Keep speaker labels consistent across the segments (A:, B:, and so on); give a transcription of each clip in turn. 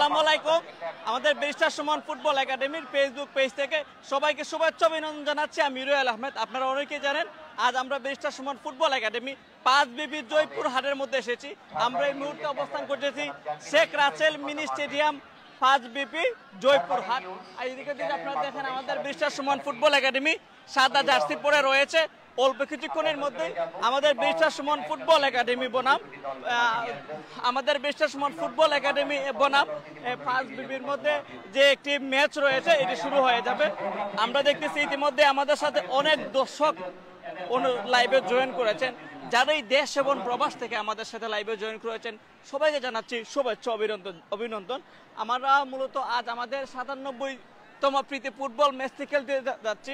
A: আসসালামু আলাইকুম। আমাদের ব্যারিস্টার সুমন ফুটবল একাডেমির ফেসবুক পেজ থেকে সবাইকে শুভেচ্ছা অভিনন্দন জানাচ্ছি। আমি রুয়েল আহমেদ। আপনারা অনেকেই জানেন আজ আমরা barrister Suman football academy 5 Jaipur হাটের মধ্যে এসেছি। আমরা এই মুহূর্তে অবস্থান করতেছি শেখ রাসেল মিনি স্টেডিয়াম 5 জয়পুর হাট। আর এদিকে যদি আপনারা দেখেন আমাদের ব্যারিস্টার সুমন ফুটবল একাডেমি সাদা জার্সি পরে রয়েছে। অল্প কিছুক্ষণের মধ্যে আমাদের ব্যারিস্টার সুমন ফুটবল একাডেমি বনাম আমাদের ব্যারিস্টার সুমন ফুটবল একাডেমি বনাম 5 মধ্যে যে একটি ম্যাচ রয়েছে এটি শুরু হয়ে যাবে। আমরা দেখতেছি ইতিমধ্যে আমাদের সাথে অনেক দর্শক লাইভে জয়েন করেছেন। যারা এই দেশ এবং প্রবাস থেকে আমাদের সাথে লাইভে জয়েন করেছেন সবাইকে জানাচ্ছি শুভেচ্ছা অভিনন্দন। আমরা মূলত আজ আমাদের 97তম প্রীতি ফুটবল ম্যাচটি খেলতে যাচ্ছি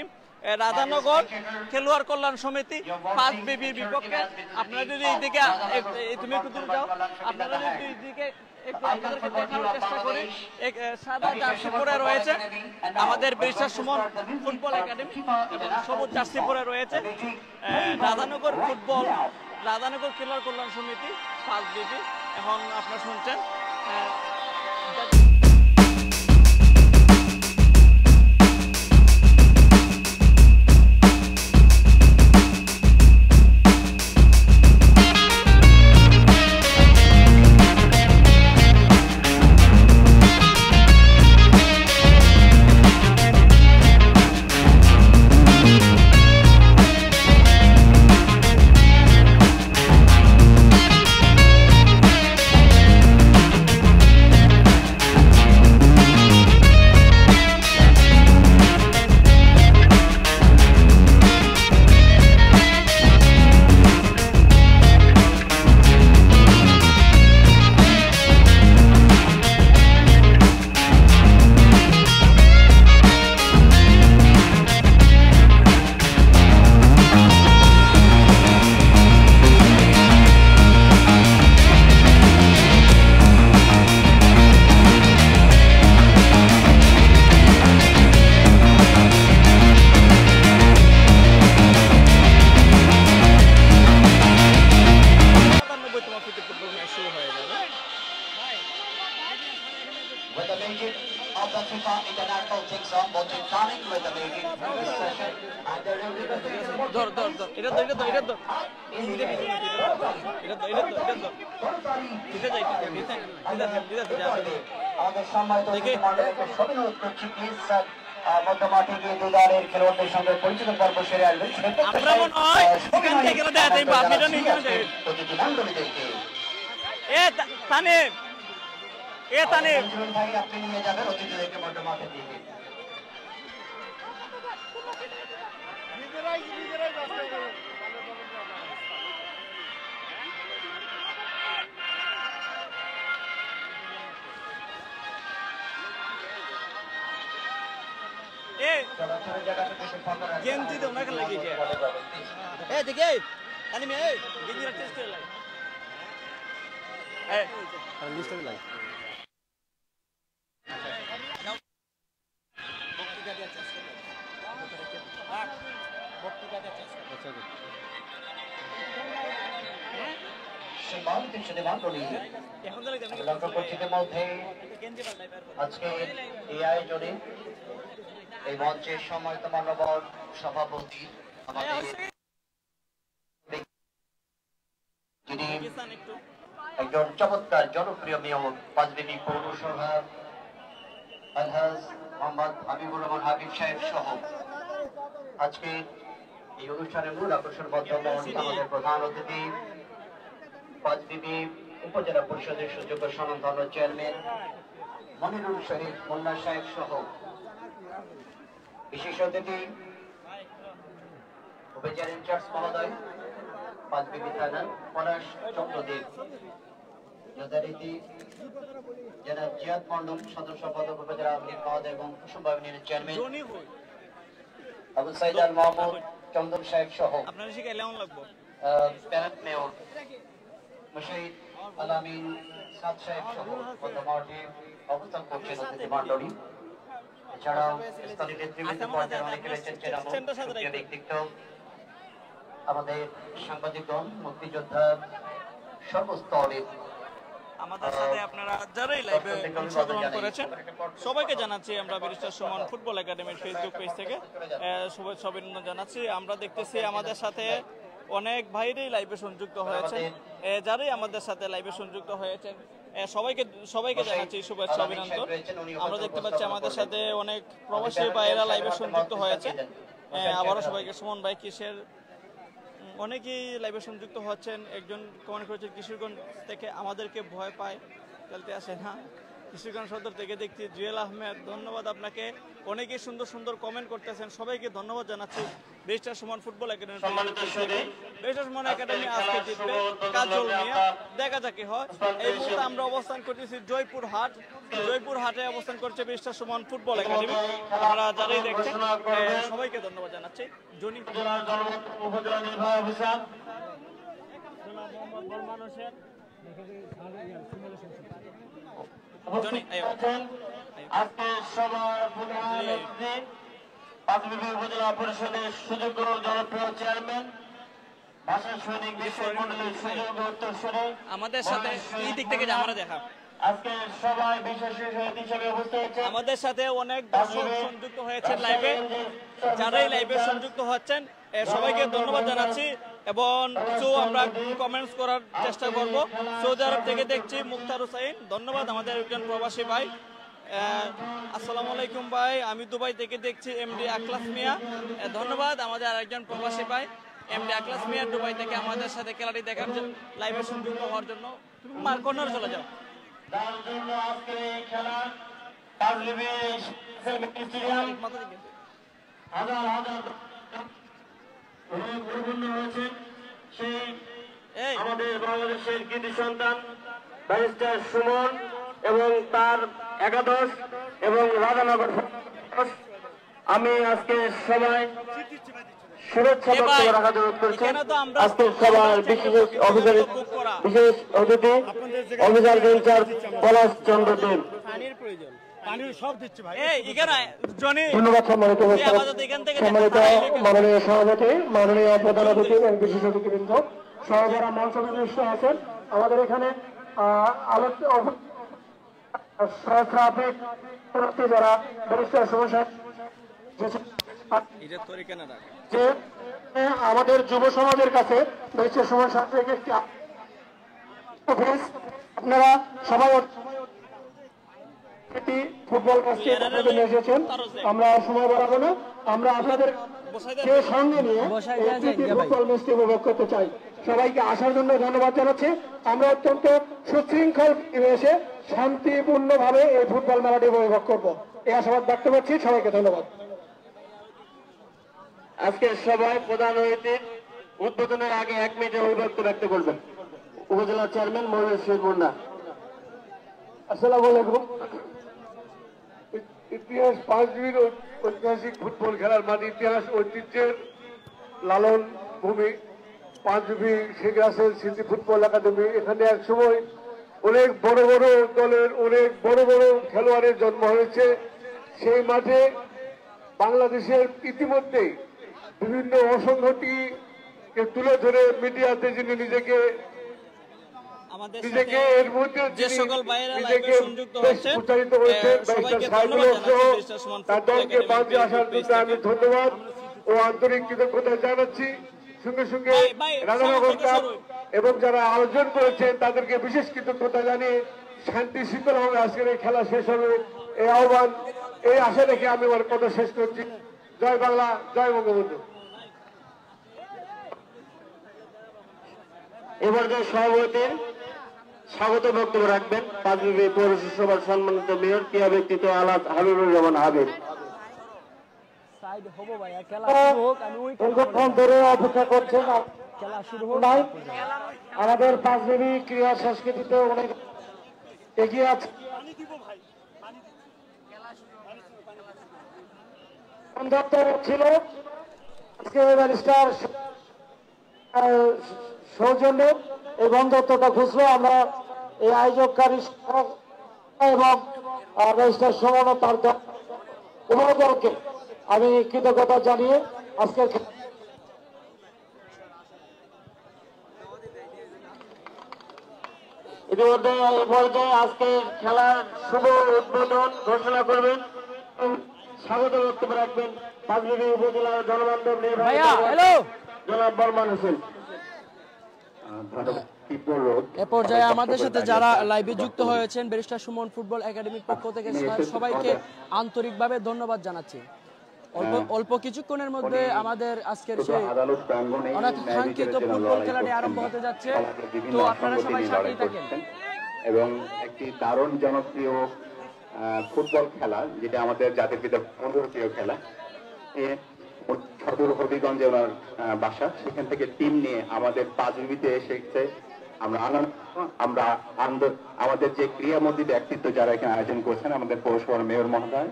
A: রাধানগর খেলোয়াড় কল্যাণ সমিতি 5 বিপক্ষে। আপনারা যদি এইদিকে তুমি একটু দূরে যাও, আপনারা যদি এইদিকে একটু আপনাদেরকে দেখানোর চেষ্টা করি, সাদা জার্সি পরে রয়েছে আমাদের ব্যারিস্টার সুমন ফুটবল একাডেমি এবং সবুজ জার্সি পরে রয়েছে রাধানগর খেলোয়াড় কল্যাণ সমিতি 5 এখন আপনারা শুনছেন
B: মধ্যমাঠে গিয়ে দুদলের খেলোয়াড়দের সঙ্গে পরিচিত পর্ব সেরে আসবেন আপনি নিয়ে যাবেন অতিথিদেরকে মধ্যমাঠের দিকে।
A: गेंजी तो मैं कर लगी क्या ए देखिए यानी मैं गेंजी रखते इसके लाइक ए लिस्ट में लाइक बॉक्स का दिया चेस्ट बॉक्स का दिया चेस्ट अच्छा जी
B: সম্মান তিনশো কোটি লক্ষ্য পরিচিতির মধ্যে আজকে এই আয়োজনে এই মঞ্চের সময়ত মানবর সভাপতি আমাদের যিনি একজন চমৎকার জনপ্রিয় মেয়র 5 পৌরসভা আলহাজ মোহাম্মদ হাবিবুর রহমান হাবিব সাহেব সহ আজকে এই অনুষ্ঠানের মূল আকর্ষণ বর্তমান আমাদের প্রধান অতিথি 5 উপজেলা পরিষদের সুযোগ্য স্বনামধন্য চেয়ারম্যান মনিরুল শরীফ মোল্লা সাহেব সহ বিশেষ অতিথি উপজেলা ইনচার্জ মহোদয় 5 থানা পলাশ চন্দ্রদেব যথারীতি জনাব জিয়াদ মন্ডল সদস্য পদক উপজেলা আওয়ামী লীগ মহোদয় এবং কুসুমবা ইউনিয়নের চেয়ারম্যান আবু সাইদ আল মাহমুদ চন্দন সাহেব সহ
A: আপনারা শিখাইলে কেমন লাগবে
B: প্যারেন্ট মেয়র মুশাহিদ আলামিন সাদ সাহেব সহ মধ্যমাঠে অবস্থান করছেন অতিথি মণ্ডলী। এছাড়াও স্থলীয় নেতৃবৃন্দ পর্যায়ে অনেকে রয়েছেন সক্রিয় ব্যক্তিত্ব আমাদের সাংবাদিকগণ মুক্তিযোদ্ধা সর্বস্তরের
A: আমাদের সাথে আপনারা যারাই লাইভে অংশগ্রহণ করেছেন সবাইকে জানাচ্ছি আমরা ব্যারিস্টার সুমন ফুটবল একাডেমির ফেসবুক পেজ থেকে শুভেচ্ছা অভিনন্দন জানাচ্ছি। আমরা দেখতেছি আমাদের সাথে অনেক ভাইরাই লাইভে সংযুক্ত হয়েছে, যারাই আমাদের সাথে লাইভে সংযুক্ত হয়েছেন সবাইকে জানাচ্ছি শুভেচ্ছা অভিনন্দন। আমরা দেখতে পাচ্ছি আমাদের সাথে অনেক প্রবাসী ভাইয়েরা লাইভে সংযুক্ত হয়েছে। আবারও সবাইকে সুমন ভাই কিসের অনেকেই লাইভে সংযুক্ত হচ্ছেন। একজন কমেন্ট করেছেন কিশোরগঞ্জ থেকে আমাদেরকে ভয় পায় খেলতে আসে না। কিশোরগঞ্জ সদর থেকে দেখছি জুয়েল আহমেদ, ধন্যবাদ আপনাকে। অনেকেই সুন্দর সুন্দর কমেন্ট করতেছেন, সবাইকে ধন্যবাদ জানাচ্ছি। Barrister Suman football academy barrister Suman academy আজকে জিতবে কাজল মিয়া, দেখা যাক কি হয়। এই মুহূর্তে আমরা অবস্থান করতেছি জয়পুর হাটে অবস্থান করছে ব্যারিস্টার সুমন ফুটবল একাডেমি। আপনারা যারাই দেখছেন সবাইকে ধন্যবাদ জানাচ্ছি। জনি
C: আজকে উপজেলা পরিষদের সুযোগ্য জনপ্রিয় চেয়ারম্যান ভাষা সৈনিক বিশ্বমন্ডলের সুযোগ্য উত্তরসূরি
A: আমাদের সাথে এই দিক থেকে আমরা দেখা
C: আজকে সবাই বিশেষ হিসেবে উপস্থিত হয়েছে।
A: আমাদের সাথে অনেক দর্শক সংযুক্ত হয়েছেন লাইভে, যারাই লাইভে সংযুক্ত হচ্ছেন সবাইকে ধন্যবাদ জানাচ্ছি এবং কিছু আমরা কমেন্টস করার চেষ্টা করব। সৌদি আরব থেকে দেখছি মুক্তার হুসাইন, ধন্যবাদ আমাদের একজন প্রবাসী ভাই। আসসালামু আলাইকুম ভাই, আমি দুবাই থেকে দেখছি এমডি আখলাস মিয়া, ধন্যবাদ আমাদের আরেকজন প্রবাসী ভাই এমডি আখলাস মিয়া দুবাই থেকে আমাদের সাথে খেলাটি দেখার জন্য লাইভে সংযুক্ত হওয়ার জন্য। মার কর্নার চলে যাও।
C: তার জন্য আজকে এই খেলা তাজলিমি স্টেডিয়াম হাজার হাজার গুরুত্বপূর্ণ হয়েছে। সেই আমাদের বাংলাদেশের কৃতি সন্তান ব্যারিস্টার সুমন এবং তার একাদশ এবং রাধানগর। আমি আজকে সবাই শুভেচ্ছা বক্তব্য রাখার অনুরোধ করছি। আজকে সবার বিশেষ অতিথি অফিসার ইনচার্জ পলাশ চন্দ্র দেব। ধন্যবাদ সম্মানিত মাননীয় সভাপতি, মাননীয় প্রধান অতিথি এবং বিশেষ অতিথিবৃন্দ সহ যারা মঞ্চ বিশিষ্ট আছেন। আমাদের এখানে যারা ব্যারিস্টার সমস্যা যে আমাদের যুব সমাজের কাছে ব্যারিস্টার সুমন সাহেব একটি আপনারা সবাই ফুটবল কাজকে এসেছেন, আমরা সময় বাড়াবো না, আমরা আপনাদের সঙ্গে নিয়ে ফুটবল ম্যাচটি উপভোগ করতে চাই। সবাইকে আসার জন্য ধন্যবাদ জানাচ্ছি। আমরা অত্যন্ত সুশৃঙ্খল পরিবেশে শান্তিপূর্ণভাবে এই ফুটবল মেলাটি উপভোগ করবো এই আশাবাদ ব্যক্ত করছি। সবাইকে ধন্যবাদ। আজকে সবাই প্রধান অতিথির উদ্বোধনের আগে 1 মিনিটের অভিব্যক্তি ব্যক্ত করবেন উপজেলা চেয়ারম্যান মহিউর শহীদ মুন্না। আসসালামু আলাইকুম। ইতিহাস পাঁচবির ঐতিহাসিক ফুটবল খেলার মাঠ, ইতিহাস ঐতিহ্যের লালন ভূমি পাঁচবি শেখ রাসেল স্মৃতি ফুটবল একাডেমি। এখানে এক সময় অনেক বড় বড় দলের অনেক বড় বড় খেলোয়াড়ের জন্ম হয়েছে। সেই মাঠে বাংলাদেশের ইতিমধ্যেই বিভিন্ন অসংহতিকে তুলে ধরে মিডিয়াতে যিনি নিজেকে এর মধ্যে প্রচারিত হয়েছে তার দলকে বাঁধে আসার জন্য আমি ধন্যবাদ ও আন্তরিক কৃতজ্ঞতা জানাচ্ছি। সঙ্গে সঙ্গে রাধানগর ক্লাব এবং যারা আয়োজন করেছেন তাদেরকে বিশেষ কৃতজ্ঞতা জানিয়ে শান্তি শৃঙ্খলাভাবে আজকের এই খেলা শেষ হবে এই আহ্বান, এই আশা রেখে আমি আমার কথা শেষ করছি। জয় বাংলা, জয় বঙ্গবন্ধু। এবার যে সভাপতির স্বাগত বক্তব্য রাখবেন পাঁচবিবি পৌরসভার সম্মানিত মেয়র ক্রীড়া ব্যক্তিত্ব আলাদ হাবিবুর রহমান হাবিব। অপেক্ষা করছেন আমাদের পাঁচবিবি ক্রীড়া সংস্কৃতিতে অনেক এগিয়ে আছে। ছিল আজকে ব্যারিস্টার সৌজন্য এই বন্ধত্বটা খুঁজলো। আমরা এই আয়োজককারী এবং ব্যারিস্টার সুমন তার উভয় দলকে আমি কৃতজ্ঞতা জানিয়ে আজকের
D: ইতিমধ্যে এই পর্যায়ে আজকে খেলার শুভ উদ্বোধন ঘোষণা করবেন, স্বাগত বক্তব্য রাখবেন পাঁচবিবি উপজেলার জনবান্ধব নির্বাহী জনাব বরমান হোসেন।
E: এ পর্যায়ে আমাদের সাথে যারা লাইভে যুক্ত হয়েছেন ব্যারিস্টার সুমন ফুটবল একাডেমির পক্ষ থেকে সবাইকে আন্তরিকভাবে ধন্যবাদ জানাচ্ছি। অল্প কিছুক্ষণের মধ্যে আমাদের আজকের সেই অনেক কাঙ্ক্ষিত ফুটবল খেলাটি আরম্ভ হতে যাচ্ছে, তো আপনারা সবাই সাথেই থাকেন।
F: এবং একটি দারুণ জনপ্রিয় ফুটবল খেলা, যেটা আমাদের জাতির পিতা বন্ধুর প্রিয় খেলা। সদর হবিগঞ্জে ওনার বাসা, সেখান থেকে টিম নিয়ে আমাদের পাঁচবিবিতে এসেছে। আমরা আমাদের যে ক্রিয়ামোদী ব্যক্তিত্ব যারা এখানে আয়োজন করছেন, আমাদের পৌরসভার মেয়র মহোদয়,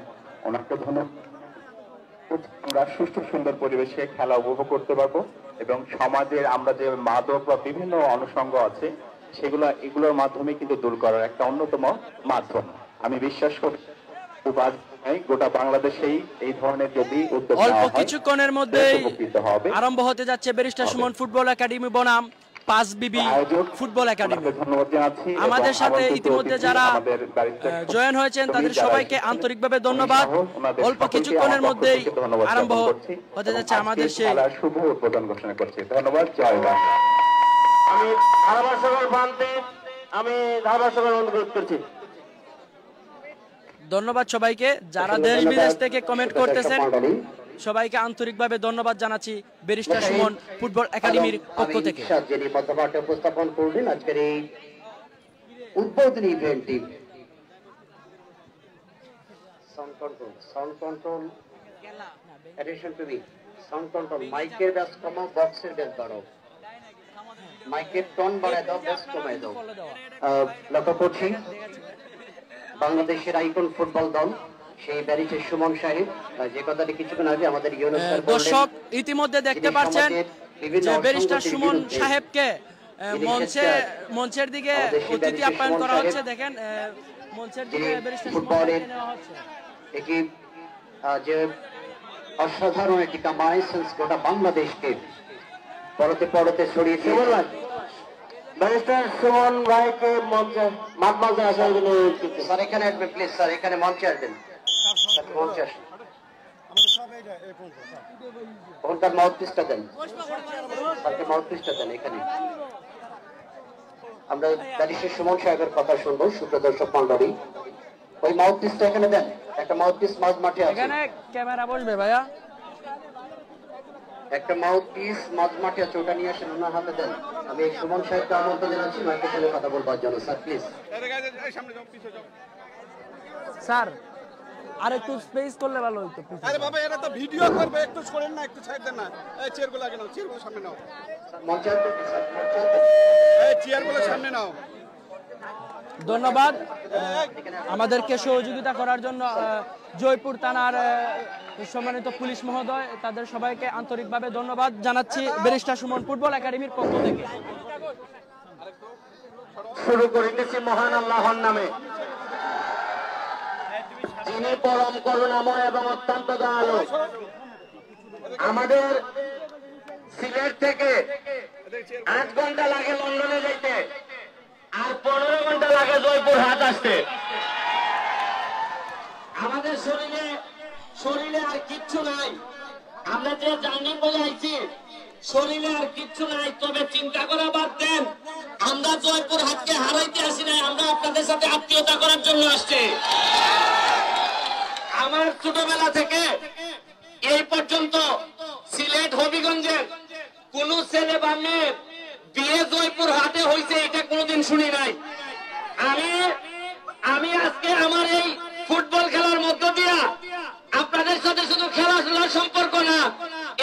F: ওনাকে ধন্যবাদ। আমরা সুষ্ঠু সুন্দর পরিবেশে খেলা উপভোগ করতে পারবো এবং সমাজের আমরা যে মাদক বা বিভিন্ন অনুষঙ্গ আছে এগুলোর মাধ্যমে কিন্তু দূর করার একটা অন্যতম মাধ্যম। আমি বিশ্বাস করি গোটা বাংলাদেশেই এই ধরনের যদি উদ্যোগ
E: অল্প কিছুক্ষণের মধ্যেই আরম্ভ হতে যাচ্ছে ব্যারিস্টার সুমন ফুটবল একাডেমি বনাম পাঁচবিবি ফুটবল একাডেমি।
F: ধন্যবাদ জানাচ্ছি
E: আমাদের সাথে ইতিমধ্যে যারা জয়েন হয়েছেন তাদের সবাইকে আন্তরিকভাবে ধন্যবাদ। অল্প কিছুক্ষণের মধ্যেই আরম্ভ হতে যাচ্ছে আমাদের সেই
F: শুভ উদ্বোধন ঘোষণা করছি। ধন্যবাদ। জয় বাংলা।
D: আমি ধারাভাষ্যকর অনুরোধ করছি।
E: ধন্যবাদ সবাইকে যারা দেশ বিদেশ থেকে কমেন্ট করতেছেন, সবাইকে আন্তরিকভাবে ধন্যবাদ জানাচ্ছি ব্যারিস্টার সুমন ফুটবল একাডেমির পক্ষ থেকে।
B: যিনি মধ্যপাঠে উপস্থাপন করবেন আজকের এই উদ্বোধনী ইভেন্টটি। Sound control attention to me, sound control, মাইকের ব্যাস কমাও, বক্সের ব্যাস বাড়াও, মাইকের টন বাড়ায় দাও, ব্যাস কমায় দাও। লক্ষ্য করছি বাংলাদেশের আইকন ফুটবল দল সেই ব্যারিস্টার সুমন সাহেব, যে কথাটি কিছুক্ষণ আগে আমাদের
E: দর্শক ইতিমধ্যে দেখতে পাচ্ছেন যে ব্যারিস্টার সুমন সাহেবকে মঞ্চের দিকে অতিথি আপ্যায়ন করা হচ্ছে। দেখেন মঞ্চের দিকে ব্যারিস্টার
B: ফুটবলের একটি যে অসাধারণ একটি কামাই গোটা বাংলাদেশকে পরতে পরতে ছড়িয়েছে।
D: ব্যারিস্টার সুমন ভাইকে মঞ্চে মাঝে আসার জন্য
B: স্যার এখানে আসবেন প্লিজ, স্যার এখানে মঞ্চে আসবেন, মঞ্চে আসবেন। ওখানকার মাউথপিসটা দেন, স্যারকে মাউথপিসটা দেন। এখানে আমরা ব্যারিস্টার সুমন সাহেবের কথা শুনবো। সুপ্রদর্শক মন্ডলী, ওই মাউথপিসটা এখানে দেন, একটা মাউথপিস মাঝ মাঠে আছে।
E: এখানে ক্যামেরা বসবে ভাইয়া,
B: একটা মাউথপিস মাঝ মাঠে আছে, ওটা নিয়ে আসেন, ওনার হাতে দেন। আমি এই সুমন সাহেবকে আমন্ত্রণ জানাচ্ছি মাইকের সাথে কথা বলবার জন্য। Sir please.
E: স্যার আর একটু স্পেস করলে ভালো হতো।
G: আরে বাবা এরা তো ভিডিও করবে, একটু সরেন না, একটু সাইড দেন না। এই চেয়ারগুলো আগে নাও, চেয়ারগুলো সামনে নাও।
B: মঞ্চে আসবেন স্যার, মঞ্চে আসবেন।
G: এই চেয়ারগুলো সামনে নাও।
E: ধন্যবাদ আমাদেরকে সহযোগিতা করার জন্য জয়পুর থানার সম্মানিত পুলিশ মহোদয়, তাদের সবাইকে আন্তরিকভাবে ধন্যবাদ জানাচ্ছি ব্যারিস্টার সুমন ফুটবল একাডেমির পক্ষ থেকে।
D: শুরু করিতেছি মহান আল্লাহর নামে, যিনি পরম করুণাময় এবং অত্যন্ত দয়ালু। আমাদের সিলেট থেকে 8 ঘন্টা লাগে লন্ডনে যাইতে, আর 15 ঘন্টা লাগে জয়পুর হাট আসতে। আমাদের শরীরে আর কিচ্ছু নাই, আমরা যে জার্নি করে আইছি শরীরে আর কিচ্ছু নাই। তবে চিন্তা করা বাদ দেন, আমরা জয়পুর হাটকে হারাইতে আসি নাই, আমরা আপনাদের সাথে আত্মীয়তা করার জন্য আসছি। আমার ছোটবেলা থেকে এই পর্যন্ত সিলেট হবিগঞ্জের কোন ছেলে বা মেয়ের বিয়ে জয়পুর হাটে হয়েছে এটা কোনোদিন শুনি নাই। আমি আজকে আমার এই ফুটবল খেলার মধ্য দিয়া আপনাদের সাথে শুধু খেলাধুলার সম্পর্ক না,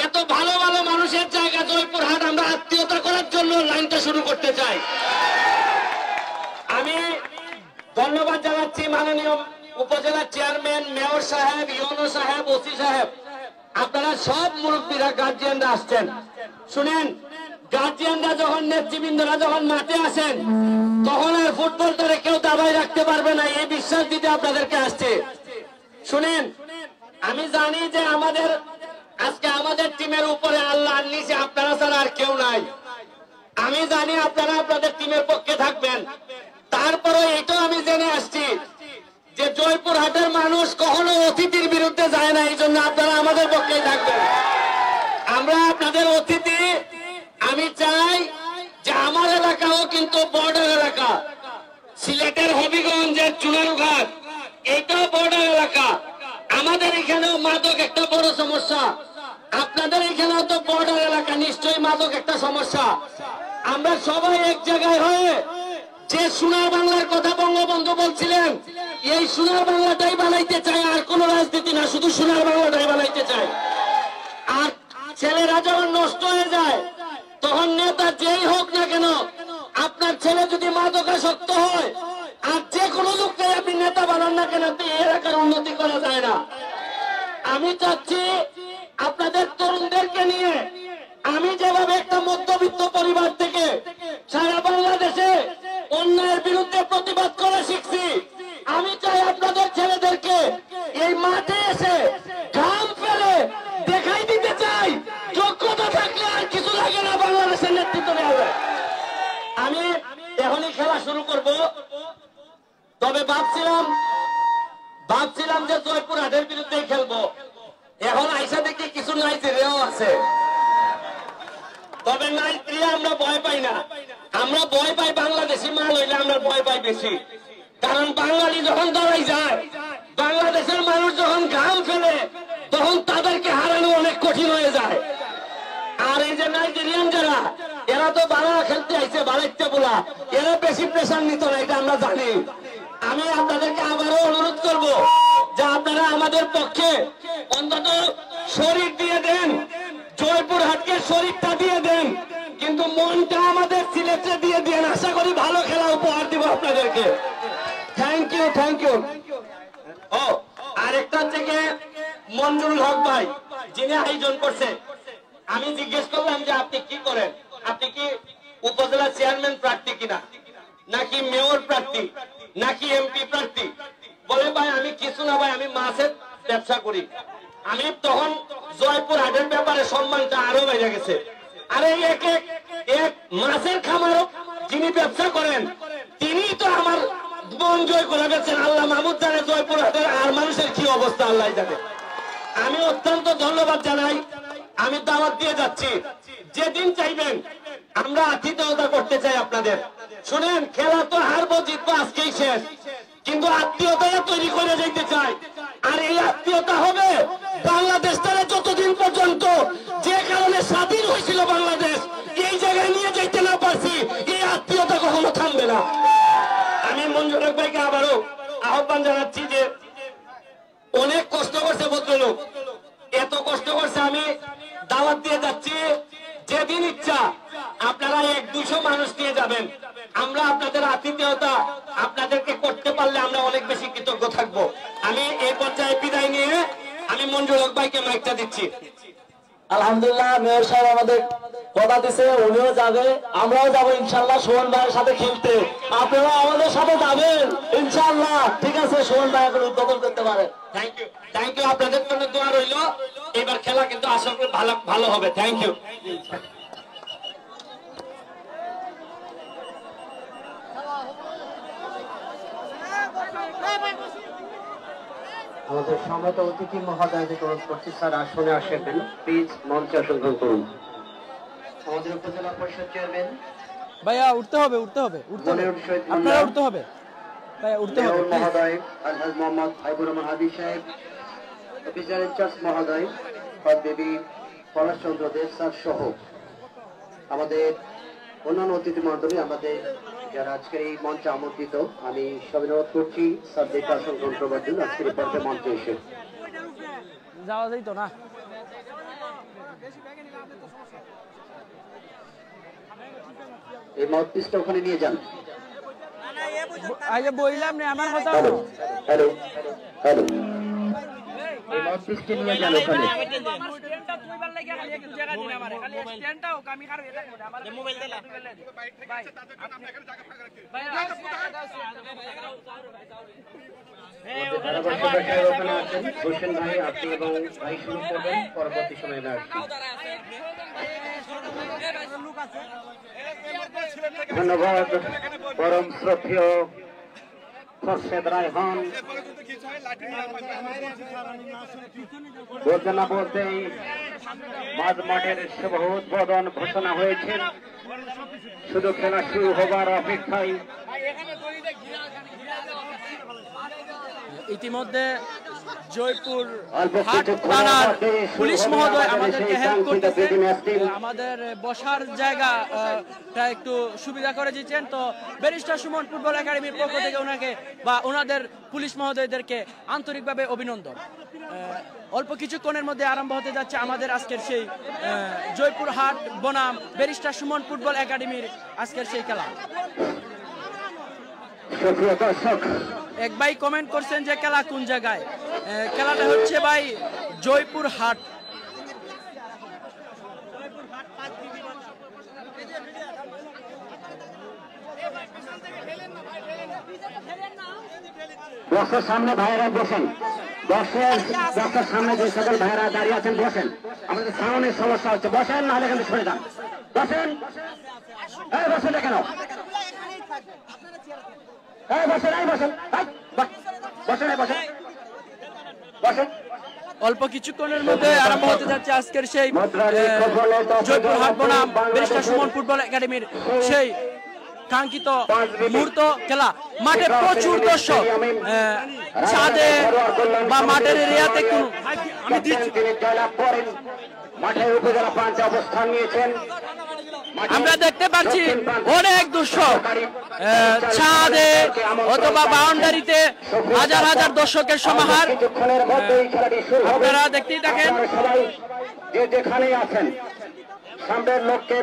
D: এত ভালো ভালো মানুষের জায়গা জয়পুর হাট, আমরা আত্মীয়তা করার জন্য লাইনটা শুরু করতে চাই। আমি ধন্যবাদ জানাচ্ছি মাননীয় উপজেলা চেয়ারম্যান, মেয়র সাহেব, ইউনো সাহেব, ওসি সাহেব, আপনারা সব মুরব্বীরা গার্জিয়ানরা আসছেন। শুনেন, গার্জিয়ানরা যখন নেতৃবৃন্দরা যখন মাঠে আসেন তখন আর ফুটবলটারে কেউ দাবায় রাখতে পারবে না, এই বিশ্বাস দিতে আপনাদেরকে আসছে। শুনেন, আমি জানি যে আজকে আমাদের টিমের উপরে আল্লাহ নিচে আপনারা ছাড়া আর কেউ নাই। আমি জানি আপনারা আপনাদের টিমের পক্ষে থাকবেন, তারপরে এটাও আমি জেনে আসছি যে জয়পুরহাটের মানুষ কখনো অতিথির বিরুদ্ধে যায় না, এই জন্য আপনারা আমাদের পক্ষেই থাকবেন। আমরা আপনাদের অতিথি। আমি চাই যে আমার এলাকাও কিন্তু বর্ডার এলাকা, সিলেটের হবিগঞ্জের চুনারুঘাট এইটাও বর্ডার এলাকা। আমাদের এখানেও মাদক একটা বড় সমস্যা, আপনাদের এখানেও তো বর্ডার এলাকা, নিশ্চয়ই মাদক একটা সমস্যা। আমরা সবাই এক জায়গায় হয়ে যে সোনার বাংলার কথা বঙ্গবন্ধু বলছিলেন, এই সোনার বাংলাটাই বানাইতে চাই, আর কোন রাজনীতি না, শুধু সোনার বাংলাটাই বানাইতে চাই। আর ছেলেরা যখন নষ্ট হয়ে যায় তখন নেতা যেই হোক না কেন, আপনার ছেলে যদি মাদকাসক্ত হয় আর যে কোনো লোককে আপনি নেতা বানান না কেন, এই এলাকার উন্নতি করা যায় না। আমি চাচ্ছি আপনাদের তরুণদেরকে নিয়ে, আমি যেভাবে একটা মধ্যবিত্ত পরিবার থেকে সারা বাংলাদেশে অন্যায়ের বিরুদ্ধে প্রতিবাদ করা শিখছি, আমি চাই আপনাদের ছেলেদেরকে এই মাঠে এসে ঘাম ফেলে দেখাই দিতে চাই, যোগ্যতা থাকলে আর কিছু লাগে না, বাংলাদেশের নেতৃত্ব নেওয়া যায়। আমি এখনই খেলা শুরু করব, তবে ভাবছিলাম যে জয়পুরহাটের বিরুদ্ধে খেলবো। এখন আইসা দেখি কিছু নাইজেরিয়াও আছে, তবে নাইজেরিয়া আমরা ভয় পাই না, আমরা ভয় পাই বাংলাদেশি মাল হইলে আমরা ভয় পাই বেশি। কারণ বাঙালি যখন দাঁড়াই যায়, বাংলাদেশের মানুষ যখন ঘাম ফেলে, তখন তাদেরকে হারানো অনেক কঠিন হয়ে যায়। আর এই যে নাইজেরিয়ান যারা, এরা তো বাংলা খেলতে আইছে, বাড়াইতে বলা, এরা বেশি প্রেশার নিত না, এটা আমরা জানি। আমি আপনাদেরকে আবারও অনুরোধ করব যে আপনারা আমাদের পক্ষে অন্তত শরীর দিয়ে দেন, জয়পুরহাটকে শরীরটা দিয়ে দেন, কিন্তু মনটা আমাদের সিলেটে দিয়ে দেন। আশা করি ভালো খেলা উপহার দিব আপনাদেরকে। Thank you. ও আরেকটা থেকে মঞ্জুরুল হক ভাই, যিনি আয়োজন করছে, আমি জিজ্ঞেস করলাম যে আপনি কি করেন, আপনি কি উপজেলা চেয়ারম্যান প্রার্থী কিনা, নাকি মেয়র প্রার্থী, নাকি এমপি প্রার্থী? বলে ভাই আমি কিছু না ভাই, আমি মাছের ব্যবসা করি। আমি তখন জয়পুরহাটের ব্যাপারে সম্মানটা আরো বেড়ে গেছে। আরে এক মাছের খামারও যিনি ব্যবসা করেন, তিনি তো আমার মন জয় করে গেছেন। আল্লাহ মাহমুদ জানে জয়পুরহাটের আর মানুষের কি অবস্থা, আল্লাহ জানে। আমি অত্যন্ত ধন্যবাদ জানাই। আমি দাওয়াত দিয়ে যাচ্ছি, যেদিন চাইবেন আমরা আতিথেয়তা করতে চাই আপনাদের। শুনেন, খেলা তো হারবো জিতবো আজকেই শেষ, কিন্তু আত্মীয়তা তৈরি করে যেতে চাই। আর এই আত্মীয়তা হবে বাংলাদেশ তারা যতদিন পর্যন্ত যে কারণে স্বাধীন হয়েছিল বাংলাদেশ, এই জায়গায় নিয়ে যেতে না পারছি, এই আত্মীয়তা কখনো থামবে না। আমি মঞ্জুর হক ভাইকে আবারও আহ্বান জানাচ্ছি যে অনেক কষ্ট করছে ভদ্রলোক, এত কষ্ট করছে। আমি দাওয়াত দিয়ে যাচ্ছি, যেদিন ইচ্ছা আপনারা 100-200 মানুষ নিয়ে যাবেন। আমরা আপনাদের আতিথেয়তা আপনাদেরকে করতে পারলে আমরা অনেক বেশি কৃতজ্ঞ থাকবো। আমি এই পর্যায়ে বিদায় নিয়ে আমি মঞ্জুর হক ভাইকে মাইকটা দিচ্ছি।
H: আলহামদুলিল্লাহ, মেয়র সাহেব আমাদের কথা দিছে, উনিও যাবে, আমরাও যাবো ইনশাল্লাহ সোহন ভাইয়ের সাথে খেলতে। আপনারা আমাদের সাথে যাবেন ইনশাল্লাহ, ঠিক আছে? সোহন ভাই এখন উদ্বোধন করতে পারে।
D: থ্যাংক ইউ, আপনাদের জন্য দোয়া রইল। এবার খেলা কিন্তু আশা করি ভালো হবে। Thank you.
B: আমাদের সম্মানিত অতিথি মহোদয়কে অনুরোধ করছি, স্যার আসনে আসবেন, প্লিজ মঞ্চে আসন করুন। আমাদের উপজেলা পরিষদ চেয়ারম্যান
E: ভাইয়া উঠতে হবে, আপনারা উঠতে হবে ভাইয়া, উঠতে হবে
B: মহোদয়, আলহাজ মোহাম্মদ হাবিবুর রহমান হাদি সাহেব, অফিসার ইনচার্জ মহোদয়, দেবী পলাশ চন্দ্র দেব স্যার সহ আমাদের অন্যান্য অতিথি মন্ডলী, আমাদের যারা আজকের এই মঞ্চে আমন্ত্রিত, আমি সবাই অনুরোধ করছি সাবজেক্ট আসন গ্রহণ করবার জন্য আজকের এই পর্যায়ে মঞ্চে এসে।
E: যাওয়া যাইত না,
B: এই মাউথপিসটা ওখানে নিয়ে যান।
E: আগে বইলাম না আমার কথা।
B: হ্যালো, এই মাউথপিসটা নিয়ে যান ওখানে। ওখানে আছেন হোসেন ভাই, আপনি এবং ভাই শুরু করবেন, পরবর্তী সময়ে আসবেন।
C: ধন্যবাদ পরম শ্রদ্ধেয় খোরশেদ রায়হান। বলতে না বলতেই মাঝ মাঠের শুভ উদ্বোধন ঘোষণা হয়েছে, শুধু খেলা শুরু হবার অপেক্ষায়।
E: ইতিমধ্যে জয়পুর হাট থানার পুলিশ মহোদয় আমাদেরকে হেল্প করতেছে, আমাদের বসার জায়গাটা একটু সুবিধা করে দিচ্ছেন। তো ব্যারিস্টার সুমন ফুটবল একাডেমির পক্ষ থেকে ওনাকে বা ওনাদের পুলিশ মহোদয়দেরকে আন্তরিকভাবে অভিনন্দন। অল্প কিছুক্ষণের মধ্যে আরম্ভ হতে যাচ্ছে আমাদের আজকের সেই জয়পুর হাট বনাম ব্যারিস্টার সুমন ফুটবল একাডেমির আজকের সেই খেলা। এক ভাই কমেন্ট করছেন যে খেলা কোন জায়গায়, খেলাটা হচ্ছে ভাই জয়পুর হাট।
H: বক্সের সামনে ভাইয়েরা বসেন, বক্সের সামনে যে সকল ভাইয়েরা দাঁড়িয়ে আছেন বসেন, আমাদের সাউন্ডের সমস্যা হচ্ছে, বসেন নাহলে কিন্তু সরে যান, বসেন। এই বসেন কেন, এই বসেন, এই বসেন, বসেন, এই বসেন, বসেন।
E: অল্প কিছুক্ষণের মধ্যে আরম্ভ হতে যাচ্ছে আজকের সেই জয়পুর হাট বনাম ব্যারিস্টার সুমন ফুটবল একাডেমির সেই কাঙ্ক্ষিত মুহূর্ত খেলা। মাঠে প্রচুর দর্শক, ছাদে বা মাঠের এরিয়াতে কোন
H: মাঠের উপজেলা প্রান্তে অবস্থান নিয়েছেন।
E: আমরা দেখতে পাচ্ছি অনেক দর্শক, ছাদে অথবা বাউন্ডারিতে হাজার হাজার দর্শকের সমাহার। আপনারা দেখতেই থাকেন।
H: সবাই যে যেখানে আছেন সামনের লোককে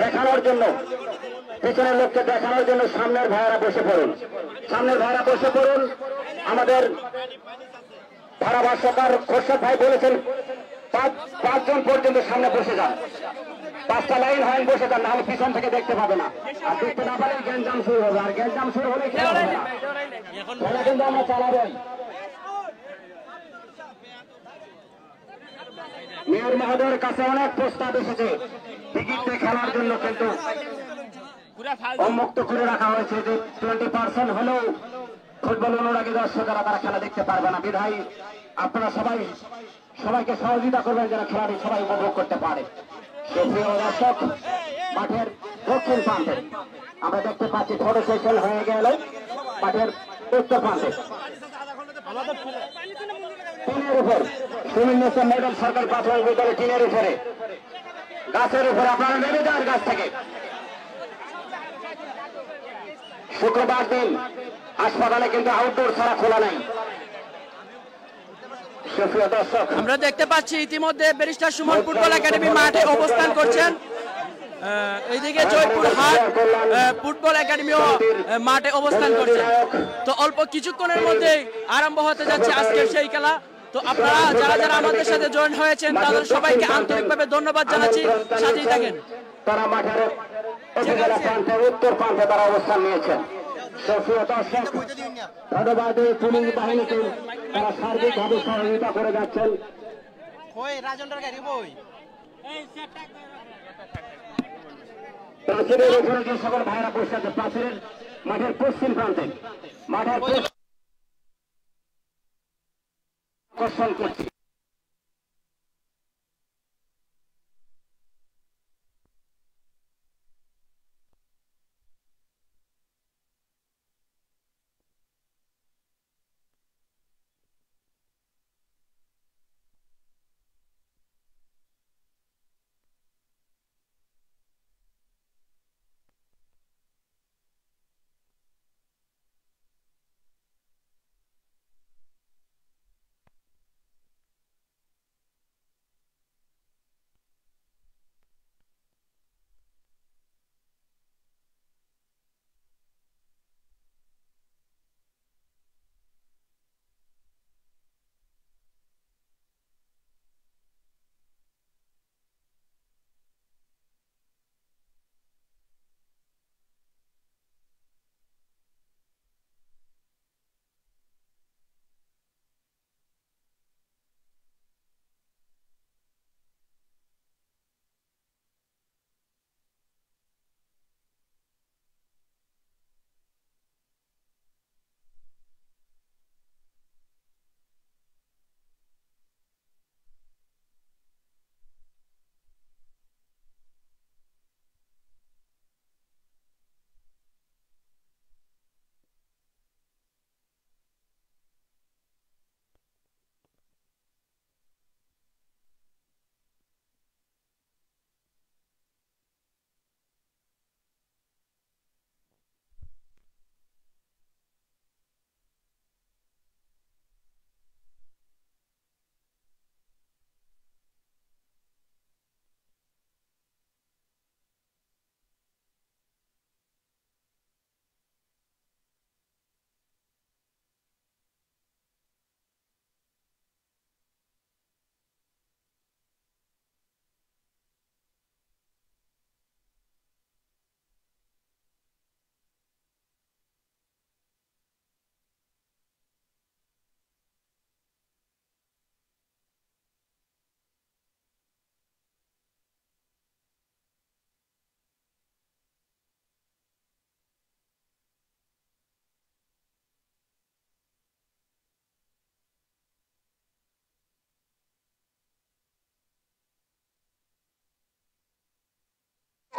H: দেখানোর জন্য, পেছনের লোককে দেখানোর জন্য সামনের ভাইয়েরা বসে পড়ুন, সামনের ভাইয়েরা বসে পড়ুন। আমাদের ধারাভাষ্যকার খোরশেদ ভাই বলেছেন পাঁচজন পর্যন্ত সামনে বসে যান, 5টা লাইন হয় বসে যান, নাহলে পিছন থেকে দেখতে পাবে না, আর দেখতে না পারে গ্যাঞ্জাম শুরু হবে, আর গ্যাঞ্জাম শুরু হলে খেলা হবে না, খেলা কিন্তু আমরা চালাবেন। মেয়র মহোদয়ের কাছে অনেক প্রস্তাব এসেছে টিকিটে খেলার জন্য, কিন্তু উন্মুক্ত করে রাখা হয়েছে যে 20% হলেও ফুটবল অনুরাগী দর্শকেরা তারা খেলা দেখতে পারবে না। বিধায় আপনারা সবাইকে সহযোগিতা করবেন যেন খেলাটি সবাই উপভোগ করতে পারে। সুপ্রিয় দর্শক, মাঠের দক্ষিণ প্রান্তে আমরা দেখতে পাচ্ছি ফটো সেশন হয়ে গেল মাঠের উত্তর প্রান্তে টিনের উপর সুমিন্দ্র মডেল সরকার প্রাথমিক বিদ্যালয় টিনের উপরে গাছের উপরে আপনারা নেমে যান গাছ থেকে। শুক্রবার দিন হাসপাতালে কিন্তু আউটডোর ছাড়া খোলা নাই। সুপ্রিয় দর্শক,
E: আমরা দেখতে পাচ্ছি ইতিমধ্যে ব্যারিস্টার সুমন ফুটবল একাডেমি মাঠে অবস্থান করছেন। এইদিকে জয়পুর হাট ফুটবল একাডেমিও মাঠে অবস্থান করছেন। তো অল্প কিছুক্ষণের মধ্যেই আরম্ভ হতে যাচ্ছে আজকের সেই খেলা। তো আপনারা যারা যারা আমাদের সাথে জয়েন হয়েছেন তাদের সবাইকে আন্তরিকভাবে ধন্যবাদ জানাচ্ছি, সাথেই থাকেন।
H: তারা মাঠের উপজেলা প্রান্তে উত্তর প্রান্তে তারা অবস্থান নিয়েছেন। সুপ্রিয় দর্শক, ধন্যবাদ পুলিশ বাহিনীকে, তারা সার্বিকভাবে সহযোগিতা করে যাচ্ছেন। প্রাচীরের উপরে যে সকল ভাইরা বসে আছে, প্রাচীরের মাঠের পশ্চিম প্রান্তে মাঠের আকর্ষণ করছি।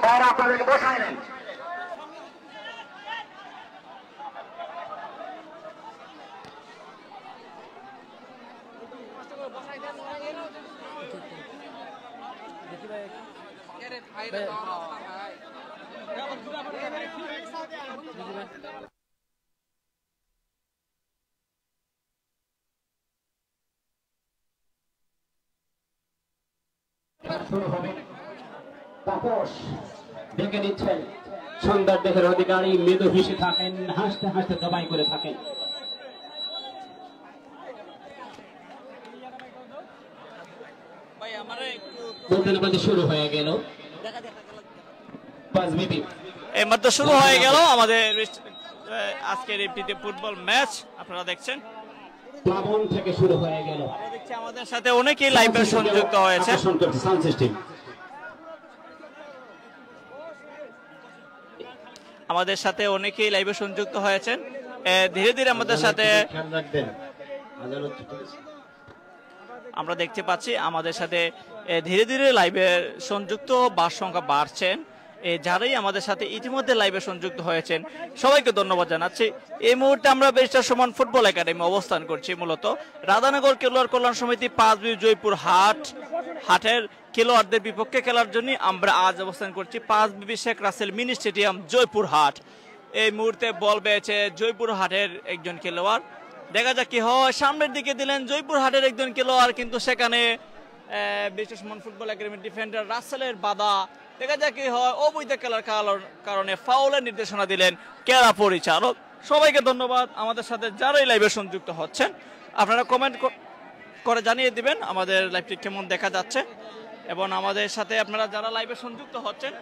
D: তারা আপনাদেরকে বসায় নেন। শুরু হবে। তাপস ডেকে দিচ্ছেন। সুন্দর দেহের অধিকারী, মৃদু হেসে থাকেন, হাসতে হাসতে দবাই করে থাকেন। বলতে না বলতে শুরু হয়ে গেল 5 মিনিট।
A: এই মাত্র শুরু হয়ে গেল আমাদের আজকের এই ফুটবল ম্যাচ। আপনারা দেখছেন
D: প্লাবন থেকে শুরু হয়ে গেল।
A: আমরা দেখছি আমাদের সাথে অনেকেই লাইভে সংযুক্ত হয়েছে।
D: সাউন্ড সিস্টেম
A: আমাদের সাথে অনেকেই লাইভে সংযুক্ত হয়েছেন। ধীরে ধীরে আমাদের সাথে আমরা দেখতে পাচ্ছি আমাদের সাথে ধীরে ধীরে লাইভে সংযুক্ত সংখ্যা বাড়ছেন। যারাই আমাদের সাথে ইতিমধ্যে লাইভে সংযুক্ত হয়েছেন সবাইকে ধন্যবাদ জানাচ্ছি। এই মুহূর্তে আমরা ব্যারিস্টার সুমন ফুটবল একাডেমি অবস্থান করছি মূলত রাধানগর খেলোয়াড় কল্যাণ সমিতি 5B জয়পুর হাটের খেলোয়াড়দের বিপক্ষে খেলার জন্য আমরা আজ অবস্থান করছি 5B Sheikh Russel mini stadium Joypurhat. এই মুহূর্তে বল পেয়েছে জয়পুর হাটের একজন খেলোয়াড়। দেখা যাক কি হয়। সামনের দিকে দিলেন জয়পুর হাটের একজন খেলোয়াড়, কিন্তু সেখানে ব্যারিস্টার সুমন ফুটবল একাডেমির ডিফেন্ডার রাসেলের বাধা। দেখা যাক কি হয়। অবৈধ খেলার কারণে ফাউলের নির্দেশনা দিলেন খেলা পরিচালক। সবাইকে ধন্যবাদ আমাদের সাথে যারাই লাইভে সংযুক্ত হচ্ছেন। আপনারা কমেন্ট করে জানিয়ে দিবেন আমাদের লাইভটি কেমন দেখা যাচ্ছে, এবং আমাদের সাথে আপনারা যারা লাইভে সংযুক্ত হচ্ছেন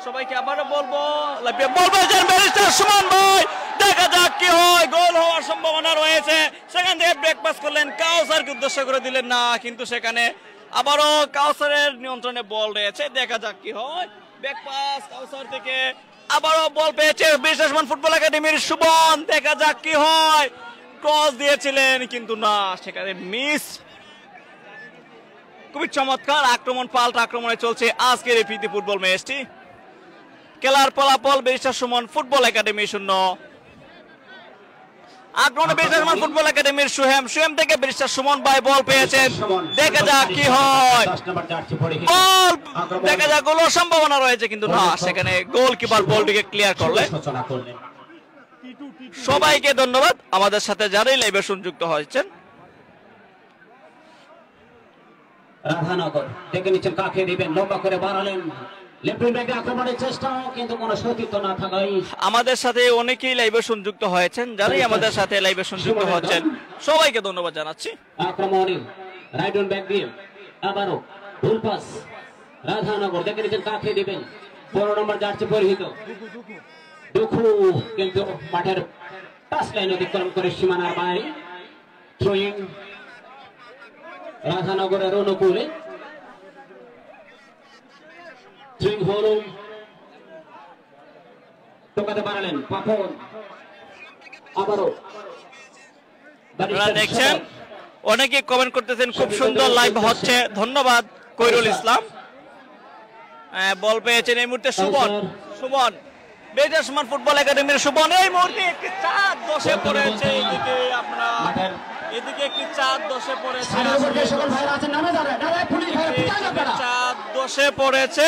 A: সবাইকে আবারও বলবো লাইভে বলবেন ব্যারিস্টার সুমন ভাই। দেখা যাক কি হয়। গোল হওয়ার সম্ভাবনা রয়েছে। সেখান থেকে ব্রেক পাস করলেন, কাউসারকে উদ্দেশ্য করে দিলেন না, কিন্তু সেখানে আবারও কাউসারের নিয়ন্ত্রণে বল রয়েছে। দেখা যাক কি হয়। ব্যাক পাস কাউসার থেকে আবারও বল পেয়েছে ব্যারিস্টার সুমন ফুটবল একাডেমির সুমন। দেখা যাক কি হয়। ক্রস দিয়েছিলেন কিন্তু না, সেখানে মিস। খুবই চমৎকার আক্রমণ, পাল্টা আক্রমণে চলছে আজকের এই প্রীতি ফুটবল ম্যাচটি। খেলার ফলাফল ব্যারিস্টার সুমন ফুটবল একাডেমি 0। আক্রমণে ব্যারিস্টার সুমন ফুটবল একাডেমির সুহেম থেকে ব্যারিস্টার সুমন ভাই বল পেয়েছেন। দেখা যাক কি হয়। বল দেখা যাক গোলের সম্ভাবনা রয়েছে, কিন্তু না, সেখানে গোলকিপার বলটিকে ক্লিয়ার করলেন। সবাইকে ধন্যবাদ আমাদের সাথে যারাই লাইভে সংযুক্ত হয়েছেন।
D: রাধানগর দেখে নিচ্ছেন কাকে দিবেন, লম্বা করে বাড়ালেন।
A: আমাদের সাথে অনেকেই লাইভে সংযুক্ত হয়েছেন। যারাই আমাদের সাথে লাইভে সংযুক্ত হচ্ছেন সবাইকে ধন্যবাদ জানাচ্ছি।
D: আক্রমণে রাইট অন ব্যাক দিয়ে আবারও ভুল পাস। রাধানগর দেখে নিচ্ছেন কাকে দিবেন, 15 নম্বর জার্সি পরিহিত দুখু, কিন্তু মাঠের টাচ লাইন অতিক্রম করে সীমানার বাইরে। থ্রোয়িং রাধানগরের অনুকূলে। বাড়ালেন পাপন। আবারও
A: দেখছেন অনেকে কমেন্ট করতেছেন খুব সুন্দর লাইভ হচ্ছে, ধন্যবাদ কৈরুল ইসলাম। বল পেয়েছেন এই মুহূর্তে সুমন ব্যারিস্টার সুমন ফুটবল একাডেমির সুমন। এই মুহূর্তে একটি চাঁদ দশে পড়েছে। এদিকে একটি চাঁদ দশে পড়েছে, চাঁদ দশে পড়েছে।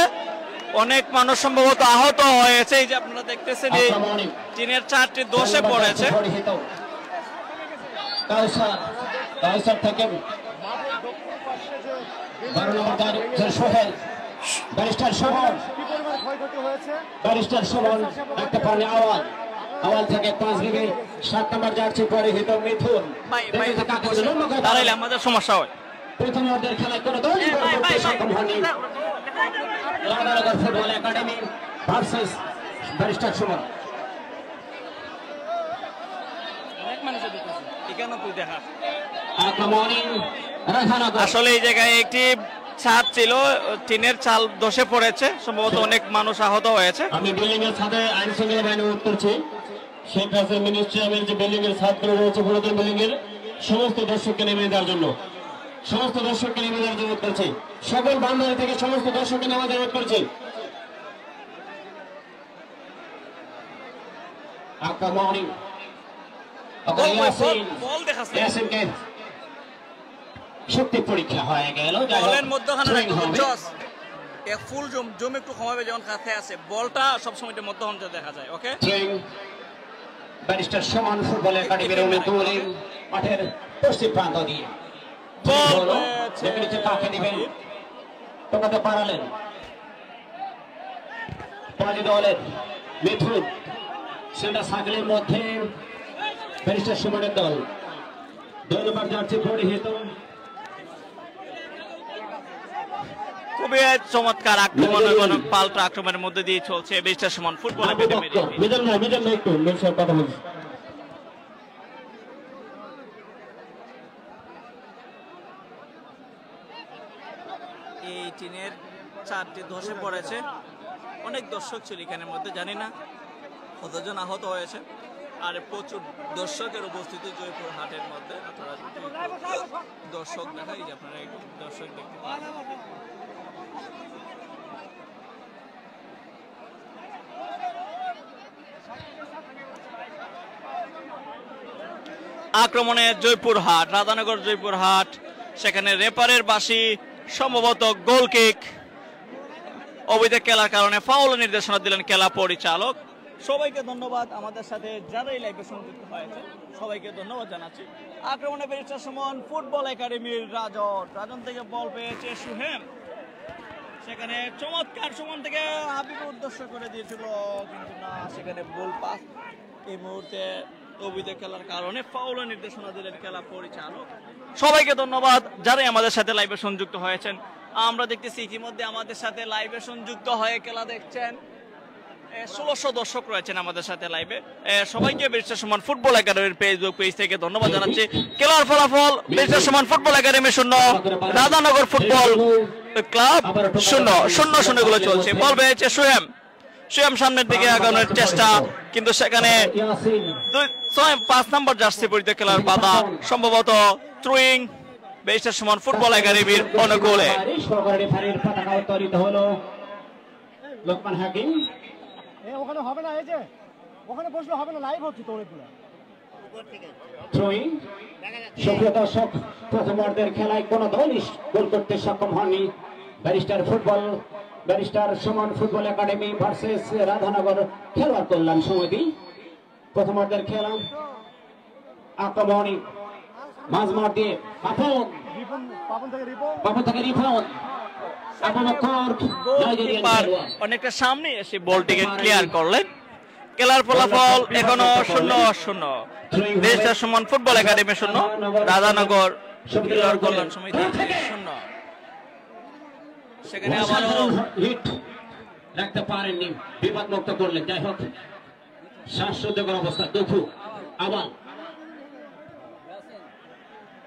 A: অনেক মানুষ সম্ভবত আহত হয়েছে। এই যে আপনারা দেখতেছেন এই টিনের চারটি দোষে পড়েছে।
D: ব্যারিস্টার সুমন একটা পানি আওয়াল থেকে 5B 7 নম্বর জার্সি পরিহিত মিথুন।
A: দাঁড়াইলে আমাদের সমস্যা হয়।
D: প্রথম অর্ধের খেলায় কোনো দল সক্ষম হয়নি। Radhanagar football academy versus barrister Suman.
A: আসলে এই জায়গায় একটি ছাদ ছিল, টিনের চাল ধসে পড়েছে, সম্ভবত অনেক মানুষ আহত হয়েছে।
D: আমি বিল্ডিং এর ছাদে আইন শৃঙ্খলা বাহিনী উঠতেছি। শেখ রাসেল মিনিস্ট্রি যে বিল্ডিং এর ছাদগুলো রয়েছে পুরাতন বিল্ডিং এর সমস্ত দর্শককে নেমে দেওয়ার জন্য, সমস্ত দর্শককে নেমে দেওয়ার জন্য করছি। সকল বান্ধবী থেকে সমস্ত দর্শককে নেমে দেওয়ার করছি। আক্রমণী
A: বল দেখাচ্ছে
D: ইয়াসিনকে শক্তি পরীক্ষা হয়ে গেল।
A: বলের মধ্যখানে এক ফুল জম একটু কমাবে যখন কাছে আছে বলটা সব সময় মধ্যখানে দেখা যায়। ওকে
D: ব্যারিস্টার সুমন ফুটবল একাডেমির উমেদুল মাঠের পশ্চিম প্রান্ত দিয়ে
A: বল
D: কাকে দিবেন তোকাতে পারালেন পরাজিত হলেন মিথুন সেন্টার সার্কেলের মধ্যে ব্যারিস্টার সুমনের দল 2 নম্বর জার্সি পরিহিত
A: খুবই চমৎকার আক্রমণ এবং পাল্টা আক্রমণের মধ্যে দিয়ে চলছে ব্যারিস্টার সুমন ফুটবল একাডেমির
D: একটু কথা বলছি।
A: এই টিনের 4টি ধসে পড়েছে, অনেক দর্শক ছিল এখানের মধ্যে, জানি না কতজন আহত হয়েছে। আর প্রচুর দর্শকের উপস্থিতি জয়পুর হাটের মধ্যে। আপনারা দর্শক দেখাই যে আপনারা দর্শক দেখতে পান। আক্রমণে জয়পুরহাট, রাধানগর জয়পুরহাট, সেখানে রেপারের বাঁশি, সম্ভবত গোল কিক, অবৈধ খেলার কারণে ফাউল নির্দেশনা দিলেন খেলা পরিচালক। সবাইকে ধন্যবাদ, আমাদের সাথে যারা এই লাইভে সংযুক্ত হয়েছে সবাইকে ধন্যবাদ জানাচ্ছি। আক্রমণে ব্যারিস্টার সুমন ফুটবল একাডেমির রাজন থেকে বল পেয়েছে সুহেম, সেখানে চমৎকার সুমন থেকে হাবিবুর উদ্দেশ্য করে দিয়েছিল, কিন্তু না, সেখানে বল পাস। এই মুহূর্তে অবৈধ খেলার কারণে ফাউল নির্দেশনা দিলেন খেলা পরিচালক। সবাইকে ধন্যবাদ যারাই আমাদের সাথে লাইভে সংযুক্ত হয়েছেন। আমরা দেখতেছি ইতিমধ্যে আমাদের সাথে লাইভে সংযুক্ত হয়ে খেলা দেখছেন 1600 দর্শক রয়েছেন আমাদের সাথে লাইভে। সবাইকে ব্যারিস্টার সুমন ফুটবল একাডেমির ফেসবুক পেজ থেকে ধন্যবাদ জানাচ্ছি। খেলার ফলাফল barrister Suman football academy 0, Radhanagar football club 0-0 গুলো চলছে। বল পেয়েছে সুহেম, সামনের দিকে আগানোর চেষ্টা, কিন্তু সেখানে 5 নম্বর জার্সি পরিতে খেলার বাধা, সম্ভবত থ্রোয়িং ব্যারিস্টার সুমন ফুটবল একাডেমির অনুকূলে।
D: লোকমান হাকিম
I: ওখানে হবে না, এই যে ওখানে বসলে হবে না, লাইভ হচ্ছে তো ওইগুলো।
D: থ্রোয়িং সুপ্রিয় দর্শক, প্রথমার্ধের খেলায় কোনো দলই গোল করতে সক্ষম হয়নি। Barrister Suman football academy versus Radhanagar খেলোয়াড় কল্যাণ সমিতি। প্রথমার্ধের খেলা আক্রমণী মাঝমাঠ দিয়ে পাপন থেকে রিফন
A: অনেকটা সামনে এসে বলটিকে ক্লিয়ার করলেন। খেলার ফলাফল এখনো 0-0, barrister Suman football academy 0, Radhanagar খেলোয়াড় কল্যাণ সমিতি 0। সেখানে আবারও
D: হিট রাখতে পারেননি, বিপদ মুক্ত করলেন। যাই হোক, শ্বাসরোধকর অবস্থা দুঃখু। আবার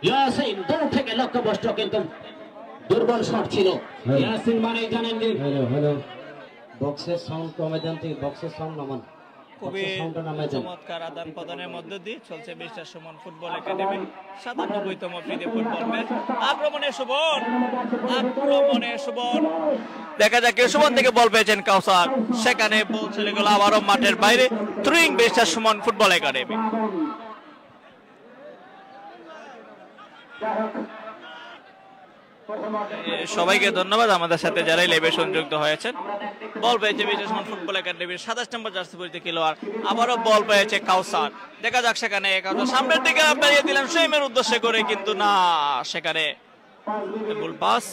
D: ইয়াসিন দূর থেকে লক্ষ্যভ্রষ্ট, কিন্তু দুর্বল শট ছিল। ইয়াসিন মানে জানেন যে
I: বক্সের সাউন্ড কমে দেন, বক্সের সাউন্ড নামান।
A: খুবই চমৎকার আদান প্রদানের মধ্য দিয়ে চলছে ব্যারিস্টার সুমন ফুটবল একাডেমি 97তম ফ্রিতে ফুটবল ম্যাচ। আক্রমণে সুবন, দেখা যাক সুবন থেকে বল পেয়েছেন কাউসার, সেখানে বল চলে গেল আবারও মাঠের বাইরে। Throwing barrister Suman football academy. সবাইকে ধন্যবাদ আমাদের সাথে যারাই লাইভে সংযুক্ত হয়েছেন। বল পেয়েছে ব্যারিস্টার সুমন ফুটবল একাডেমির 27 নম্বর জার্সি পরিহিত খেলোয়াড়, আবারও বল পেয়েছে কাউসার। দেখা যাক, সেখানে কাউসার সামনের দিকে দাঁড়িয়ে দিলেন সুহেমের উদ্দেশ্য করে, কিন্তু না, সেখানে বল পাস।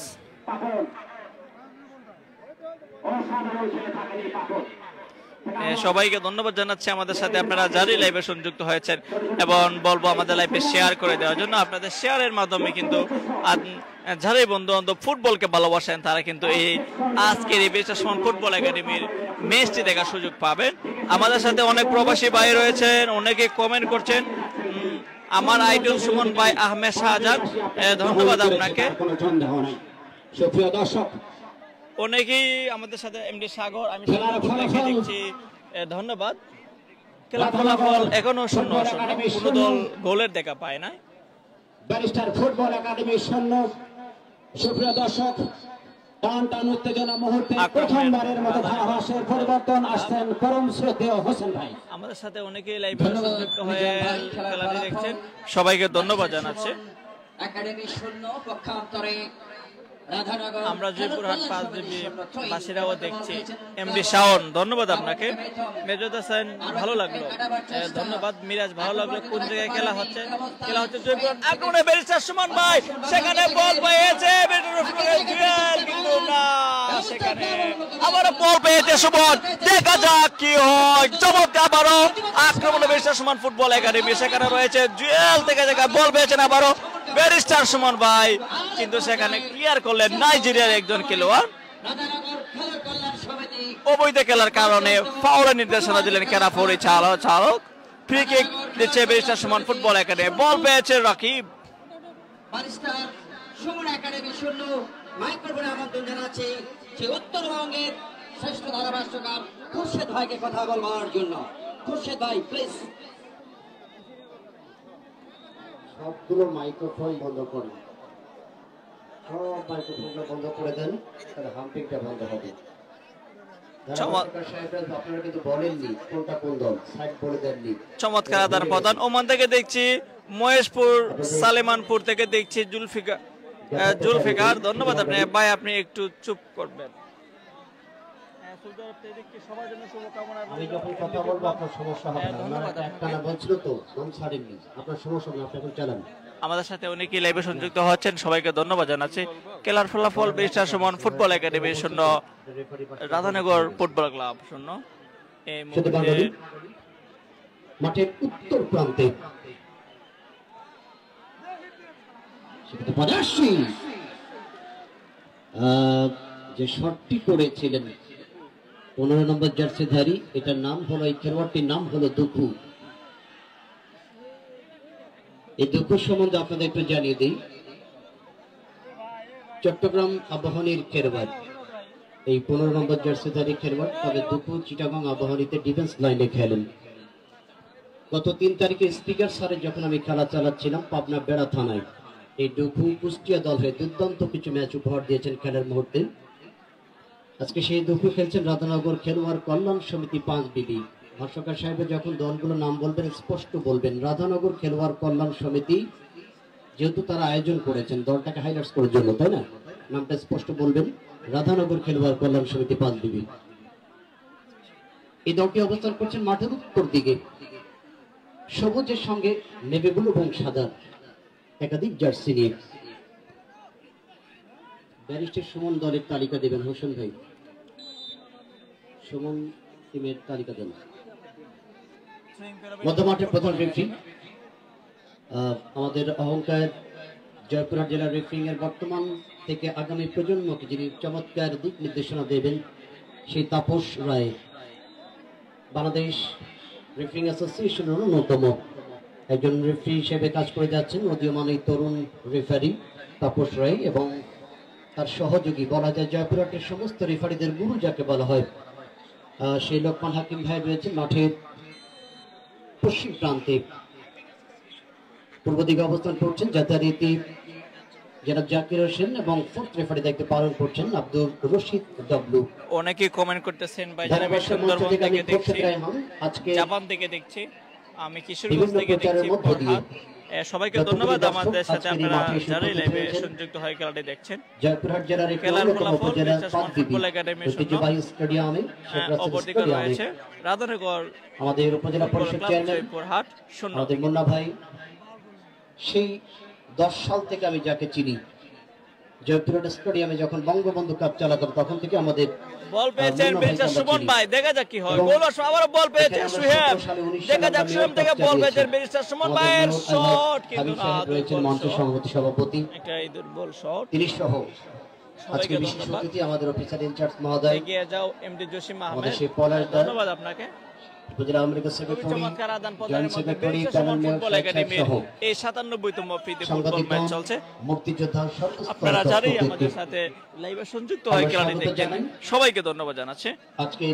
A: সবাইকে ধন্যবাদ জানাচ্ছি আমাদের সাথে আপনারা যারাই লাইভে সংযুক্ত হয়েছেন, এবং বলবো আমাদের লাইভে শেয়ার করে দেওয়ার জন্য। আপনাদের শেয়ারের মাধ্যমে কিন্তু যারাই বন্ধু বান্ধব ফুটবলকে ভালোবাসেন তারা কিন্তু এই আজকের এই ব্যারিস্টার সুমন ফুটবল একাডেমির ম্যাচটি দেখার সুযোগ পাবেন। আমাদের সাথে অনেক প্রবাসী ভাই রয়েছেন, অনেকে কমেন্ট করছেন। আমার আইডল সুমন ভাই আহমেদ শাহজাহান, ধন্যবাদ আপনাকে।
D: সুপ্রিয় দর্শক,
A: অনেকেই আমাদের সাথে এমডি সাগর, আমি দেখছি, ধন্যবাদ। খেলার ফলাফল এখনো 0-0, কোনো দল গোলের দেখা পায় না।
D: Barrister football academy 0। সুপ্রিয় দর্শক, টান টান উত্তেজনা মুহূর্তে প্রথমবারের মতো ধারাভাষ্যের পরিবর্তন আসছেন পরম শ্রদ্ধেয় হোসেন ভাই।
A: আমাদের সাথে অনেকেই লাইভে সংযুক্ত হয়ে খেলাটি দেখছেন, সবাইকে ধন্যবাদ জানাচ্ছি।
D: একাডেমি শূন্য পক্ষান্তরে
A: আমরা জয়পুরহাট 5GB বাসীরাও দেখছি। এমডি শাওন ধন্যবাদ আপনাকে। মেজর হোসেন ভালো লাগলো, ধন্যবাদ। মিরাজ ভালো লাগলো। কোন জায়গায় খেলা হচ্ছে? খেলা হচ্ছে জয়পুরহাট। আক্রমণে ব্যারিস্টার সুমন ভাই, সেখানে বল পেয়েছে কিন্তু না, সেখানে আবারও বল পেয়েছে সুমন। দেখা যাক কি হয়। চমৎকার আবারও আক্রমণে ব্যারিস্টার সুমন ফুটবল একাডেমি, সেখানে রয়েছে জুয়েল থেকে জায়গায় বল পেয়েছেন আবারও ব্যারিস্টার সুমন ভাই, কিন্তু সেখানে ক্লিয়ার করলেন নাইজেরিয়ার একজন খেলোয়াড়। অবৈধ খেলার কারণে ফাউলের নির্দেশনা দিলেন খেলা পরিচালক। ফ্রি কিক দিচ্ছে ব্যারিস্টার সুমন ফুটবল একাডেমি। বল পেয়েছে রাকিব।
D: সুমন একাডেমি শূন্য। মাইক্রোফোনে আমন্ত্রণ জানাচ্ছি যে উত্তরবঙ্গের শ্রেষ্ঠ ধারাভাষ্যকার খুরশেদ ভাইকে কথা বলবার জন্য। খুরশেদ ভাই প্লিজ।
B: সবগুলো মাইক্রোফোন বন্ধ করুন, সব মাইক্রোফোনটা বন্ধ করে দেন, তাহলে হাম্পিংটা বন্ধ হবে। আপনারা কিন্তু বলেননি কোনটা কোন দল, সাইড বলে দেননি।
A: চমৎকার আদান প্রদান। ওমান থেকে দেখছি মহেশপুর, সালেমানপুর থেকে দেখছি জুলফিকার। ধন্যবাদ আপনি ভাই, আপনি একটু চুপ করবেন।
B: আমি যখন কথা বলবো আপনার সমস্যা হবে না। একটানা বলছিল তো, নাম ছাড়েননি, আপনার সমস্যা নেই, আপনি এখন চালান।
A: আমাদের সাথে অনেকেই লাইভে সংযুক্ত হচ্ছেন, সবাইকে ধন্যবাদ জানাচ্ছি। খেলার ফলাফল barrister Suman football academy 0, Radhanagar football club 0। এই মুহূর্তে
B: মাঠের উত্তর প্রান্তে যে শটটি করেছিলেন 15 নম্বর জার্সিধারী, এটার নাম হলো, এই খেলোয়াড়টির নাম হলো দুঃখু। এই দুঃখু সম্বন্ধে আপনাদের একটু জানিয়ে দিই। চট্টগ্রাম আবাহনীর খেলোয়াড়, এই 15 নম্বর জার্সিধারী খেলোয়াড়। তবে দুঃখু চিটাগং আবাহনীতে ডিফেন্স লাইনে খেলেন। গত 3 তারিখে স্পিকার স্যারের যখন আমি খেলা চালাচ্ছিলাম পাবনা বেড়া থানায়, এই দুঃখু কুষ্টিয়া দল হয়ে দুর্দান্ত কিছু ম্যাচ উপহার দিয়েছেন খেলার মুহূর্তে। আজকে সেই দুঃখু খেলছেন রাধানগর খেলোয়াড় কল্যাণ সমিতি 5BB। ভাষ্যকার সাহেবের যখন দলগুলো নাম বলবেন স্পষ্ট বলবেন রাধানগর খেলোয়াড় কল্যাণ সমিতি, যেহেতু তারা আয়োজন করেছেন দলটাকে হাইলাইটস করার জন্য, তাই না? নামটা স্পষ্ট বলবেন, রাধানগর খেলোয়াড় কল্যাণ সমিতি 5BB। এই দলটি অবস্থান করছেন মাঠের উত্তর দিকে, সবুজের সঙ্গে নেভি ব্লু এবং সাদা একাধিক জার্সি নিয়ে। ব্যারিস্টার সুমন দলের তালিকা দেবেন হোসেন ভাই, সুমন টিমের তালিকা দেন। মধ্যমাঠের প্রধান রেফারি আমাদের অহংকার জয়পুরহাট জেলার রেফারিং এর বর্তমান থেকে আগামী প্রজন্মকে যিনি চমৎকার দিক নির্দেশনা দেবেন সেই তাপস রায়, বাংলাদেশ রেফারিং অ্যাসোসিয়েশনের অন্যতম একজন রেফারি হিসেবে কাজ করে যাচ্ছেন উদীয়মান এই তরুণ রেফারি তাপস রায়, এবং তার সহযোগী বলা যায় জয়পুরহাটের সমস্ত রেফারিদের গুরু যাকে বলা হয় সেই লোকমান হাকিম ভাই রয়েছে মাঠের পশ্চিম প্রান্তে। পূর্ব দিকে অবস্থান করছেন যথারীতি জনাব জাকির হোসেন, এবং ফোর্থ রেফারি দায়িত্ব পালন করছেন আব্দুর রশিদ ডব্লু।
A: অনেকে কমেন্ট করতেছেন ভাই, জানাবেন সুন্দরবন থেকে দেখছি, আজকে জাপান থেকে দেখছি, আমি কিশোরগঞ্জ থেকে দেখছি। সবাইকে ধন্যবাদ আমাদের সাথে আপনারা যারা লাইভে সংযুক্ত হয়ে খেলাটি দেখছেন।
B: জয়পুরহাট জেলার
A: খেলার ফলাফল ফুটবল একাডেমি
B: স্টেডিয়ামে
A: অপরদিকে রয়েছে রাধানগর
B: আমাদের উপজেলা পরিষদ চেয়ারম্যান
A: জয়পুরহাট 0।
B: আমাদের মুন্না ভাই, সেই 10 সাল থেকে আমি যাকে চিনি, জয়পুরহাট স্টেডিয়ামে যখন বঙ্গবন্ধু কাপ চালাতাম তখন থেকে আমাদের
A: বল পেয়েছেন ব্যারিস্টার সুমন ভাই। দেখা যাক কি হয়। গোল আবার বল পেয়েছেন সুহেব, দেখা যাক সুহেব থেকে বল পেয়েছেন ব্যারিস্টার সুমন ভাইয়ের শট, কিন্তু না,
B: রয়েছেন মঞ্চ সভাপতি সভাপতি
A: একটা দুর্বল শট।
B: তিনি সহ আজকে বিশেষ অতিথি আমাদের অফিসার ইনচার্জ মহোদয়,
A: এগিয়ে যাও এমডি জসিম আহমেদ,
B: আমাদের সেই পলাশ দা,
A: ধন্যবাদ আপনাকে।
B: উপজেলা আমেরিকা সেক্রেটারি,
A: চমৎকার আদান প্রদানের মধ্যে ব্যারিস্টার সুমন ফুটবল একাডেমির এই 97তম প্রীতি ফুটবল ম্যাচ চলছে।
B: মুক্তিযোদ্ধা
A: আপনারা যারাই আমাদের সাথে লাইভে সংযুক্ত হয়ে খেলাটি দেখছেন সবাইকে ধন্যবাদ জানাচ্ছি।
B: আজকে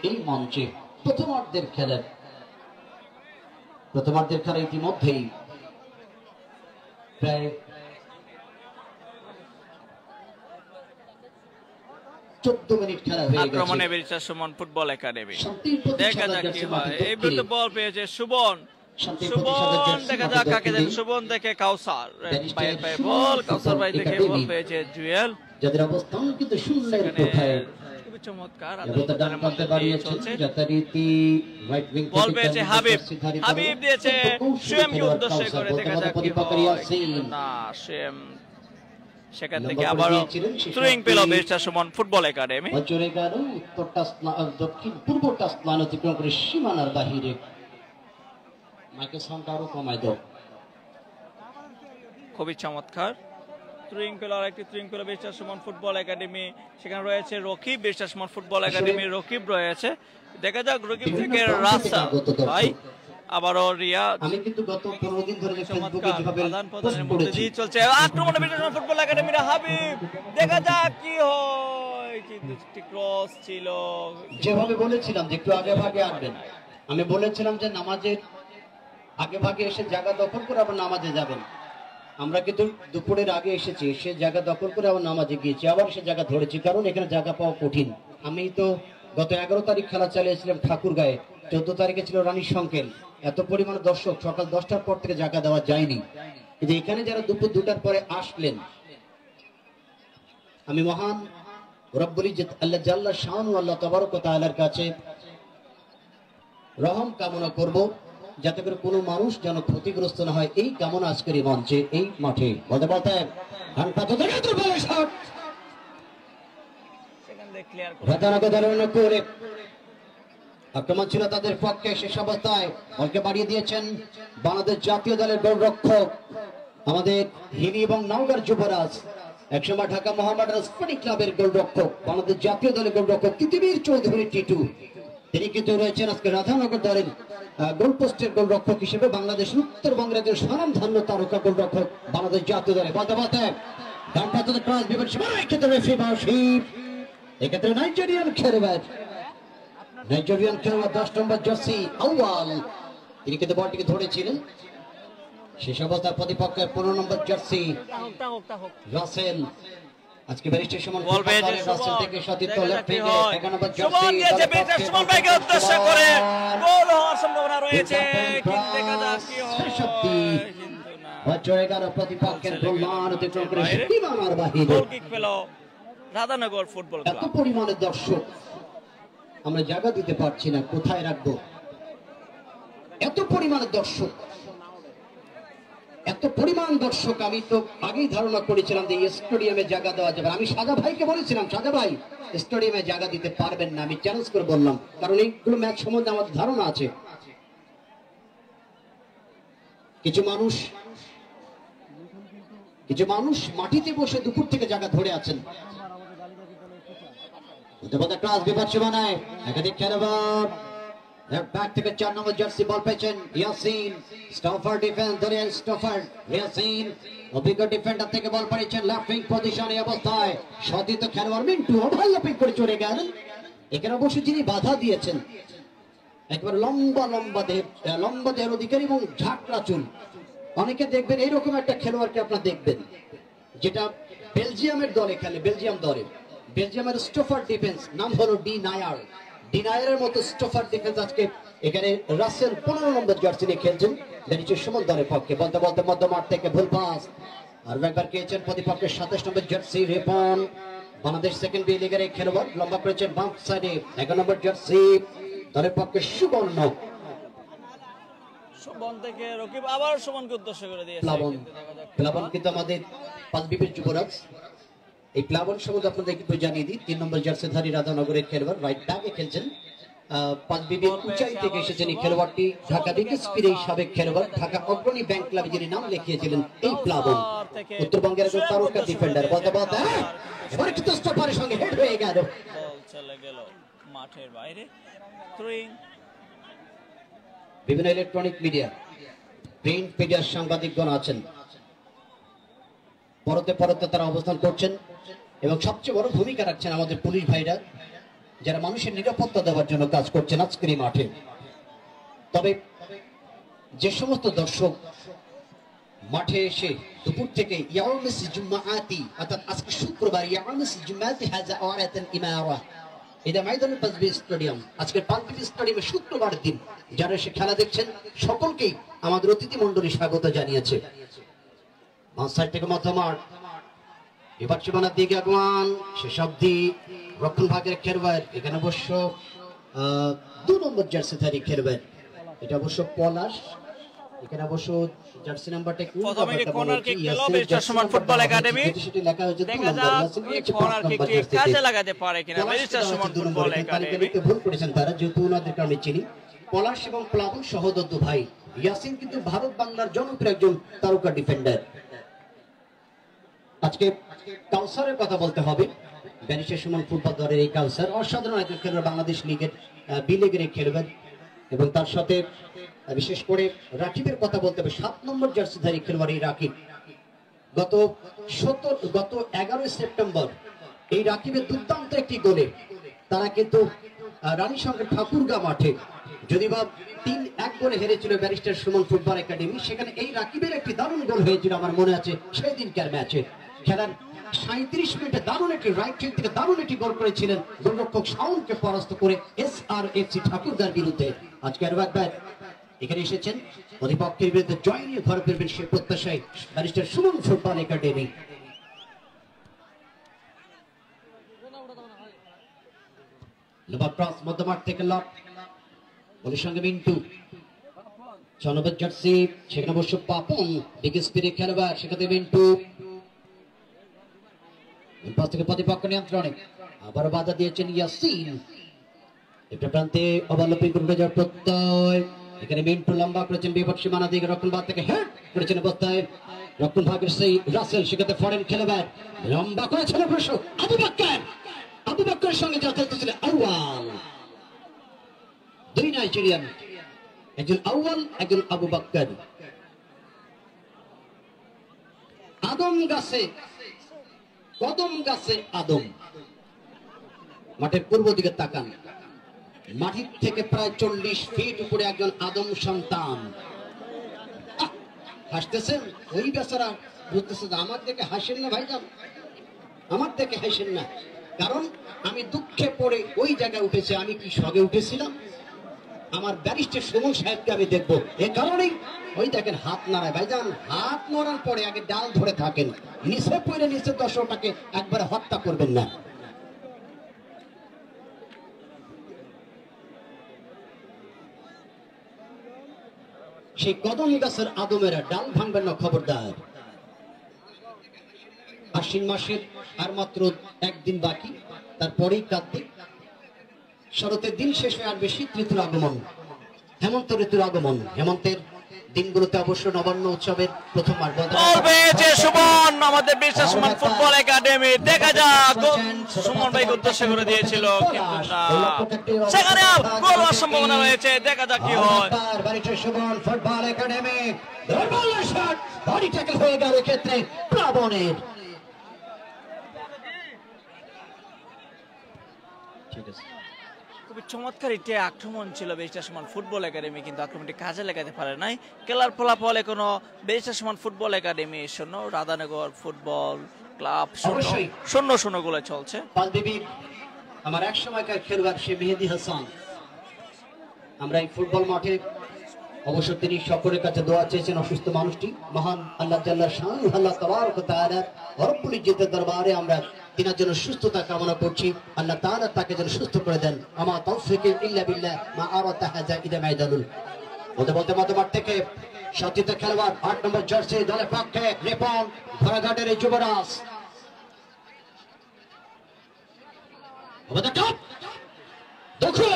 B: এই মঞ্চে প্রথমার্ধের খেলা ইতিমধ্যেই প্রায় 14 মিনিট খেলা হয়ে গেছে।
A: আক্রমণে বেরিস্টার সুমন ফুটবল একাডেমি। দেখা যাক কি হয়। এই বিরুদ্ধে বল পেয়েছে সুবন। সুবন দেখা যাক কাকে দেন। সুবন দেখে কাউসার পায়ের পায়ে বল। কাউসার ভাই দেখে বল পেয়েছে জুয়েল।
B: যাদের অবস্থান কিন্তু শূন্যের কোঠায়
A: খুবই চমৎকার।
B: ডান প্রান্তে দাঁড়িয়েছেন যথারীতি রাইট উইং
A: বল পেয়েছে হাবিব। হাবিব দিয়েছে সুয়েমকে উদ্দেশ্য করে। দেখা যাক কি হয়। না সুয়েম সেখান থেকে আবারও থ্রোইং পেল বেরিস্টার সুমন ফুটবল একাডেমি।
B: চলে গেল উত্তরটা দক্ষিণ পূর্বটা স্নান অতিক্রম করে সীমানার বাহিরে। মাইকেল সাউন্ড আরো কমাই দাও।
A: খুবই চমৎকার থ্রোইং পেল। আর একটি থ্রোইং পেল বেরিস্টার সুমন ফুটবল একাডেমি। সেখানে রয়েছে রকিব। বেরিস্টার সুমন ফুটবল একাডেমির রকিব রয়েছে। দেখা যাক রকিব থেকে রাসা ভাই আবারও রিয়াদ।
B: আমি কিন্তু গত 15 দিন ধরে ফেসবুকে যেভাবে
A: আদান প্রদানের মধ্যে দিয়ে চলছে আক্রমণে বেরিস্টার সুমন ফুটবল একাডেমির হাবিব। দেখা যাক কি হয়। কিন্তু একটি ক্রস ছিল।
B: যেভাবে বলেছিলাম যে একটু আগে ভাগে আসবেন, আমি বলেছিলাম যে নামাজের আগে ভাগে এসে জায়গা দখল করে আবার নামাজে যাবেন। আমরা কিন্তু দুপুরের আগে এসেছি, সে জায়গা দখল করে আবার নামাজে গিয়েছি, আবার সে জায়গা ধরেছি, কারণ এখানে জায়গা পাওয়া কঠিন। আমি তো গত 11 তারিখ খেলা চালিয়েছিলাম ঠাকুরগাঁয়ে, 14 তারিখে ছিল রানীর সংকেল। এত পরিমাণ দর্শক, সকাল 10টার পর থেকে জায়গা দেওয়া যায়নি। কিন্তু এখানে যারা দুপুর 2টার পরে আসলেন, আমি মহান রব্বুল ইজ্জত আল্লাহ জাল্লা শানু আল্লাহ তাবারক ওয়া তাআলার কাছে রহম কামনা করব, যাতে করে কোনো মানুষ যেন ক্ষতিগ্রস্ত না হয়। এই কামনা আজকের এই মঞ্চে, এই মাঠে বলতে বলতে আক্রমণ ছিল তাদের পক্ষে। শেষ অবস্থায় বলকে বাড়িয়ে দিয়েছেন বাংলাদেশ জাতীয় দলের গোলরক্ষক আমাদের হিলি এবং নওগাঁর যুবরাজ, একসময় ঢাকা মোহামেডান স্পোর্টিং ক্লাবের গোলরক্ষক, বাংলাদেশ জাতীয় দলের গোলরক্ষক তিতিবীর চৌধুরী টিটু। তিনি কিন্তু রয়েছেন আজকে রাধানগর দলের গোলপোস্টের গোলরক্ষক হিসেবে বাংলাদেশের উত্তরবঙ্গের একজন স্বনামধন্য তারকা গোলরক্ষক বাংলাদেশ জাতীয় দলে। বলতে বলতে ডান প্রান্তে ক্রস বিপদ সীমানায় ক্ষেত্রে রেফারি বাউশিপ। এক্ষেত্রে নাইজেরিয়ান খেলোয়াড় 10 নম্বর জার্সি আউয়াল, তিনি কিন্তু বলটিকে ধরেছিলেন। শেষ অবস্থায় প্রতিপক্ষের 15 নম্বর জার্সি রাসেল। আজকে ব্যারিস্টার সুমন
A: বল পেয়েছে
B: রাসেল থেকে সতীর্থ লেফট উইং এ 11 নম্বর
A: সুমন দিয়েছে বেরিস্টার সুমন ভাইকে উদ্দেশ্য করে গোল হওয়ার সম্ভাবনা রয়েছে, কিন্তু দেখা যাক কি হয়।
B: বছরে গেল প্রতিপক্ষের গোলমান অতিক্রম করে সীমানার বাহিরে
A: গোল কিক পেল রাধানগর ফুটবল ক্লাব।
B: এত পরিমাণে দর্শক আমরা জায়গা দিতে পারছি না, কোথায় রাখবো? এত পরিমাণে দর্শক, এত পরিমাণ দর্শক। আমি তো আগেই ধারণা করেছিলাম যে স্টেডিয়ামে জায়গা দেওয়া যাবে। আমি সাজা ভাইকে বলেছিলাম, সাজা ভাই স্টেডিয়ামে জায়গা দিতে পারবেন না, আমি চ্যালেঞ্জ করে বললাম, কারণ এইগুলো ম্যাচ সম্বন্ধে আমার ধারণা আছে। কিছু মানুষ মাটিতে বসে দুপুর থেকে জায়গা ধরে আছেন। ক্লাস বিপদ সীমানায় একাধিক খেলোয়াড় ব্যাক থেকে 4 নম্বর জার্সি বল পেয়েছেন ইয়াসিন। স্টফার ডিফেন্স ধরে স্টফার ইয়াসিন অভিজ্ঞ ডিফেন্ডার থেকে বল পাঠিয়েছেন লেফট উইং পজিশনে অবস্থায় সতীর্থ খেলোয়াড় মিন্টু ওভারল্যাপিং করে চলে গেলেন। এখানে অবশ্য যিনি বাধা দিয়েছেন একবার লম্বা দেহের অধিকারী এবং ঝাঁকড়া চুল। অনেকে দেখবেন এইরকম একটা খেলোয়াড়কে আপনারা দেখবেন, যেটা বেলজিয়ামের দলে খেলে, বেলজিয়ামের স্টফার ডিফেন্স, নাম হলো ডিনায়ারের মতো স্টফার ডিফেন্স। আজকে এখানে রাসেল 15 নম্বর জার্সি নিয়ে খেলছেন বেরিস্টার সুমন দলের পক্ষে। বলতে বলতে মধ্যমাঠ থেকে ভুল পাস আর একবার খেয়েছেন প্রতিপক্ষের 27 নম্বর জার্সি রেপন, বাংলাদেশ সেকেন্ড বি লিগের এই খেলোয়াড়। লম্বা করেছেন বাম সাইডে 11 নম্বর জার্সি দলের পক্ষে সুবর্ণ।
A: সুবর্ণ থেকে রকিব আবার সুমনকে উদ্দেশ্য করে দিয়েছে।
B: প্লাবন কিন্তু আমাদের পাঁচবিবির যুবরাজ। এই প্লাবন সম্বন্ধে আপনাদের একটু জানিয়ে দিই, 3 নম্বর জার্সিধারী রাধানগরের খেলোয়াড়, রাইট ব্যাকে খেলছেন। পাঁচবিবির উঁচাই থেকে এসেছেন এই খেলোয়াড়টি। ঢাকা বিকেএসপির এই সাবেক খেলোয়াড়, ঢাকা অগ্রণী ব্যাংক ক্লাবে যিনি নাম লিখিয়েছিলেন এই প্লাবন, উত্তরবঙ্গের একজন তারকা ডিফেন্ডার। বলতে বলতে এবার কিন্তু স্টপারের সঙ্গে হেড হয়ে গেল,
A: চলে গেল মাঠের বাইরে। থ্রোইং
B: বিভিন্ন ইলেকট্রনিক মিডিয়া, প্রিন্ট মিডিয়ার সাংবাদিকগণ আছেন, পরতে তারা অবস্থান করছেন এবং সবচেয়ে বড় ভূমিকা রাখছেন আমাদের পুলিশ ভাইরা, যারা মানুষের নিরাপত্তা দেওয়ার জন্য কাজ করছেন আজকের এই মাঠে। তবে যে সমস্ত দর্শক মাঠে এসে দুপুর থেকে ইয়াউমিস জুমাআতি অর্থাৎ আজকে শুক্রবার ইয়াউমিস জুমাআতি হাযা আওরাতান ইমারা এটা ময়দানে পাঁচবি স্টেডিয়াম আজকে পাঁচবি স্টেডিয়ামে শুক্রবার দিন যারা এসে খেলা দেখছেন সকলকেই আমাদের অতিথি মণ্ডলী স্বাগত জানিয়েছে মাসাইড থেকে মধ্যমাঠ এবার সীমানার দিকে আগমন শেষ অবধি রক্ষণ ভাগের খেলোয়াড় এখানে অবশ্য 2 নম্বর জার্সিধারী খেলোয়াড় এটা অবশ্য পলাশ এখানে অবশ্য জার্সি নাম্বারটা কি
A: প্রথমে কর্নার কিক খেলো বেরিস্টার সুমন ফুটবল একাডেমি
B: সেটি লেখা হয়েছে
A: দেখা যাক এই কর্নার কিকটি কাজে লাগাতে পারে কিনা বেরিস্টার সুমন ফুটবল একাডেমি
B: ভুল করেছেন তারা যেহেতু ওনাদেরকে আমি চিনি পলাশ এবং প্লাবন সহোদর ভাই ইয়াসিন কিন্তু ভারত বাংলার জনপ্রিয় একজন তারকা ডিফেন্ডার আজকে কাউসারের কথা বলতে হবে ব্যারিস্টার সুমন ফুটবল দলের এই কাউসার অসাধারণ একজন খেলোয়াড় বাংলাদেশ লিগের বি লিগের খেলোয়াড় এবং তার সাথে বিশেষ করে রাকিবের কথা বলতে হবে 7 নম্বর জার্সিধারী খেলোয়াড় এই রাকিব গত 11 সেপ্টেম্বর এই রাকিবের দুর্দান্ত একটি গোলে তারা কিন্তু রানীশঙ্কর ঠাকুরগা মাঠে যদি বা 3-1 গোলে হেরেছিল ব্যারিস্টার সুমন ফুটবল একাডেমি সেখানে এই রাকিবের একটি দারুণ গোল হয়েছিল আমার মনে আছে সেই দিনকার ম্যাচে খেলার 37 মিনিটে দারুণ একটি রাইট সাইড থেকে দারুণ একটি গোল করেছিলেন গোলরক্ষক শাওনকে পরাস্ত করে এসআরএফসি ঠাকুরগার বিরুদ্ধে আজকে একবার এখানে এসেছেন প্রতিপক্ষের বিরুদ্ধে জয় নিয়ে ঘরে ফিরবেন সে প্রত্যাশায় ব্যারিস্টার সুমন ফুটবল একাডেমি লোবা ক্রস মধ্যমাঠ থেকে লক বলের সঙ্গে মিন্টু 6 নম্বর জার্সি সেখানে অবশ্য পাপন বিগ স্পিডে খেলোয়াড় সেখানে মিন্টু পাশ থেকে প্রতিপক্ষ নিয়ন্ত্রণে আবার বাধা দিয়েছেন ইয়াসিন একটা প্রান্তে অবলম্বন করে যাওয়ার প্রত্যয় এখানে মিন্টু লম্বা করেছেন বিপদ সীমানা দিকে রক্ষণ ভাগ থেকে হেড করেছেন অবস্থায় রক্ষণ ভাগের সেই রাসেল সেখানে ফরেন খেলোয়াড় লম্বা করেছেন অবশ্য আবু বকরের সঙ্গে যা খেলতেছিল আউয়াল 2 নাইজেরিয়ান একজন আউয়াল একজন আবু বকর কদম গাছে আদম মাঠের পূর্ব দিকে তাকান মাটির থেকে প্রায় 40 ফিট উপরে একজন আদম সন্তান হাসতেছেন ওই বেচারা বলতেছে আমার দেখে হাসেন না ভাইজান আমার দেখে হাসেন না কারণ আমি দুঃখে পড়ে ওই জায়গায় উঠেছি আমি কি সঙ্গে উঠেছিলাম আমার ব্যারিস্টার সুমন সাহেবকে আমি দেখবো এ কারণেই ওই দেখেন হাত নাড়ায় ভাইজান হাত নাড়ার পরে আগে ডাল ধরে থাকেন নিচে পড়ে নিচে দর্শকটাকে একবারে হত্যা করবেন না সেই কদম গাছের আদমেরা ডাল ভাঙবেন না খবরদার আশ্বিন মাসের আর মাত্র একদিন বাকি তারপরেই কার্তিক শরতের দিন শেষ হয়ে আসবে শীত ঋতুর আগমন হেমন্ত ঋতুর আগমন হেমন্তের দিনগুলোতে অবশ্য নবান্ন উৎসবের প্রথম মাস
A: সুমন আমাদের বিশ্বাস সুমন ফুটবল একাডেমি দেখা যাক সুমন ভাই উদ্দেশ্য করে দিয়েছিল কিন্তু সেখানে গোল হওয়ার সম্ভাবনা রয়েছে দেখা যাক কি হয়
B: Suman football academy shot body tackle হয়ে গেল ক্ষেত্রে প্লাবনের ঠিক আছে
A: খুবই চমৎকার একটি আক্রমণ ছিল বেরিস্টার সুমন ফুটবল একাডেমি কিন্তু আক্রমণটি কাজে লাগাতে পারে নাই খেলার ফলাফল এখনো barrister Suman football academy 0 Radhanagar football club 0-0 গোলে চলছে
B: আমার এক সময়কার খেলোয়াড় সে মেহেদি হাসান আমরা এই ফুটবল মাঠে অবশ্য তিনি সকলের কাছে দোয়া চেয়েছেন অসুস্থ মানুষটি মহান আল্লাহ জাল্লা শানু আল্লাহ তাবারক ওয়া তাআলা রব্বুল ইজ্জতের দরবারে আমরা তিনার জন্য সুস্থতা কামনা করছি আল্লাহ তাআলা তাকে যেন সুস্থ করে দেন আমা তাওফিক ইল্লা বিল্লাহ মা আরাতা হাযা ইদা মাইদানুল বলতে মধ্যমাঠ থেকে সতীর্থ খেলোয়াড় 8 নম্বর জার্সি দলের পক্ষে রেপন ঘোড়াঘাটের এই যুবরাজ দেখো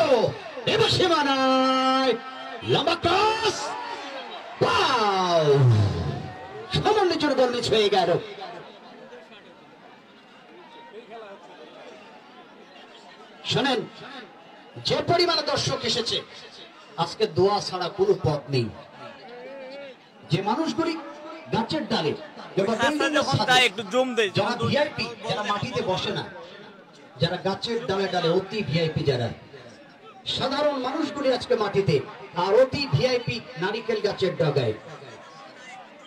B: এবার সীমানায় লম্বা ক্রস ওয়াও সামান্য ছোট গোল মিস হয়ে গেল শোনেন যে পরিমাণে দর্শক এসেছে আজকে দোয়া ছাড়া কোনো পথ নেই যে মানুষগুলি গাছের ডালে যারা ভিআইপি যারা মাটিতে বসে না যারা গাছের ডালে ডালে অতি ভিআইপি যারা সাধারণ মানুষগুলি আজকে মাটিতে আর অতি ভিআইপি নারিকেল গাছের ডাগায়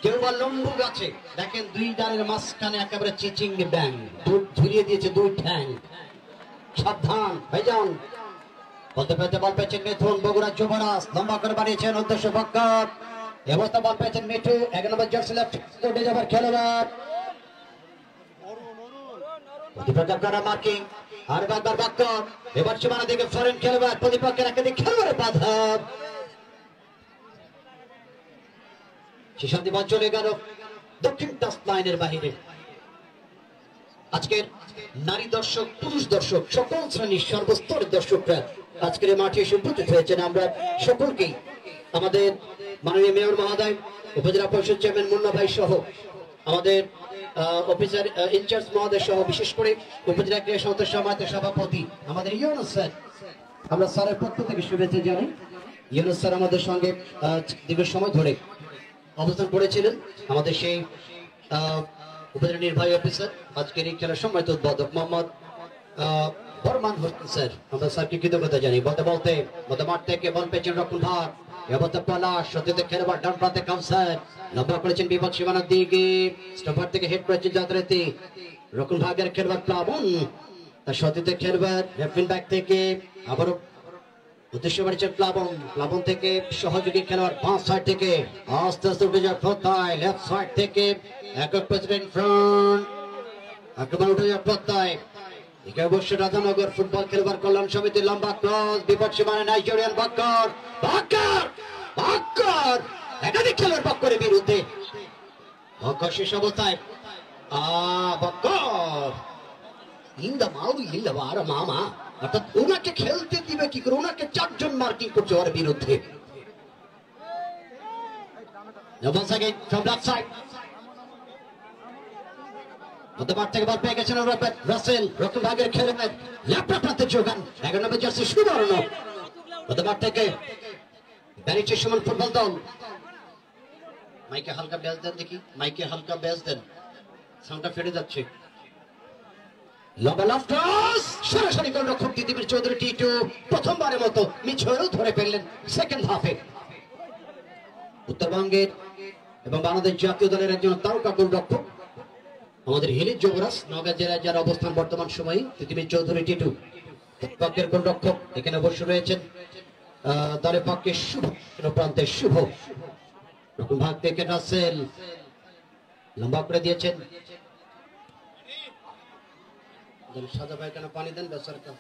B: কেউ বা লম্বু গাছে দেখেন দুই ডালের মাঝখানে একেবারে চিচিং ব্যাং ঝুলিয়ে দিয়েছে দুই ঠ্যাং। সাবধান ভাইজান। বলতে পেতে বল পেয়েছেন মিথুন, বগুড়া যুবরাজ লম্বা করে বাড়িয়েছেন উদ্দেশ্য বক্কর। এবস্তা বল পেয়েছেন মিঠু, 1 নম্বর জার্সি লেফট কোর্টে যাবার খেলোয়াড়। প্রতিপক্ষ করা মার্কিং আর একবার বক্কর। এবার সীমানা দিকে ফরেন খেলোয়াড়, প্রতিপক্ষের একাধিক খেলোয়াড়ের বাধা। শিশান্তি বল চলে গেল দক্ষিণ টাচ লাইনের বাহিরে। আজকের নারী দর্শক, পুরুষ দর্শক, সকল শ্রেণীর সর্বস্তরের দর্শকরা আজকের মাঠে এসে উপস্থিত হয়েছেন। আমরা সকলকেই আমাদের মাননীয় মেয়র মহোদয়, উপজেলা পরিষদ চেয়ারম্যান মুন্না ভাই সহ আমাদের অফিসার ইনচার্জ মহোদয় সহ বিশেষ করে উপজেলা ক্রীড়া সংস্থার সমাজের সভাপতি আমাদের ইউনুস স্যার, আমরা স্যারের পক্ষ থেকে শুভেচ্ছা জানাই। ইউনুস স্যার আমাদের সঙ্গে দীর্ঘ সময় ধরে অবস্থান করেছিলেন। আমাদের সেই উপজেলা নির্বাহী অফিসার, আজকের এই খেলার সম্মানিত উদ্বোধক মোহাম্মদ বর্মান হোসেন স্যার, আমরা স্যারকে কৃতজ্ঞতা জানি। বলতে বলতে মাঠ থেকে বল পেয়েছেন রক্ষণ ভাগ, পলাশ সত্যতে খেলোয়াড় ডান প্রান্তে কাউসার লম্বা করেছেন বিপদ সীমানার দিকে, স্টপার থেকে হেড করেছেন যাত্রাতে রক্ষণ ভাগের খেলোয়াড় প্লাবন, তার সত্যতে খেলোয়াড় লেফট ব্যাক থেকে আবারও উদ্দেশ্য বাড়িয়েছেন প্লাবন, প্লাবন থেকে সহযোগী খেলোয়াড় বাঁ সাইড থেকে আস্তে আস্তে উঠে যাওয়ার প্রত্যয়, লেফট সাইড থেকে একক প্রেসিডেন্ট ফ্রন্ট আক্রমণ উঠে যাওয়ার প্রত্যয়। একে অবশ্য রাধানগর ফুটবল খেলবার কল্যাণ সমিতি লম্বা ক্রস, বিপদ সীমানায় নাইজেরিয়ান বক্কর, বক্কর বক্কর একাধিক খেলোয়াড় বক্করের বিরুদ্ধে, বক্কর শেষ অবস্থায় বক্কর ইন্দা মাউ ইন্দা আর মামা, অর্থাৎ ওনাকে খেলতে দিবে কি করে, ওনাকে 4 জন মার্কিং করছে ওর বিরুদ্ধে। মধ্যমাঠ থেকে বল পেয়ে গেছেন রাসেল, রক্ষণ ভাগের খেলোয়াড় লেফট প্রান্তে যোগান 11 নম্বর জার্সি সুবর্ণ। মধ্যমাঠ থেকে ব্যারিস্টার সুমন ফুটবল দল, মাইকে হালকা ব্যাস দেন দেখি, মাইকে হালকা ব্যাস দেন, সাউন্ডটা ফেটে যাচ্ছে। লম্বা লাফ ক্রস, সরাসরি গোলরক্ষক দিদিবীর চৌধুরী টিটু প্রথমবারের মতো মিছরেও ধরে ফেললেন সেকেন্ড হাফে। উত্তরবঙ্গের এবং বাংলাদেশ জাতীয় দলের একজন তারকা গোলরক্ষক আমাদের হিলির যুবরাজ, নওগাঁ জেলায় যার অবস্থান বর্তমান সময়ে দিদিবীর চৌধুরী টিটু পক্ষের গোলরক্ষক। এখানে অবশ্য রয়েছেন দলের পক্ষে শুভ প্রান্তের শুভ, রকম ভাগ থেকে রাসেল লম্বা করে দিয়েছেন। সাদা ভাই কেন পানি দেন বেসরকার।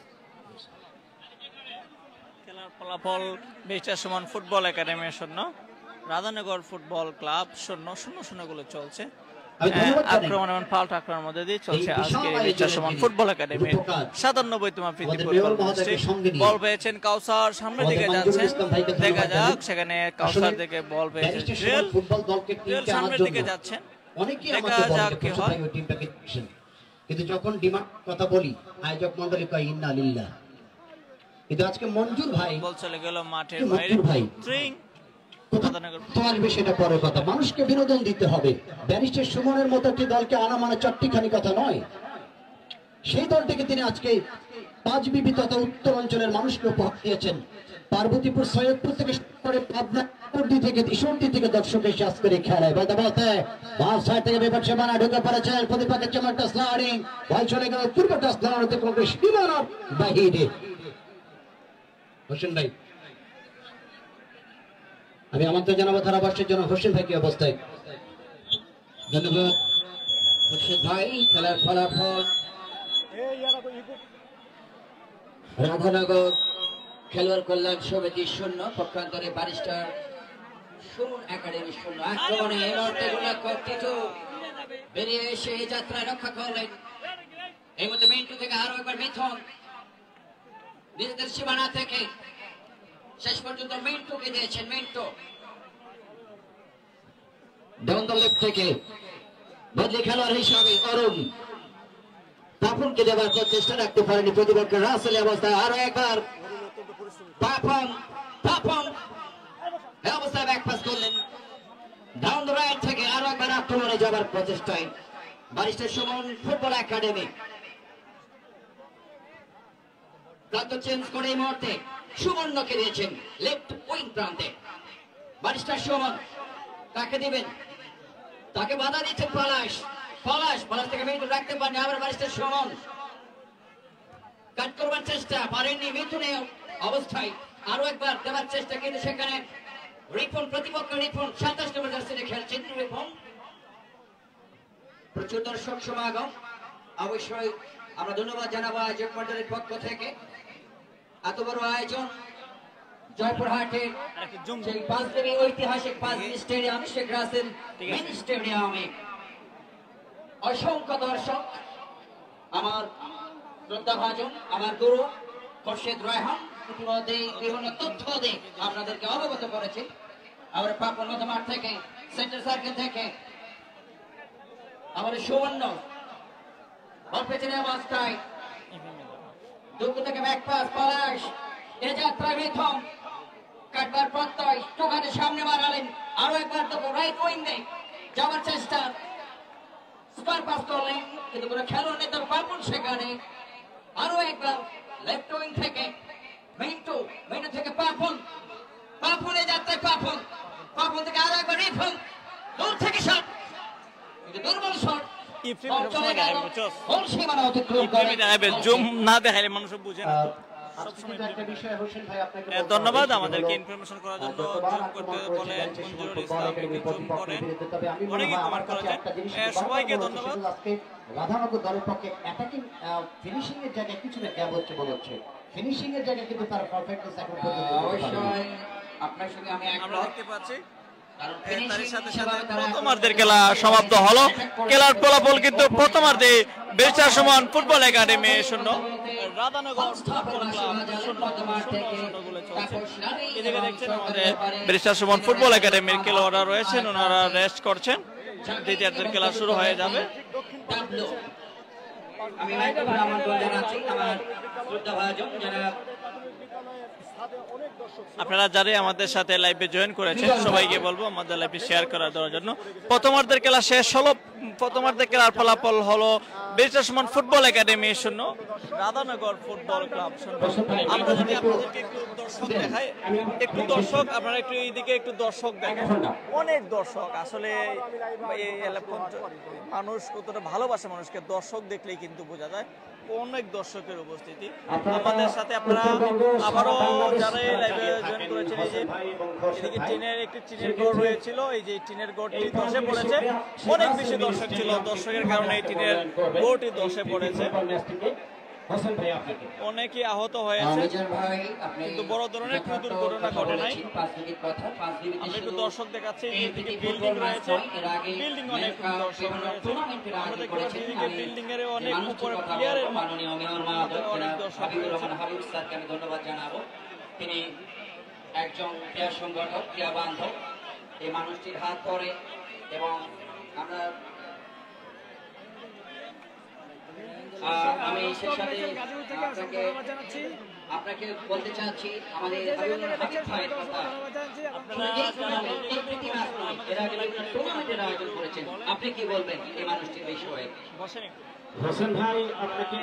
A: খেলার ফলাফল বেস্টার সমান football academy 0, Radhanagar football club 0-0 গোলে চলছে। আক্রমণ এবং পাল্টা আক্রমণের মধ্যে দিয়ে চলছে আজকে বেস্টার সমান ফুটবল একাডেমির 97তম প্রীতি ফুটবল ম্যাচে। বল পেয়েছেন কাউসার, সামনের দিকে যাচ্ছেন, দেখা যাক সেখানে কাউসার থেকে বল পেয়েছেন রেল, রেল সামনের দিকে যাচ্ছেন, দেখা যাক কি হয়।
B: কিন্তু যখন ডিমান্ড কথা বলি আয়োজক মন্ডলী কয় ইন্না লিল্লাহ, কিন্তু আজকে মঞ্জুর ভাই
A: বল চলে গেল মাঠের বাইরে।
B: তোমার বিষয়টা পরের কথা, মানুষকে বিনোদন দিতে হবে। ব্যারিস্টার সুমনের মতো একটি দলকে আনা মানে চারটিখানি কথা নয়। সেই দলটিকে তিনি আজকে 5 বিবি তথা উত্তর অঞ্চলের মানুষকে উপহার দিয়েছেন। পার্বতীপুর সৈয়দপুর থেকে পাবনা থেকে ঈশ্বরদী থেকে দর্শক এসে আজকের এই খেলায় বলতে বলতে বাম সাইড থেকে বিপদ সীমানা ঢুকে পড়েছেন, প্রতিপক্ষের চেমারটা স্লাইডিং বল চলে গেল পূর্বটা স্লাইড থেকে সীমানার বাহিরে। হোসেন ভাই, আমি আমন্ত্রণ জানাবো ধারাভাষ্যের জন্য হোসেন ভাই কি অবস্থায়। ধন্যবাদ হোসেন ভাই। খেলার ফলাফল রাধানগর খেলোয়াড় কল্যাণ সমিতি 0, পক্ষান্তরে ব্যারিস্টার সুমন একাডেমি 0। আক্রমণে এই মুহূর্তে গোলরক্ষক টিটু বেরিয়ে এসে এই যাত্রায় রক্ষা করলেন। এই মুহূর্তে মিন্টু থেকে আরো একবার মিথুন নিজেদের সীমানা থেকে শেষ পর্যন্ত মিন্টুকে দিয়েছেন। মিন্টু ডাউন দ্য লেফট থেকে বদলি খেলোয়াড় হিসাবে অরুণ পাপনকে দেওয়ার চেষ্টা রাখতে পারেনি প্রতিপক্ষের রাসেল অবস্থায়। আরো একবার পাপন এই অবস্থায় ব্যাক পাস করলেন ডাউন দ্য রাইট থেকে। আরো একবার আক্রমণে যাবার প্রচেষ্টায় ব্যারিস্টার সুমন ফুটবল একাডেমি প্রান্ত চেঞ্জ করে এই মুহূর্তে সুবর্ণকে দিয়েছেন লেফট উইং প্রান্তে। ব্যারিস্টার সুমন তাকে দিবেন
D: তাকে বাধা দিচ্ছে পলাশ। পলাশ থেকে মিঠুন রাখতে পারেনি, আবার ব্যারিস্টার সুমন কাট করবার চেষ্টা পারেননি মিঠুনের অবস্থায়, আরো একবার দেওয়ার চেষ্টা, কিন্তু সেখানে রিপন প্রতিপক্ষ রিপন 27 নম্বর জার্সিতে খেলছেন রিপন। প্রচুর দর্শক সমাগম, অবশ্যই আমরা ধন্যবাদ জানাবো আয়োজক মন্ডলের পক্ষ থেকে। এত বড় আয়োজন জয়পুরহাটের সেই পাঁচদেবী ঐতিহাসিক পাঁচদেবী স্টেডিয়াম শেখ রাসেল মিনি স্টেডিয়ামে অসংখ্য দর্শক। আমার শ্রদ্ধাভাজন আমার গুরু খোরশেদ রায়হান ইতিমধ্যে বিভিন্ন তথ্য দিয়ে আপনাদেরকে অবগত করেছে। আবার পাপন মধ্যমাঠ থেকে সেন্টার সার্কেল থেকে আমার সুবর্ণ বল পেছনে অবস্থায় দুর্গ থেকে ব্যাক পাস পলাশ, এ যাত্রা প্রথম কাটবার প্রত্যয় চোখানে সামনে মারালেন, আরো একবার তো রাইট উইং যাওয়ার চেষ্টা, সুপার পাস করলেন কিন্তু কোনো খেলোয়াড় নেই তার পাপন, সেখানে আরো একবার লেফট উইং থেকে মিন্টু থেকে পাপনের যাত্রায় পাপন থেকে আরো একবার রিফন দূর থেকে শট, কিন্তু দুর্বল শট
A: ধন্যবাদ আমাদেরকে ইনফরমেশন করার জন্য। সবাইকে ধন্যবাদ।
B: রাধানগর দলের পক্ষে অ্যাটাকিং ফিনিশিং এর জায়গায় কিছুটা গ্যাপ হচ্ছে বলে হচ্ছে, ফিনিশিং এর জায়গায় কিন্তু তার পারফেক্টনেস এখন পর্যন্ত
D: অবশ্যই আপনার সঙ্গে আমি
A: আমরা দেখতে পাচ্ছি। তার সাথে সাথে প্রথমার্ধের খেলা সমাপ্ত হলো। খেলার ফলাফল কিন্তু প্রথমার্ধে বেচার সমান football academy 0, Radhanagar football club 0। এদিকে দেখছেন আমাদের বেচার সমান ফুটবল একাডেমির খেলোয়াড়রা রয়েছেন, ওনারা রেস্ট করছেন। দ্বিতীয়ার্ধের খেলা শুরু হয়ে যাবে।
D: আমি আমন্ত্রণ জানাচ্ছি আমার শ্রদ্ধাভাজন যারা
A: আপনারা যারা আমাদের সাথে লাইভে জয়েন করেছেন সবাইকে বলবো আমাদের লাইভে শেয়ার করা দেওয়ার জন্য। প্রথমার্ধের খেলা শেষ হলো। প্রথমার্ধের খেলার ফলাফল হলো বেচার সমান football academy 0, Radhanagar football club 0। আমরা যদি আপনাদেরকে একটু দর্শক দেখাই, একটু দর্শক আপনারা একটু এইদিকে একটু দর্শক দেখেন। অনেক দর্শক, আসলে এই মানুষ কতটা ভালোবাসে মানুষকে, দর্শক দেখলেই কিন্তু বোঝা যায় অনেক দর্শকের উপস্থিতি আমাদের সাথে। আপনারা আবারও যারা এই লাইভে জয়েন করেছেন, এই যে এদিকে একটি টিনের ঘর রয়েছিল, এই যে টিনের ঘরটি ধসে পড়েছে। অনেক বেশি দর্শক ছিল, দর্শকের কারণে এই টিনের ঘরটি ধসে পড়েছে। অনেকে আহত হয়েছে, কিন্তু বড় ধরনের কোনো দুর্ঘটনা ঘটে নাই। আমি একটু দর্শক দেখাচ্ছি, এদিকে বিল্ডিং রয়েছে, বিল্ডিং অনেক দর্শক রয়েছে। আমরা দেখতে পাচ্ছি এদিকে বিল্ডিং এর অনেক উপরে প্লেয়ারের অনেক দর্শক রয়েছে।
D: আমি ধন্যবাদ জানাবো, তিনি একজন ক্রীড়া সংগঠক, ক্রীড়া বান্ধব। এই মানুষটির হাত ধরে এবং আমরা আমি সেই সাথে আপনাকে বলতে চাচ্ছি আমাদের টুর্নামেন্টের আয়োজন করেছেন, আপনি কি বলবেন এই মানুষটির বিষয়ে?
J: হোসেন ভাই, আপনাকে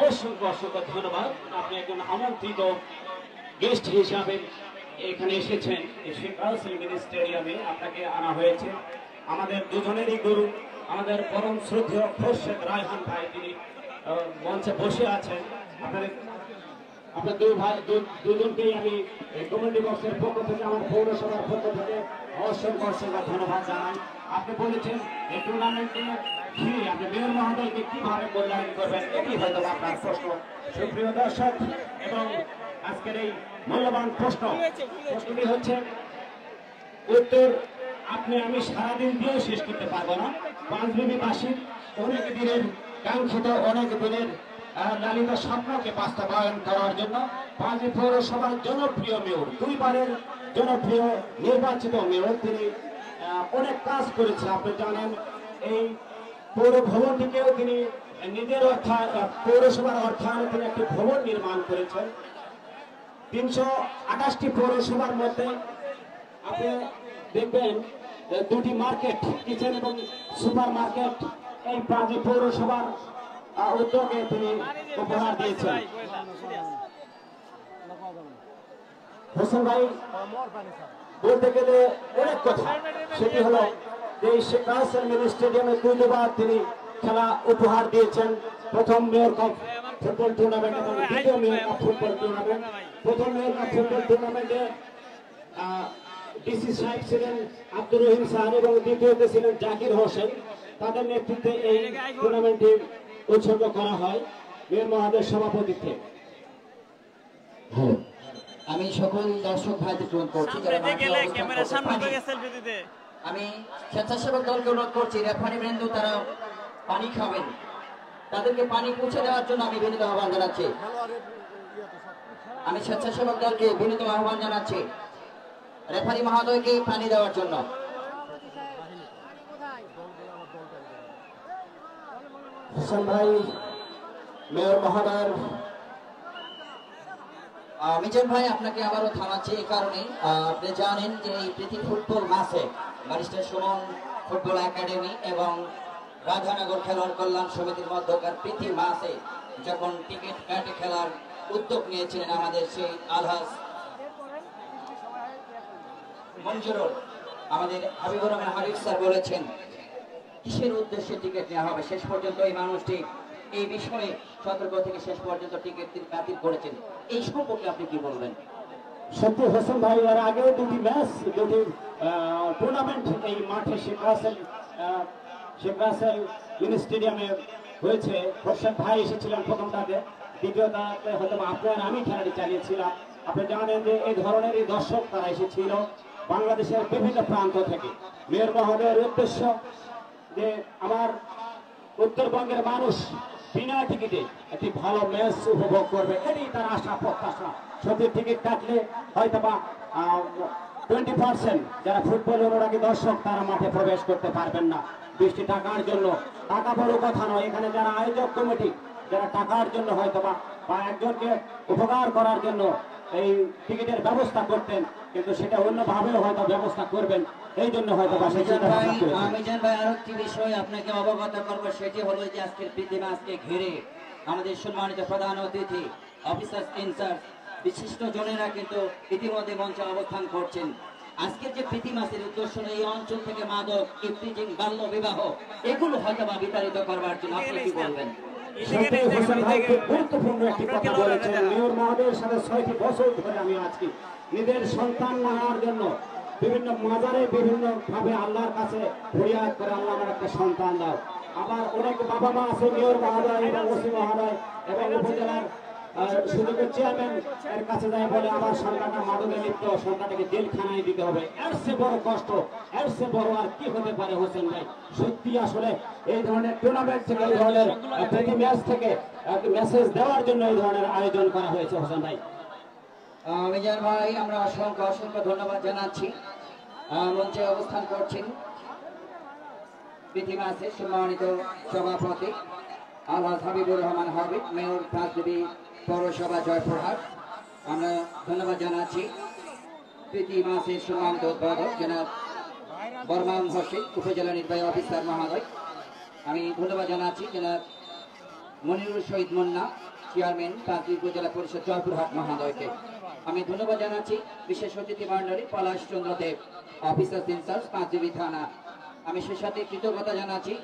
J: অসংখ্য ধন্যবাদ। আপনি একজন আমন্ত্রিত গেস্ট হিসাবে এখানে এসেছেন। শেখ রাসেল মিনি স্টেডিয়ামে আপনাকে আনা হয়েছে। আমাদের দুজনেরই গুরু, আমাদের পরম শ্রদ্ধেয় খোরশেদ রায়হান ভাই, তিনি মঞ্চে বসে আছেন। আপনার দুজনকেই আমি কমিটি বক্সের পক্ষ থেকে, আমার পৌরসভার পক্ষ থেকে অসংখ্য ধন্যবাদ জানাই। আপনি বলেছেন এই টুর্নামেন্টে ঘিরে আপনি মেয়র মহোদয়কে কিভাবে মূল্যায়ন করবেন, এটি হয়তো আপনার প্রশ্ন। সুপ্রিয় দর্শক, এবং আজকের এই মূল্যবান প্রশ্নটি হচ্ছে, উত্তর আপনি আমি সারাদিন দিয়েও শেষ করতে পারবো না। পাঁচবিবিবাসীর অনেক দিনের কাঙ্ক্ষিত, অনেক দিনের লালিত স্বপ্নকে বাস্তবায়ন করার জন্য পাঁচবি পৌরসভার জনপ্রিয় মেয়র, 2 বারের জনপ্রিয় নির্বাচিত মেয়র, তিনি অনেক কাজ করেছে। আপনি জানেন, এই পৌর ভবনটিকেও তিনি নিজের পৌরসভার অর্থায়নে তিনি একটি ভবন নির্মাণ করেছেন। 328টি পৌরসভার মধ্যে আপনি দেখবেন 2টি মার্কেট, কিচেন এবং সুপার মার্কেট এই পাঁচবি পৌরসভার উদ্যোগে তিনি উপহার দিয়েছেন। হোসেন ভাই, বলতে গেলে অনেক কথা, সেটি হলো যে শেখ রাসেল মিনি স্টেডিয়ামে 2বার তিনি খেলা উপহার দিয়েছেন। প্রথম মেয়র কাপ ফুটবল টুর্নামেন্ট এবং দ্বিতীয় মেয়র কাপ ফুটবল টুর্নামেন্ট। প্রথম মেয়র কাপ ফুটবল টুর্নামেন্টে ডিসি সাহেব ছিলেন আব্দুর রহিম সাহেব এবং দ্বিতীয়তে ছিলেন জাকির হোসেন। তাদের নেতৃত্বে এই টুর্নামেন্টটি উৎসর্গ করা হয় মেয়র মহোদয়ের সভাপতিত্বে।
B: আমি সকল দর্শক ভাইদের গ্রহণ করছি আমি স্বেচ্ছাসেবক দলকে অনুরোধ করছি রেফারি বৃন্দ তারা পানি খাবেন, তাদেরকে পানি পৌঁছে দেওয়ার জন্য আমি বিনীত আহ্বান জানাচ্ছি। আমি স্বেচ্ছাসেবক দলকে বিনীত আহ্বান জানাচ্ছি রেফারি মহোদয়কে পানি দেওয়ার জন্য।
J: হোসেন ভাই মেয়র মহোদয়ের
B: মিজান ভাই আপনাকে আবারও থামাচ্ছি এই কারণে আপনি জানেন যে এই প্রীতি ফুটবল মাসে ব্যারিস্টার সুমন ফুটবল একাডেমি এবং রাধানগর খেলোয়াড় কল্যাণ সমিতির মধ্যকার প্রীতি মাসে যখন টিকিট কাটে খেলার উদ্যোগ নিয়েছিলেন আমাদের সেই আলহাজ মঞ্জুরুল, আমাদের হাবিবুর রহমান হাবিব স্যার বলেছেন কিসের উদ্দেশ্যে টিকিট নেওয়া হবে। শেষ পর্যন্ত এই মানুষটি এই বিষয়ে সতর্ক থেকে শেষ পর্যন্ত টিকিট বাতিল করেছেন। এই সম্পর্কে আপনি কি বলবেন?
J: সত্যি হোসেন ভাই এর আগে দুটি টুর্নামেন্ট এই মাঠে শেখ রাসেল মিনি স্টেডিয়ামে হয়েছে। হোসেন ভাই এসেছিলেন প্রথমটাতে, দ্বিতীয়টাতে হয়তো আপনার আমি খেলাটি চালিয়েছিলাম। আপনি জানেন যে এই ধরনের এই দর্শক তারা এসেছিল বাংলাদেশের বিভিন্ন প্রান্ত থেকে। মেয়র মহোদয়ের উদ্দেশ্য যে আমার উত্তরবঙ্গের মানুষ বিনা টিকিটে একটি ভালো ম্যাচ উপভোগ করবে, এটাই তার আশা প্রত্যাশা। সত্যি টিকিট কাটলে হয়তো বা 20% যারা ফুটবল অনুরাগী দর্শক তারা মাঠে প্রবেশ করতে পারবেন না 20 টাকার জন্য। টাকা বড় কথা নয়, এখানে যারা আয়োজক কমিটি যারা টাকার জন্য হয়তো বা একজনকে উপকার করার জন্য এই টিকিটের ব্যবস্থা করতেন, কিন্তু সেটা অন্যভাবেও হয়তো ব্যবস্থা করবেন, এই জন্য হয়তো
B: মিজান ভাই আরো একটি বিষয় আপনাকে অবগত করবো, সেটি হলো যে আজকের প্রীতি মাসকে ঘিরে আমাদের সম্মানিত প্রধান অতিথি অফিসার ইনচার্জ বিশিষ্ট জনেরা কিন্তু ইতিমধ্যে মঞ্চে অবস্থান করছেন। আজকের যে প্রীতি মাসের উদ্দেশ্য এই অঞ্চল থেকে মাদক, ইফতিজিং, বাল্য বিবাহ এগুলো হয়তো বা বিতাড়িত করবার জন্য আপনি কি বলবেন?
J: গুরুত্বপূর্ণ একটি কথা বলেছেন মেয়র মহোদয়ের সাথে 6টি বছর ধরে আমি আজকে নিজের সন্তান নেওয়ার জন্য বিভিন্ন মাজারে বিভিন্ন ভাবে আল্লাহর কাছে ফরিয়াদ করে, আল্লাহ আমার একটা সন্তান দাও। আবার অনেক বাবা মা আছে মেয়র মহোদয় এবং ওসি মহোদয় এবং উপজেলার সুযোগের চেয়ারম্যান এর কাছে যায় বলে আমার সন্তানটা মাদকে লিপ্ত, সন্তানটাকে জেলখানায় দিতে হবে। এর চেয়ে বড় কষ্ট, এর চেয়ে বড় আর কি হতে পারে হোসেন ভাই? সত্যি আসলে এই ধরনের টুর্নামেন্ট থেকে এই ধরনের প্রতি ম্যাচ থেকে মেসেজ দেওয়ার জন্য এই ধরনের আয়োজন করা হয়েছে হোসেন ভাই।
B: মিজান ভাই আমরা অসংখ্য অসংখ্য ধন্যবাদ জানাচ্ছি। মঞ্চে অবস্থান করছেন প্রীতি মাসের সম্মানিত সভাপতি আলহাজ হাবিবুর রহমান হাবিব, মেয়র প্রাথমিক পৌরসভা জয়পুরহাট। আমরা ধন্যবাদ জানাচ্ছি প্রীতি মাসের সম্মানিত উদ্বোধক জনাব বরমান হোসেন, উপজেলা নির্বাহী অফিসার মহোদয়। আমি ধন্যবাদ জানাচ্ছি জনাব মনিরুল শহীদ মুন্না, চেয়ারম্যান প্রাথমিক উপজেলা পরিষদ জয়পুরহাট মহোদয়কে। আমি ধন্যবাদ জানাচ্ছি বিশেষ অতিথি মণ্ডলী পলাশ চন্দ্র দেব, অফিসার ইনচার্জ পাঁচজীবী থানা। আমি সে সাথে কৃতজ্ঞতা জানাচ্ছি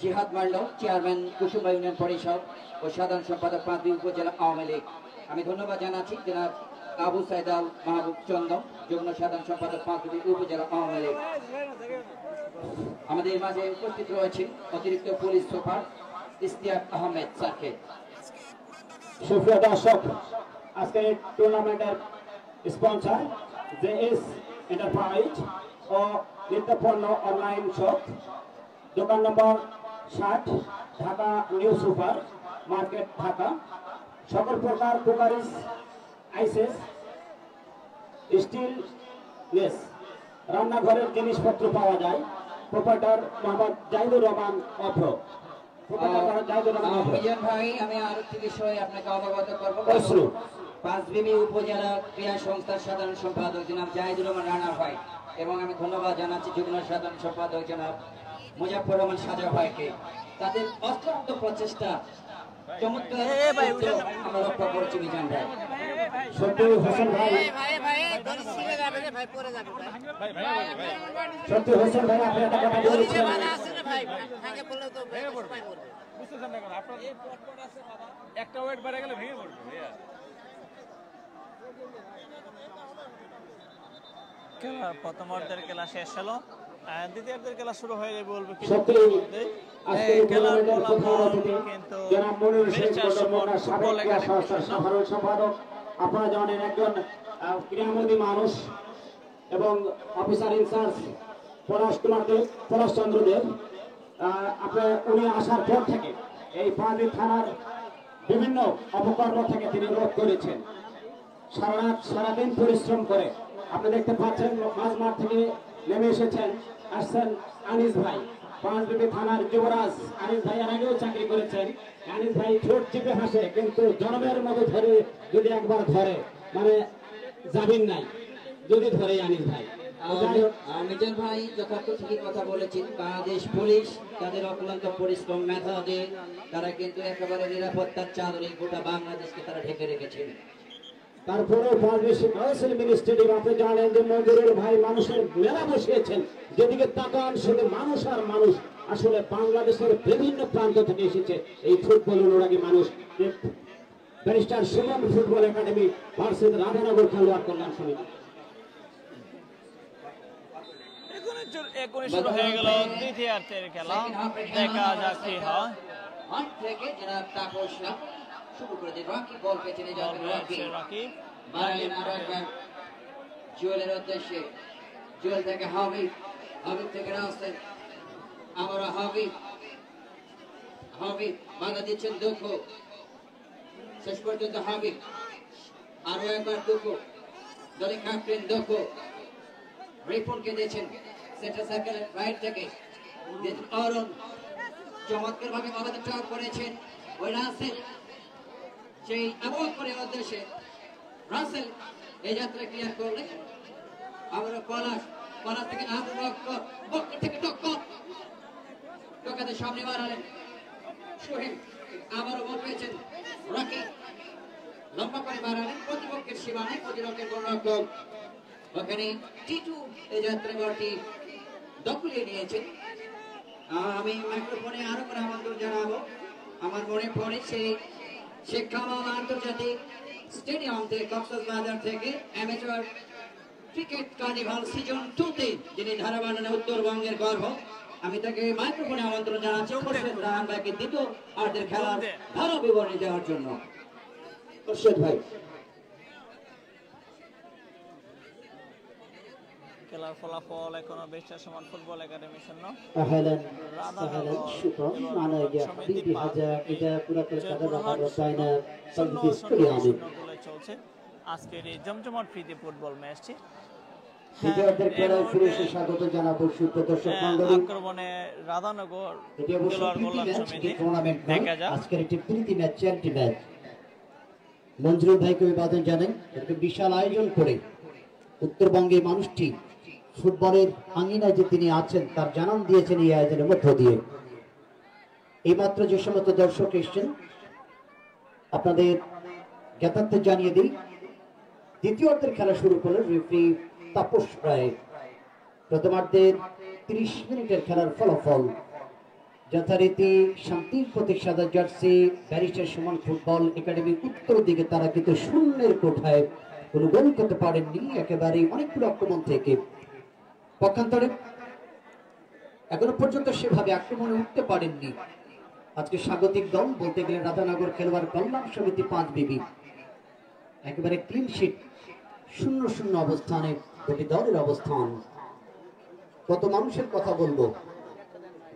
B: জিহাদ মাল্ল, চেয়ারম্যান কুসুমা ইউনিয়ন পরিষদ ও সাধারণ সম্পাদক প্রাথমিক উপজেলা আওয়ামী লীগ। আমি ধন্যবাদ জানাচ্ছি জনাব আবু সাইদ আল মাহবুব চন্দন, যুগ্ম সাধারণ সম্পাদক প্রাথমিক উপজেলা আওয়ামী লীগ। আমাদের মাঝে উপস্থিত রয়েছেন অতিরিক্ত পুলিশ সুপার ইশতিয়াক আহমেদ স্যারকে।
J: সুপ্রিয় দর্শক, আজকে এই টুর্নামেন্টের স্পন্সর জেএস এন্টারপ্রাইজ ও নিত্যপণ্য অনলাইন শপ, দোকান নম্বর 60, Dhaka new super market, Dhaka. সকল প্রকার কুকারিজ, আইসেস, স্টিল গ্যাস, রান্নাঘরের জিনিসপত্র পাওয়া যায়। প্রোপাইটার মোহাম্মদ জাহিদুর রহমান অভ্র।
B: মিজান ভাই আমি আর একটি বিষয়ে আপনাকে অবগত করবো। পাঁচবিবি উপজেলা ক্রীড়া সংস্থার সাধারণ সম্পাদক জনাব জাহিদুর রহমান রানা ভাই এবং আমি ধন্যবাদ জানাচ্ছি যুগ্ম সাধারণ সম্পাদক জনাব মুজাফর রহমান সাজা ভাইকে। তাদের অক্লান্ত প্রচেষ্টা
J: চমৎকার আমরা রক্ষা করছি মিজান ভাই।
H: সত্যি হোসেন ভাই সত্যি হোসেন ভাই আপনি একটা কথা বলেছেন
G: একটা ওয়েট বেড়ে গেলে ভেঙে পড়বে ভাইয়া।
A: খেলা প্রথমার্ধের খেলা শেষ হলো, দ্বিতীয়ার্ধের খেলা শুরু হয়ে যাবে বলবো
H: সত্যি
A: খেলার ফলাফল কিন্তু
H: সাধারণ সম্পাদক আপনারা জানেন একজন ক্রীড়ামোদী মানুষ এবং অফিসার ইনচার্জ পলাশচন্দ্র দেব, আপনার উনি আসার পর থেকে এই পাঁচবি থানার বিভিন্ন অপকর্ম থেকে তিনি রোধ করেছেন। সারাদিন পরিশ্রম করে আপনি দেখতে পাচ্ছেন মাঝ মাঠ থেকে নেমে এসেছেন, আসছেন আনিস ভাই, পাঁচবিবি থানার যুবরাজ আনিস ভাই এর আগেও চাকরি করেছেন। আনিস ভাই ঠোঁট চিপে হাসে, কিন্তু জনমের মতো ধরে যদি একবার ধরে মানে যাবেন নাই যদি ধরে আনিস ভাই।
K: মিজান ভাই যথার্থ ঠিকই কথা বলেছেন। বাংলাদেশ পুলিশ তাদের অক্লান্ত পরিশ্রম মেধা দিয়ে তারা কিন্তু একেবারে নিরাপত্তার চাদরে গোটা বাংলাদেশকে তারা ঢেকে রেখেছেন।
H: তারপরে স্টেডিয়াম আপনি জানেন যে মজুরের ভাই মানুষের মেলা বসিয়েছেন, যেদিকে তাকান শুধু মানুষ আর মানুষ। আসলে বাংলাদেশের বিভিন্ন প্রান্ত থেকে এসেছে এই ফুটবল অনুরাগী মানুষ। Barrister Suman football academy versus Radhanagar খেলোয়াড় কল্যাণ সমিতি।
A: এখনই শুরু হয়ে গেল দ্বিতীয়ার্ধের খেলা, দেখা যাক কি হয়।
K: মাঠ থেকে যারা তাপস শুরু করে দেয়, রকি বল পেছনে যাবে, রকি মারলেন আরো একবার জুয়েলের উদ্দেশ্যে, জুয়েল থেকে হাবিব, হাবিব থেকে রাসেল, আবারও হাবিব, হাবিব বাধা দিচ্ছেন দুঃখ, শেষ পর্যন্ত হাবিব, আরো একবার দুঃখ, দলের ক্যাপ্টেন দুঃখ রিপনকে দিয়েছেন সেন্টার সার্কেল রাইট থেকে, অরুণ চমৎকার ভাবে আমাদের ট্রাপ করেছেন ওই রাসেল, সেই অ্যাভয়েড করে উদ্দেশ্যে রাসেল এই যাত্রা ক্লিয়ার করলেন। আবারও পলাশ, পলাশ থেকে আবু বকর, বকর থেকে টক্কর, টক্করের সামনে বাড়ালেন সোহেল, আবারও বল পেয়েছেন রকি, লম্বা করে বাড়ালেন প্রতিপক্ষের সীমানায়, প্রতিপক্ষের গোলরক্ষক ওখানে টিটু এই যাত্রা বলটি দখলে নিয়েছেন। আমি মাইক্রোফোনে আরো করে আমন্ত্রণ জানাবো, আমার মনে পড়ে সেই শেখ কামাল আন্তর্জাতিক স্টেডিয়াম থেকে কক্সবাজার থেকে অ্যামেচার ক্রিকেট কার্নিভাল সিজন 2-তে যিনি ধারা বানানো উত্তরবঙ্গের গর্ব, আমি তাকে মাইক্রোফোনে আমন্ত্রণ জানাচ্ছি উপস্থিত রাহান ভাইকে দ্বিতীয় আর্ধের খেলার ভালো বিবরণী দেওয়ার জন্য।
H: মুর্শিদ ভাই
A: খেলার ফলাফল এখনো বেশটা সমান ফুটবল একাডেমি শূন্য,
H: اهلا سهلا شكرا معنا يا حبيبي هذا اذا كره القدم بين صلب ستاديوم
A: চলছে আজকের এই জমজমাট প্রীতি ফুটবল ম্যাচটি।
H: দ্বিতীয়ার্ধের খেলায় ফিরে এসে স্বাগত জানাবো সুপ্রদর্শক মণ্ডলী।
A: আক্রমণে রাধানগর
H: এটি অবশ্য প্রীতি ম্যাচ, এটি টুর্নামেন্ট নয়, আজকের একটি প্রীতি ম্যাচ, চ্যারিটি ম্যাচ। মঞ্জুর ভাইকে অভিবাদন জানাই, একটি বিশাল আয়োজন করে উত্তরবঙ্গের মানুষটি ফুটবলের আঙিনায় যে তিনি আছেন তার জানান দিয়েছেন এই আয়োজনের মধ্য দিয়ে। এইমাত্র যে সমস্ত দর্শক এসছেন আপনাদের জ্ঞাতার্থে জানিয়ে দিই, দ্বিতীয়ার্ধের খেলা শুরু করলেন রেফারি তাপস রায়। প্রথমার্ধের 30 মিনিটের খেলার ফলাফল যথারীতি শান্তির প্রতীক সাদা jersey barrister Suman football academy উত্তর দিকে তারা কিন্তু শূন্যের কোঠায় কোনো গোল করতে পারেননি, একেবারে অনেকগুলো আক্রমণ থেকে। পক্ষান্তরে এখনো পর্যন্ত সেভাবে আক্রমণে উঠতে পারেননি আজকে স্বাগতিক দল, বলতে গেলে রাধানগর খেলোয়াড় কল্যাণ সমিতি 5 বিবি। একেবারে ক্লিন শিট, 0-0 অবস্থানে দুটি দলের অবস্থান। কত মানুষের কথা বলবো,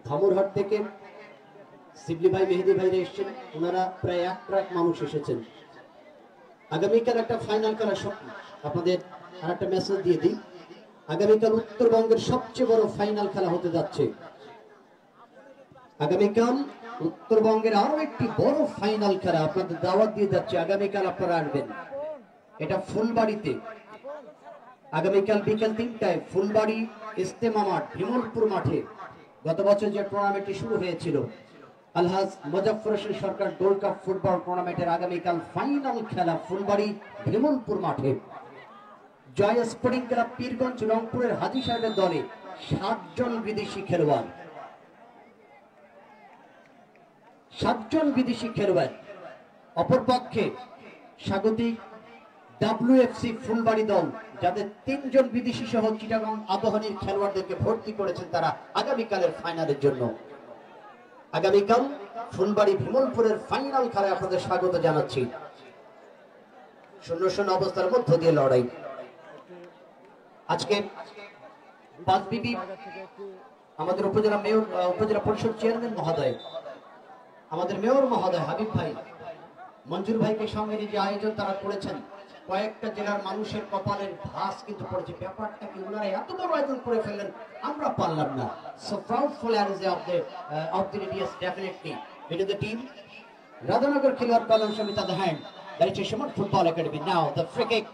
H: ধামরহাট থেকে শিবলি ভাই, মেহেদি ভাইরা এসেছেন, ওনারা প্রায় 1 ট্রাক মানুষ এসেছেন। আগামীকাল একটা ফাইনাল খেলার স্বপ্ন, আপনাদের আর একটা মেসেজ দিয়ে দিই, আগামীকাল উত্তরবঙ্গের সবচেয়ে বড় ফাইনাল খেলা হতে যাচ্ছে। আগামীকাল উত্তরবঙ্গের আরো একটি বড় ফাইনাল খেলা আপনাদের দাওয়াত দিয়ে যাচ্ছে, আগামীকাল আপনারা আসবেন। এটা ফুলবাড়িতে, আগামীকাল বিকেল 3টায় ফুলবাড়ি ইস্তেমা মাঠ, ভিমলপুর মাঠে গত বছর যে টুর্নামেন্টটি শুরু হয়েছিল
B: আলহাজ মুজাফফর হোসেন সরকার গোল্ড কাপ ফুটবল টুর্নামেন্টের আগামীকাল ফাইনাল খেলা ফুলবাড়ি ভীমলপুর মাঠে। জয় স্পোর্টিং ক্লাব পীরগঞ্জ রংপুরের হাজী সাহেবের দলে 7 জন বিদেশি খেলোয়াড়, 7 জন বিদেশি খেলোয়াড়। অপরপক্ষে স্বাগতিক WFC ফুলবাড়ি দল, যাদের 3 জন বিদেশি সহ চিটাগং আবাহনীর খেলোয়াড়দেরকে ভর্তি করেছেন তারা আগামীকালের ফাইনালের জন্য। আগামীকাল ফুলবাড়ি ভীমলপুরের ফাইনাল খেলায় আপনাদের স্বাগত জানাচ্ছি। 0-0 অবস্থার মধ্য দিয়ে লড়াই। আজকে 5 বিবি আমাদের উপজেলা মেয়র, উপজেলা পরিষদ চেয়ারম্যান মহোদয়, আমাদের মেয়র মহোদয় হাবিব ভাই, মঞ্জুর ভাইকে সঙ্গে নিয়ে যে আয়োজন তারা করেছেন, কয়েকটা জেলার মানুষের কপালের ভাঁজ কিন্তু পড়েছে। ব্যাপারটা কি ওনারা এত বড় আয়োজন করে ফেললেন, আমরা পারলাম না। So proudful as of the radius definitely it is the team Radhanagar খেলোয়াড় কল্যাণ সমিতি the hand that is Suman football academy. Now the free kick,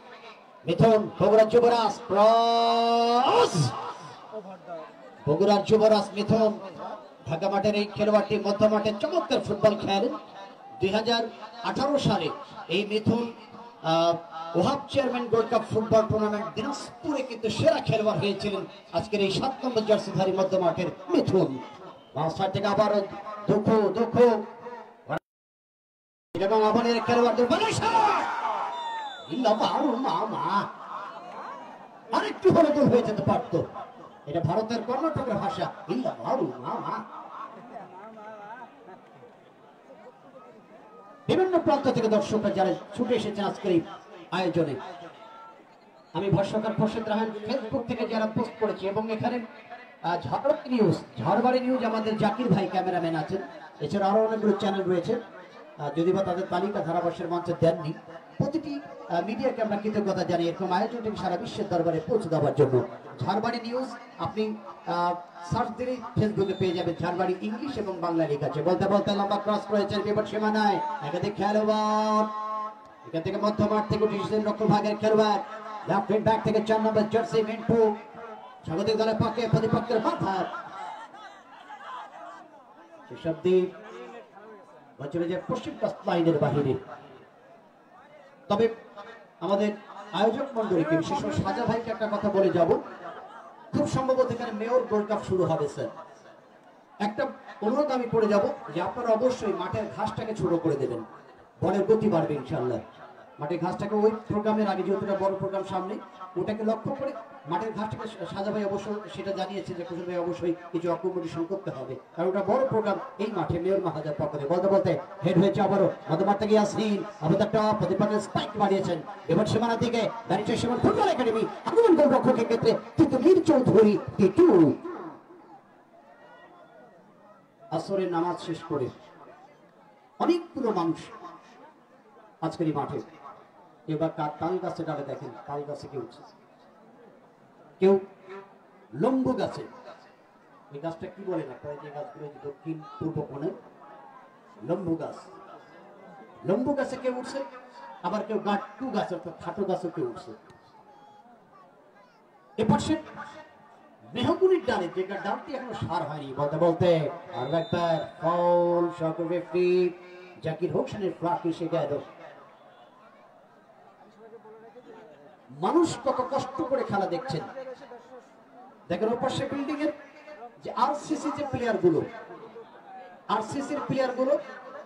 B: Mithun বগুড়ার যুবরাজ ক্রস, বগুড়ার যুবরাজ মিথুন। ঢাকা মাঠের এই খেলোয়াড়টি মধ্য মাঠে চমৎকার ফুটবল খেলেন। 2018 সালে এই Mithun Wahab chairman gold cup football tournament দিনাজপুরে কিন্তু সেরা খেলোয়াড় হয়েছিলেন। আজকের এই 7 নম্বর জার্সিধারী মধ্য মাঠের মিথুন। সাইড থেকে আবার দুঃখ এবং আবাহনীর খেলোয়াড়দের আরেকটু হলে গোল হয়ে যেতে পারতো। এটা ভারতের কর্ণাটকের ভাষা। বিভিন্ন প্রান্ত থেকে দর্শকরা যারা ছুটে এসেছেন আজকের এই আয়োজনে। আমি ভাষ্যকার খোরশেদ রাহান ফেসবুক থেকে যারা পোস্ট করেছি, এবং এখানে ঝাড়বাড়ি নিউজ আমাদের জাকির ভাই ক্যামেরাম্যান আছেন। এছাড়া আরো অনেকগুলো চ্যানেল রয়েছে, যদি বা তাদের তালিকা ধারাভাষ্যের মঞ্চে দেননি। প্রতিটি মিডিয়াকে আমরা কৃতজ্ঞতা জানাই এরকম আয়োজনটি সারা বিশ্বের দরবারে পৌঁছে দেওয়ার জন্য। ঝাড়বাড়ি নিউজ আপনি সার্চ দিলেই ফেসবুকে পেয়ে যাবেন। ঝাড়বাড়ি ইংলিশ এবং বাংলা লেখা আছে। বলতে বলতে লম্বা ক্রস করেছেন বিপদ সীমানায়, একাধিক খেলোয়াড় এখান থেকে মধ্য মাঠ থেকে লক্ষ্য ভাগের খেলোয়াড় লেফট উইং ব্যাক থেকে 4 নম্বর জার্সি মিন্টু স্বাগতিক দলের পক্ষে প্রতিপক্ষের মাথা সেসব দিক বছরে যে পশ্চিম লাইনের বাহিনী। তবে আমাদের আয়োজক মন্ডলীকে, বিশেষ করে সাজা ভাইকে একটা কথা বলে যাব। খুব সম্ভবত এখানে মেয়র গোল্ড কাপ শুরু হবে স্যার। একটা অনুরোধ আমি করে যাব যে আপনারা অবশ্যই মাঠের ঘাসটাকে ছোট করে দেবেন, বলের গতি বাড়বে ইনশাআল্লাহ। মাঠের ঘাসটাকে ওই প্রোগ্রামের আগে, যেহেতু বড় প্রোগ্রাম সামনে, ওটাকে লক্ষ্য করে মাঠের ঘাসটাকে সাজা ভাই অবশ্য সেটা জানিয়েছে যে কুসুম ভাই অবশ্যই কিছু অ্যাকোমোডেশন করতে হবে, কারণ ওটা বড় প্রোগ্রাম। এই মাঠে মেয়র মাহাজার পক্ষে বলতে বলতে হেড হয়েছে আবারও মধ্যমাঠ থেকে ইয়াসিন, আবারটা প্রতিপক্ষের স্পাইক বাড়িয়েছেন এবার সীমানার দিকে দাঁড়িয়েছে সীমান ফুটবল একাডেমি। আগমন গোলরক্ষকের ক্ষেত্রে কিন্তু মীর চৌধুরী টিটু আসরের নামাজ শেষ করে অনেকগুলো মানুষ আজকের এই মাঠে। এবার তাল গাছে ডালে দেখেন, তাল গাছে কেউ উঠছে, কেউ লম্বু গাছে। এই গাছটা কি বলে না, যে গাছগুলো দক্ষিণ পূর্ব কোণে লম্বু গাছ, লম্বু গাছে কেউ উঠছে, আবার কেউ গাট্টু গাছ অর্থাৎ খাটো গাছও কেউ উঠছে। এপাশে মেহগুনির ডালে, যে ডালটি এখনো সার হয়নি, বলতে বলতে আর একবার ফাউল শট রেফারি জাকির হোসেনের ফ্ল্যাগ এসে গেল। মানুষ কত কষ্ট করে খেলা দেখছেন, দেখেন ওপাশে বিল্ডিং এর যে আরসিসি যে প্লেয়ার গুলো, আরসিসির প্লেয়ার গুলো,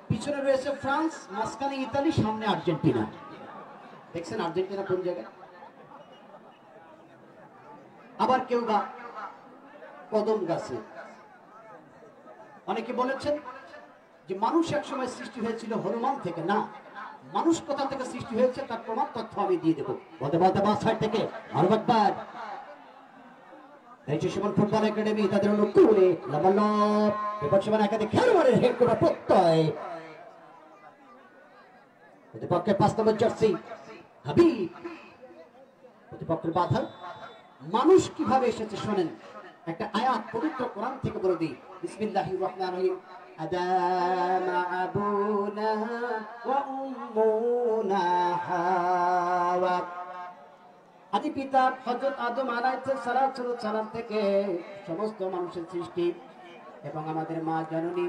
B: পিছনে রয়েছে ফ্রান্স, মাঝখানে ইতালি, সামনে আর্জেন্টিনা। দেখছেন আর্জেন্টিনা কোন জায়গায়? আবার কেউ বা কদম গাছে। অনেকে বলেছেন যে মানুষ একসময় সৃষ্টি হয়েছিল হনুমান থেকে। না, মানুষ কোথা থেকে সৃষ্টি হয়েছে তার প্রমাণ তথ্য আমি দিয়ে দেবো। বলতে বলতে বাস সাইড থেকে আরো একবার সুমন ফুটবল একাডেমি তাদের অনুকূলে লবলব এবার সুমন একাধিক খেলোয়াড়ের হেড করা প্রত্যয়। প্রতিপক্ষের 5 নম্বর জার্সি হাবিব, প্রতিপক্ষের বাধা। মানুষ কিভাবে এসেছে শোনেন, একটা আয়াত পবিত্র কোরআন থেকে বলে দিই। বিসমিল্লাহির রহমানির রহিম। আদাম আবুনা ওয়া উম্মুনা হাওয়া। আদি পিতা হযরত আদম আলাইহিস সালাম থেকে সমস্ত মানুষের সৃষ্টি, এবং আমাদের মা জননী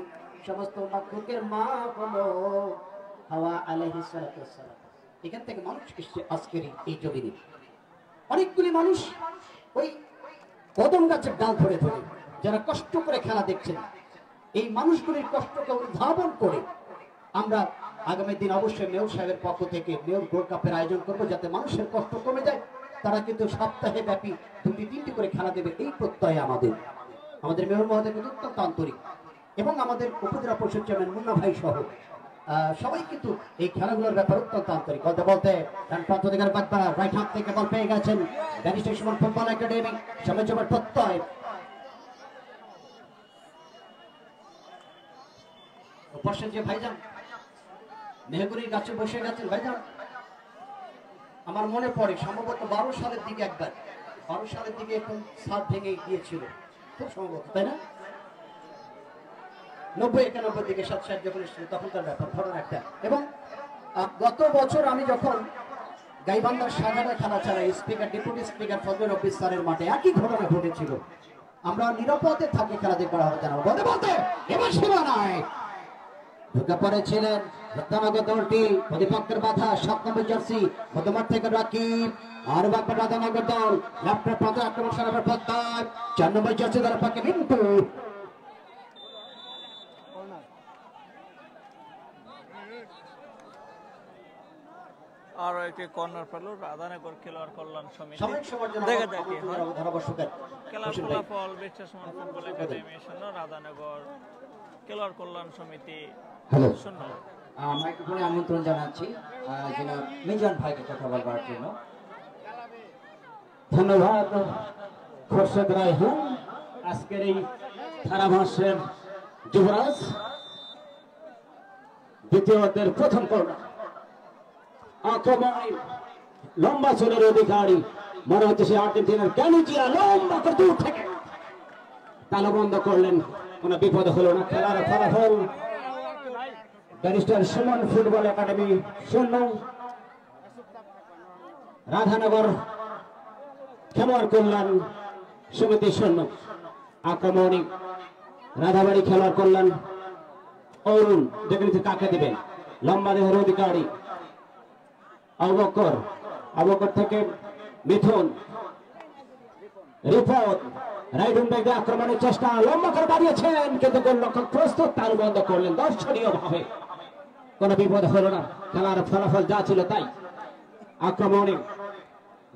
K: সমস্ত মাখলুকের মা হলো হাওয়া আলাইহিস সালাম। এখান থেকে মানুষ এসেছে আজকের এই জমিনে। অনেকগুলি মানুষ ওই কদম গাছের ডাল ধরে ধরে যারা কষ্ট করে খেলা দেখছেন, এই মানুষগুলির কষ্টকে উদ্ভাবন করে আমরা আগামী দিন অবশ্যই মেয়র সাহেবের পক্ষ থেকে মেয়র গোল্ড কাপের আয়োজন করবো, যাতে মানুষের কষ্ট কমে যায়। তারা কিন্তু সপ্তাহে ব্যাপী 2-3টি করে খেলা দেবে, এই প্রত্যয়ে আমাদের মেয়র মহোদয় কিন্তু অত্যন্ত আন্তরিক, এবং আমাদের উপজেলা পরিষদ চেয়ারম্যান মুন্না ভাই সহ সবাই কিন্তু এই খেলাগুলোর ব্যাপারে অত্যন্ত আন্তরিক। বলতে বলতে প্রান্ত থেকে রাইট হাত থেকে বল পেয়ে গেছেন ব্যারিস্টার সুমন ফুটবল একাডেমি সমাজসেবার প্রত্যয়। উপস্থিত যে ভাইজান মেহগুড়ির গাছে বসে গেছেন, ভাইজান আমার মনে পড়ে সম্ভবত 12 সালের দিকে একবার 12 সালের দিকে এখন ছাদ ভেঙে গিয়েছিল খুব সম্ভবত, তাই না? 90-91 দিকে 7 যখন এসেছিল তখনকার ব্যাপার ঘটনা একটা। এবং গত বছর আমি যখন গাইবান্ধার সাজানা খেলা চালাই স্পিকার ডেপুটি স্পিকার ফজলুর রব্বি স্যারের মাঠে একই ঘটনা ঘটেছিল। আমরা নিরাপদে থাকি খেলা দেখবার হবে জানাবো। বলতে বলতে এবার সীমা নাই ঢুকে পড়েছিলেন রত্নানগর দলটি, প্রতিপক্ষের বাধা 7 নম্বর জার্সি মধ্যমাঠ থেকে রাকিব, আর বাকি রাধানগর দল লেফটের পথে আক্রমণ সারাবার প্রত্যয় 4 নম্বর জার্সি দলের পক্ষে মিন্টু।
A: আর একটি কর্নার পেল রাধানগর খেলোয়াড় কল্যাণ সমিতি।
K: দেখা যাক কি হয়।
A: খেলার ফলাফল বেস্টার সমান ফুটবল একাডেমি 0, রাধানগর খেলোয়াড় কল্যাণ সমিতি 0।
K: মাইক্রোফোনে আমন্ত্রণ জানাচ্ছি জনাব মিজান ভাইকে কথা বলবার জন্য।
J: ধন্যবাদ খোরশেদ রায়হান, আজকের এই ধারাভাষ্যের যুবরাজ। দ্বিতীয়দের প্রথম কর্নার আক্রমণে লম্বা চলের অধিকারী মনে হচ্ছে সে আর্জেন্টিনার ক্যানিচিয়া, লম্বা করে দূর থেকে তালা বন্ধ করলেন, কোনো বিপদ হলো না। খেলার ফলাফল barrister Suman football academy 0, Radhanagar খেলোয়াড় কল্যাণ সমিতি 0। আক্রমণে রাধাবাড়ি খেলোয়াড় কল্যাণ অরুণ দেখেন কাকে দিবেন, লম্বা দেহের অধিকারী আবুবকর থেকে মিথুন, রিপোর্ট রাইট উইং ব্যাকে আক্রমণের চেষ্টা, লম্বা করে দাঁড়িয়েছেন কিন্তু গোলরক্ষক প্রস্তুত, তার বন্ধ করলেন দর্শনীয় ভাবে, কোনো বিপদ হলো না। খেলার ফলাফল যা ছিল তাই। আক্রমণে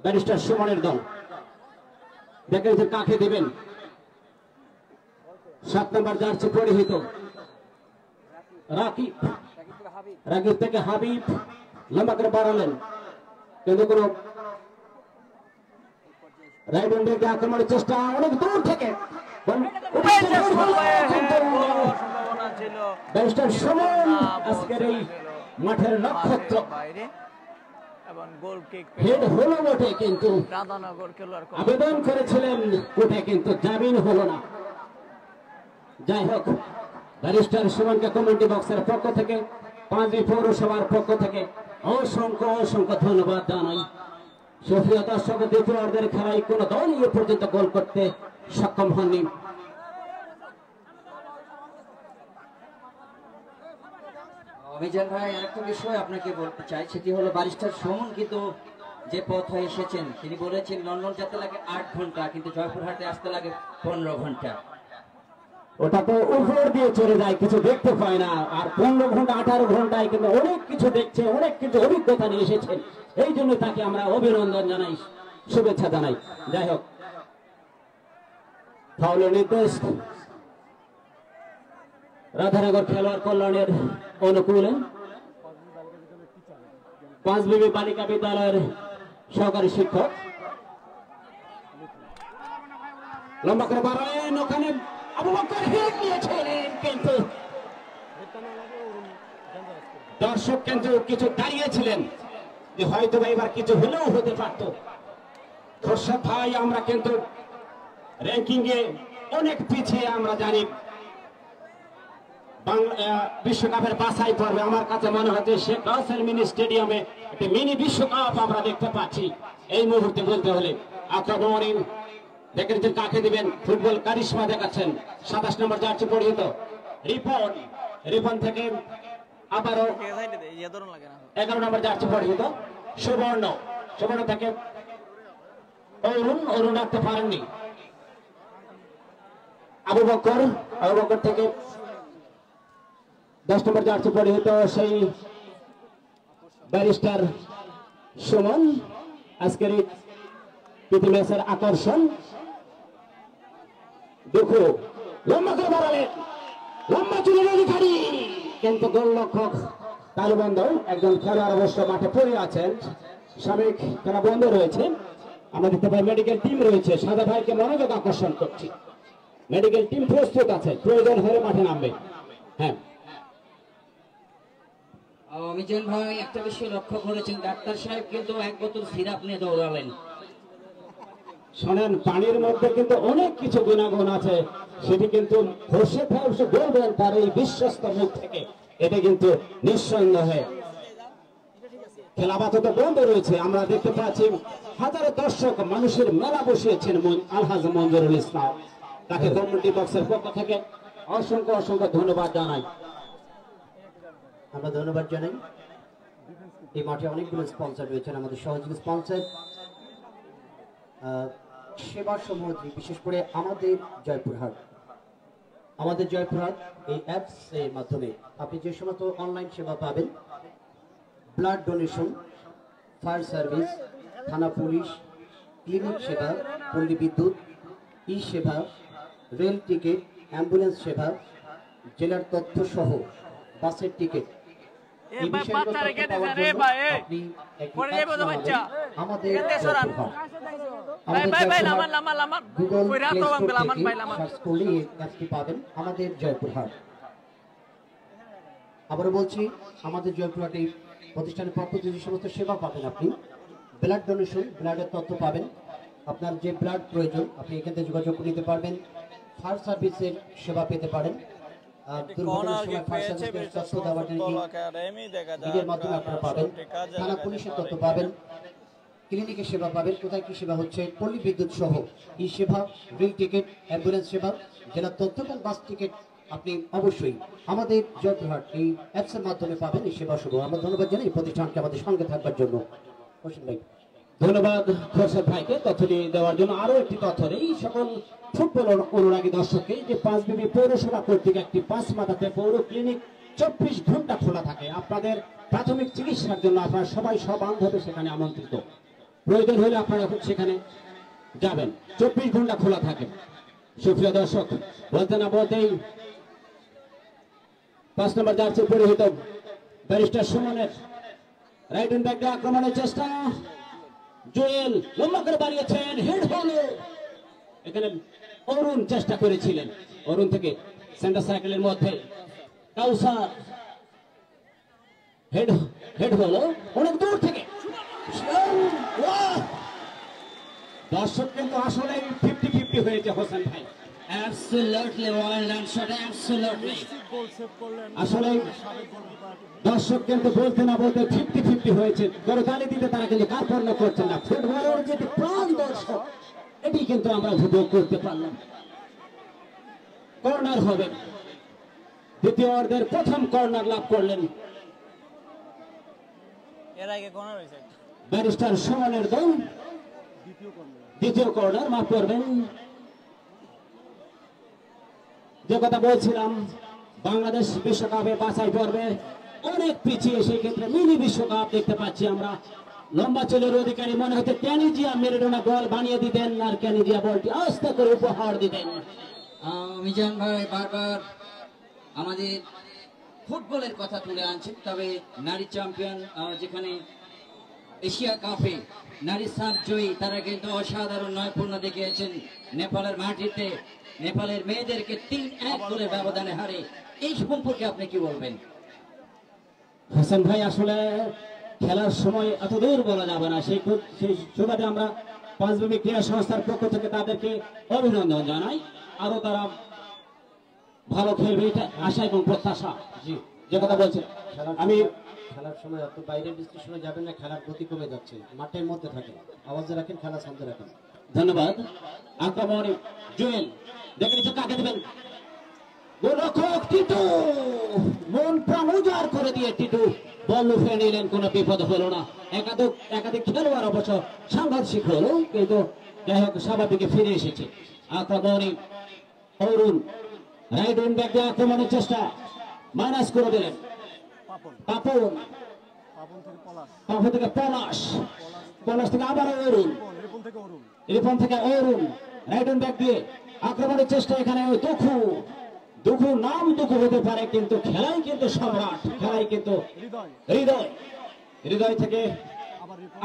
J: ব্যারিস্টার সুমনের দল দেখেন কাকে দিবেন, 7 নম্বর জার্সি পরিহিত রাকিব থেকে হাবিব, লম্বা করে বাড়ালেন কিন্তু কোন রাইট উইং ব্যাকে আক্রমণের চেষ্টা অনেক দূর থেকে ব্যারিস্টার সুমন আজকের এই মাঠের নক্ষত্র। হেড হলো বটে কিন্তু আবেদন করেছিলেন কোর্টে কিন্তু জামিন হলো না। যাই হোক, ব্যারিস্টার সুমনকে কমিটি বক্সের পক্ষ থেকে, পাঁচবি পৌরসভার পক্ষ থেকে অসংখ্য অসংখ্য ধন্যবাদ জানাই। সুপ্রিয় দর্শক, দ্বিতীয়ার্ধের খেলায় কোন দলই এ পর্যন্ত গোল করতে সক্ষম হননি।
K: মিজান ভাই, আরেকটা বিষয় আপনাকে বলতে চাই, সেটি হলো ব্যারিস্টার সুমন কিন্তু যে পথ হয়ে এসেছেন, তিনি বলেছেন লন্ডন যেতে লাগে 8 ঘন্টা, কিন্তু জয়পুরহাটে আসতে লাগে 15 ঘন্টা।
J: ওটা তো উপর দিয়ে চলে যায়, কিছু দেখতে পায় না। আর 15 ঘন্টা 18 ঘন্টায় কিন্তু অনেক কিছু দেখছে, অনেক কিছু অভিজ্ঞতা নিয়ে এসেছেন। এই জন্য তাকে আমরা অভিনন্দন জানাই, শুভেচ্ছা জানাই। যাই হোক, ফাউলের নির্দেশ রাধানগর খেলোয়াড় কল্যাণের অনুকূলে। পাঁচবিবি বালিকা বিদ্যালয়ের সহকারী শিক্ষক লম্বা করে বাড়ালেন, ওখানে আবুবকর হিট নিয়েছিলেন কিন্তু দর্শক কিন্তু কিছু দাঁড়িয়েছিলেন যে হয়তো এবার কিছু হলেও হতে পারত। খোরশেদ ভাই, আমরা কিন্তু র্যাঙ্কিং এ অনেক পিছিয়ে, আমরা জানি। বিশ্বকাপের বাছাই পর্বে আমার কাছে মনে হচ্ছে শেখ রাসেল মিনি স্টেডিয়ামে একটি মিনি বিশ্বকাপ আমরা দেখতে পাচ্ছি এই মুহূর্তে বলতে হলে। আক্রমণে দেখেন কাকে দিবেন, ফুটবল কারিশমা দেখাচ্ছেন 27 নম্বর জার্সি পরিহিত রিপন থেকে আবারও 11 নম্বর জার্সি পরিহিত সুবর্ণ থেকে অরুণ রাখতে পারেননি। আবু বকর থেকে 10 নম্বর জার্সি পরিহিত সেই ব্যারিস্টার সুমন আজকের এই প্রীতি ম্যাচের আকর্ষণ। দেখো লম্বা করে বাড়ালেন, লম্বা চুলের অধিকারী, কিন্তু গোলরক্ষক তালুবন্ধ একজন খেলোয়াড় অবশ্য মাঠে পড়ে আছেন, সাবেক খেলা বন্ধ রয়েছে। আমরা দেখতে পাই মেডিকেল টিম রয়েছে, সাদা ভাইকে মনোযোগ আকর্ষণ করছি। মেডিকেল টিম প্রস্তুত আছে, প্রয়োজন হলে মাঠে নামবে। হ্যাঁ
K: মিজান ভাই একটা বিষয় লক্ষ্য করেছেন, ডাক্তার সাহেব কিন্তু 1 বোতল সিরাপ নিয়ে দৌড়ালেন।
J: শোনেন, পানির মধ্যে কিন্তু অনেক কিছু গুণাগুণ আছে, সেটি কিন্তু খোরশেদ ভাই বলবেন তার এই বিশ্বস্ত মুখ থেকে। এটা কিন্তু নিঃসন্দেহে খেলা আপাতত বন্ধ রয়েছে। আমরা দেখতে পাচ্ছি হাজারো দর্শক মানুষের মেলা বসিয়েছেন আলহাজ মঞ্জুরুল ইসলাম, তাকে কমিউনিটি বক্সের পক্ষ থেকে অসংখ্য ধন্যবাদ জানাই।
B: আমরা ধন্যবাদ জানাই। এই মাঠে অনেকগুলো স্পন্সর রয়েছেন, আমাদের সহযোগী স্পন্সর সেবা সমুদ্রী, বিশেষ করে আমাদের জয়পুরহাট এই অ্যাপস এর মাধ্যমে আপনি যে সমস্ত অনলাইন সেবা পাবেন, ব্লাড ডোনেশন, ফায়ার সার্ভিস, থানা পুলিশ, ক্লিনিক সেবা, পল্লী বিদ্যুৎ, ই সেবা, রেল টিকিট, অ্যাম্বুলেন্স সেবা, জেলার তথ্য সহ বাসের টিকিট, এই বিষয়গুলো তথ্য পাওয়ার জন্য আপনি একটি অ্যাপস নামাবেন। আমাদের গুগল প্লে স্টোর থেকে সার্চ করলে এই অ্যাপসটি পাবেন, আমাদের জয়পুরহাট। আবারও বলছি, আমাদের জয়পুরহাট এই প্রতিষ্ঠানের পক্ষ থেকে যে সমস্ত সেবা পাবেন, আপনি ব্লাড ডোনেশন, ব্লাডের তথ্য পাবেন, আপনার যে ব্লাড প্রয়োজন আপনি এখান থেকে যোগাযোগ করে নিতে পারবেন। ফায়ার সার্ভিসের সেবা পেতে পারেন, দুর্ঘটনার সময় ফায়ার সার্ভিসের তথ্য দেওয়ার জন্য ভিডিওর মাধ্যমে আপনারা পাবেন। থানা পুলিশের তথ্য পাবেন, ক্লিনিকের সেবা পাবেন, কোথায় কি সেবা হচ্ছে, পল্লী বিদ্যুৎ সহ ই সেবা, রেল টিকিট, অ্যাম্বুলেন্স সেবা, জেলার তথ্য এবং বাস টিকিট আপনি অবশ্যই আমাদের জয়পুরহাট এই অ্যাপসের মাধ্যমে পাবেন এই সেবা শুভ। আমরা ধন্যবাদ জানাই এই প্রতিষ্ঠানকে আমাদের সঙ্গে থাকবার জন্য। হোসেন ভাই
J: ধন্যবাদ খোরশেদ ভাইকে তথ্যটি দেওয়ার জন্য। আরো একটি তথ্য এই সকল ফুটবল অনুরাগী দর্শককে যে পাঁচবিবি পৌরসভা কর্তৃক একটি 5 মাথাতে পৌর ক্লিনিক 24 ঘন্টা খোলা থাকে আপনাদের প্রাথমিক চিকিৎসার জন্য। আপনারা সবাই সবান্ধবে সেখানে আমন্ত্রিত, প্রয়োজন হলে আপনারা সেখানে যাবেন, 24 ঘন্টা খোলা থাকে। সুপ্রিয় দর্শক, বলতে না বলতেই 5 নম্বর জার্সি পরিহিত ব্যারিস্টার সুমনের রাইট উইং ব্যাক আক্রমণের চেষ্টা, জুয়েল লম্বা করে বাড়িয়েছেন, হেড হলো। এখানে অরুণ চেষ্টা করেছিলেন, অরুণ থেকে সেন্টার সার্কেলের মধ্যে কাউসার, হেড হলো অনেক দূর থেকে। দর্শক কিন্তু আসলে 50-50 হয়েছে হোসেন ভাই।
K: Absolutely wild and shot, absolutely.
J: আসলে দর্শক কিন্তু বলতে না বলতে 50-50 হয়েছে। গরতালি দিতে তারা কিন্তু কার্পণ্য করছেন না। ফুটবলের যেটি প্রাণ দর্শক, এটি কিন্তু আমরা উপভোগ করতে পারলাম। কর্নার হবে, দ্বিতীয় অর্ধের প্রথম কর্নার লাভ করলেন ব্যারিস্টার সুমনের দল। দ্বিতীয় কর্নার মাফ করবেন। যে কথা বলছিলাম, বাংলাদেশ বিশ্বকাপে বাছাই পর্বে অনেক পিছিয়ে, সেই ক্ষেত্রে মিনি বিশ্বকাপ দেখতে পাচ্ছি আমরা। লম্বা চুলের অধিকারী মনে হতে ক্যানিজিয়া মেরাডোনা বল বানিয়ে দিতেন, আর ক্যানিজিয়া বলটি আস্তে করে উপহার দিতেন।
K: মিজান ভাই বারবার আমাদের ফুটবলের কথা তুলে আনছেন, তবে নারী চ্যাম্পিয়ন যেখানে এশিয়া কাপে নারী সাফ জয়ী, তারা কিন্তু অসাধারণ নৈপুণ্য দেখিয়েছেন নেপালের মাটিতে। নেপালের মেয়েদেরকে 3-1 গোলের ব্যবধানে হারে, এই সম্পর্কে আপনি কি বলবেন?
J: হাসান ভাই, আসলে খেলার সময় এত দূর বলা যাবে না, সেই সুবাদে আমরা পাঁচভূমি ক্রীড়া সংস্থার পক্ষ থেকে তাদেরকে অভিনন্দন জানাই। আরো তারা ভালো খেলবে এটা আশা এবং প্রত্যাশা। জি, যে কথা বলছেন, আমি
B: খেলার সময় আপনি বাইরের ডিসকাশনে যাবেন না, খেলার গতি কমে যাচ্ছে, মাঠের মধ্যে থাকেন, আওয়াজে রাখেন, খেলা শান্তি রাখেন।
J: ধন্যবাদ। আক্রমণে জুয়েল দেখে নিচ্ছে কাকে দেবেন, গোলরক্ষক টিটু মন প্রাণ উজাড় করে দিয়ে টিটু বল লুফে নিলেন, কোনো বিপদ হলো না। একাধিক খেলোয়াড় অবশ্য সাংঘর্ষিক হলো, কিন্তু যাই হোক স্বাভাবিকে ফিরে এসেছে। আক্রমণে অরুণ রাইট উইং ব্যাক দিয়ে আক্রমণের চেষ্টা মাইনাস করে দিলেন পাপন থেকে পলাশ, পলাশ থেকে আবার অরুণ, রিপন থেকে অরুণ রাইট উইং ব্যাক দিয়ে আক্রমণের চেষ্টা। এখানে দুঃখু নাম দুঃখু হতে পারে, কিন্তু খেলাই কিন্তু সম্রাট, খেলাই কিন্তু হৃদয় থেকে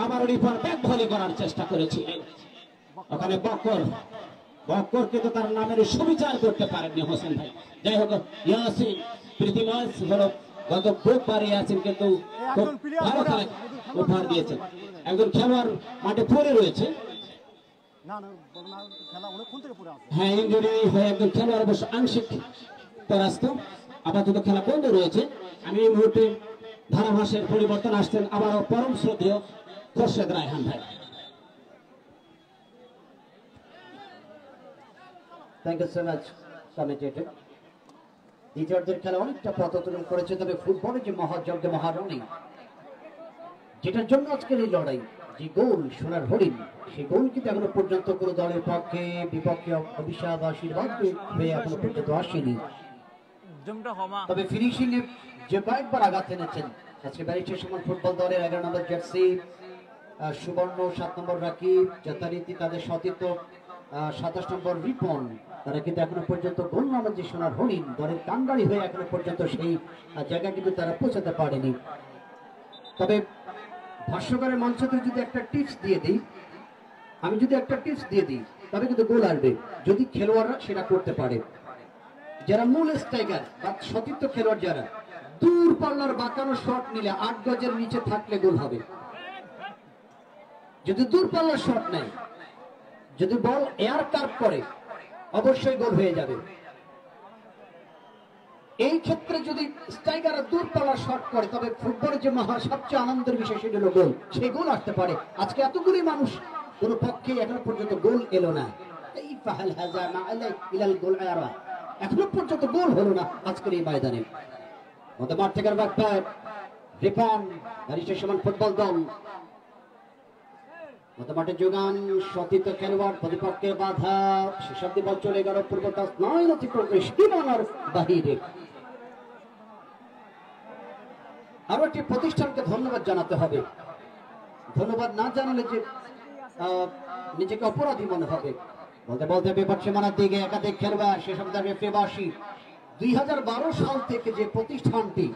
J: আবার রিপন ব্যাক ভলি করার চেষ্টা করেছিলেন। ওখানে বক্কর কিন্তু তার নামের সুবিচার করতে পারেননি হোসেন ভাই। যাই হোক ইয়াসিন প্রীতিমাস হলো গত বুধবার ইয়াসিন কিন্তু খুব ভালো খেলা উপহার দিয়েছেন। একজন খেলোয়াড় মাঠে পড়ে রয়েছে, হ্যাঁ ইনজুরি হয়ে একজন খেলোয়াড় অবশ্য আংশিক পরাস্ত, আপাতত খেলা বন্ধ রয়েছে। আমি এই মুহূর্তে ধারাভাষ্যের পরিবর্তন আসছেন আবারও পরম শ্রদ্ধেয় খোরশেদ রায়হান ভাই।
B: Thank you so much commentator. দ্বিতীয়ার্ধের খেলা অনেকটা পথ অতিক্রম করেছে, তবে ফুটবলের যে মহাযজ্ঞ মহারণী যেটার জন্য আজকের এই লড়াই, যে গোল সোনার হরিণ, সেই গোল কিন্তু এখনো পর্যন্ত কোনো দলের পক্ষে বিপক্ষে অভিশাপ আশীর্বাদ হয়ে এখনো পর্যন্ত আসেনি। তবে ফিনিশিং এ যে কয়েকবার আঘাত এনেছেন আজকে ব্যারিস্টার সুমন ফুটবল দলের 11 নম্বর জার্সি সুবর্ণ, 7 নম্বর রাকিব, যথারীতি তাদের সতীর্থ 27 নম্বর রিপন, তারা কিন্তু এখনো পর্যন্ত গোল নামের যে সোনার হরিণ দলের কাঙ্গালি হয়ে এখনো পর্যন্ত সেই জায়গায় কিন্তু তারা পৌঁছাতে পারেনি। তবে ভাষ্যকারের মঞ্চ থেকে যদি একটা টিপস দিয়ে দিই, আমি যদি একটা টিপস দিয়ে দিই তবে কিন্তু গোল আসবে, যদি খেলোয়াড়রা সেটা করতে পারে। যারা মূল স্ট্রাইকার বা সতীর্থ খেলোয়াড়, যারা দূর পাল্লার বাঁকানো শট নিলে 8 গজের নিচে থাকলে গোল হবে। যদি দূর পাল্লার শট নেয়, যদি বল এয়ার কার্ভ করে, অবশ্যই গোল হয়ে যাবে। এই ক্ষেত্রে যদি স্ট্রাইকাররা দূর পাল্লার শট করে, তবে ফুটবলের যে সবচেয়ে আনন্দের বিষয় সেটা হলো গোল, সেই গোল আসতে পারে। আজকে এতগুলি মানুষ কোন পক্ষে এখনো পর্যন্ত গোল এলো না, এই ফাহাল হাজা না ইলাল গোল আরা, এখনো পর্যন্ত গোল হলো না আজকের এই ময়দানে। মধ্যমাঠ থেকে backpack Ripon, barrister Suman football দল মধ্যমাঠে যোগান, সতীর্থ খেলোয়াড় প্রতিপক্ষের বাধা, শেষাব্দী বল চলে গেল পূর্ব টাচ 9 অতিক্রম করে সীমানার বাহিরে। আরো একটি প্রতিষ্ঠানকে ধন্যবাদ জানাতে হবে, ধন্যবাদ না জানালে যে নিজেকে অপরাধী মনে হবে। বলতে বলতে বিপদ সীমানার দিকে একাধিক খেলোয়াড়, শেষাব্দের রেফারি 2012 সাল থেকে যে প্রতিষ্ঠানটি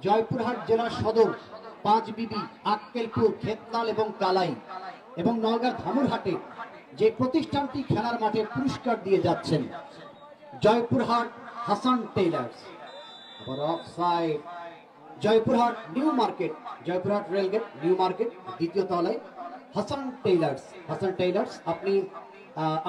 B: জয়পুরহাট জেলার সদর 5 বিবি, আক্কেলপুর, খেতলাল এবং কালাই এবং নওগাঁ ধামুরহাটে যে প্রতিষ্ঠানটি খেলার মাঠে পুরস্কার দিয়ে যাচ্ছেন, জয়পুরহাট হাসান টেইলার্স। আবার offside, Joypurhat new market, Joypurhat rail gate new market দ্বিতীয় তলায় হাসান টেইলার্স। হাসান টেইলার্স, আপনি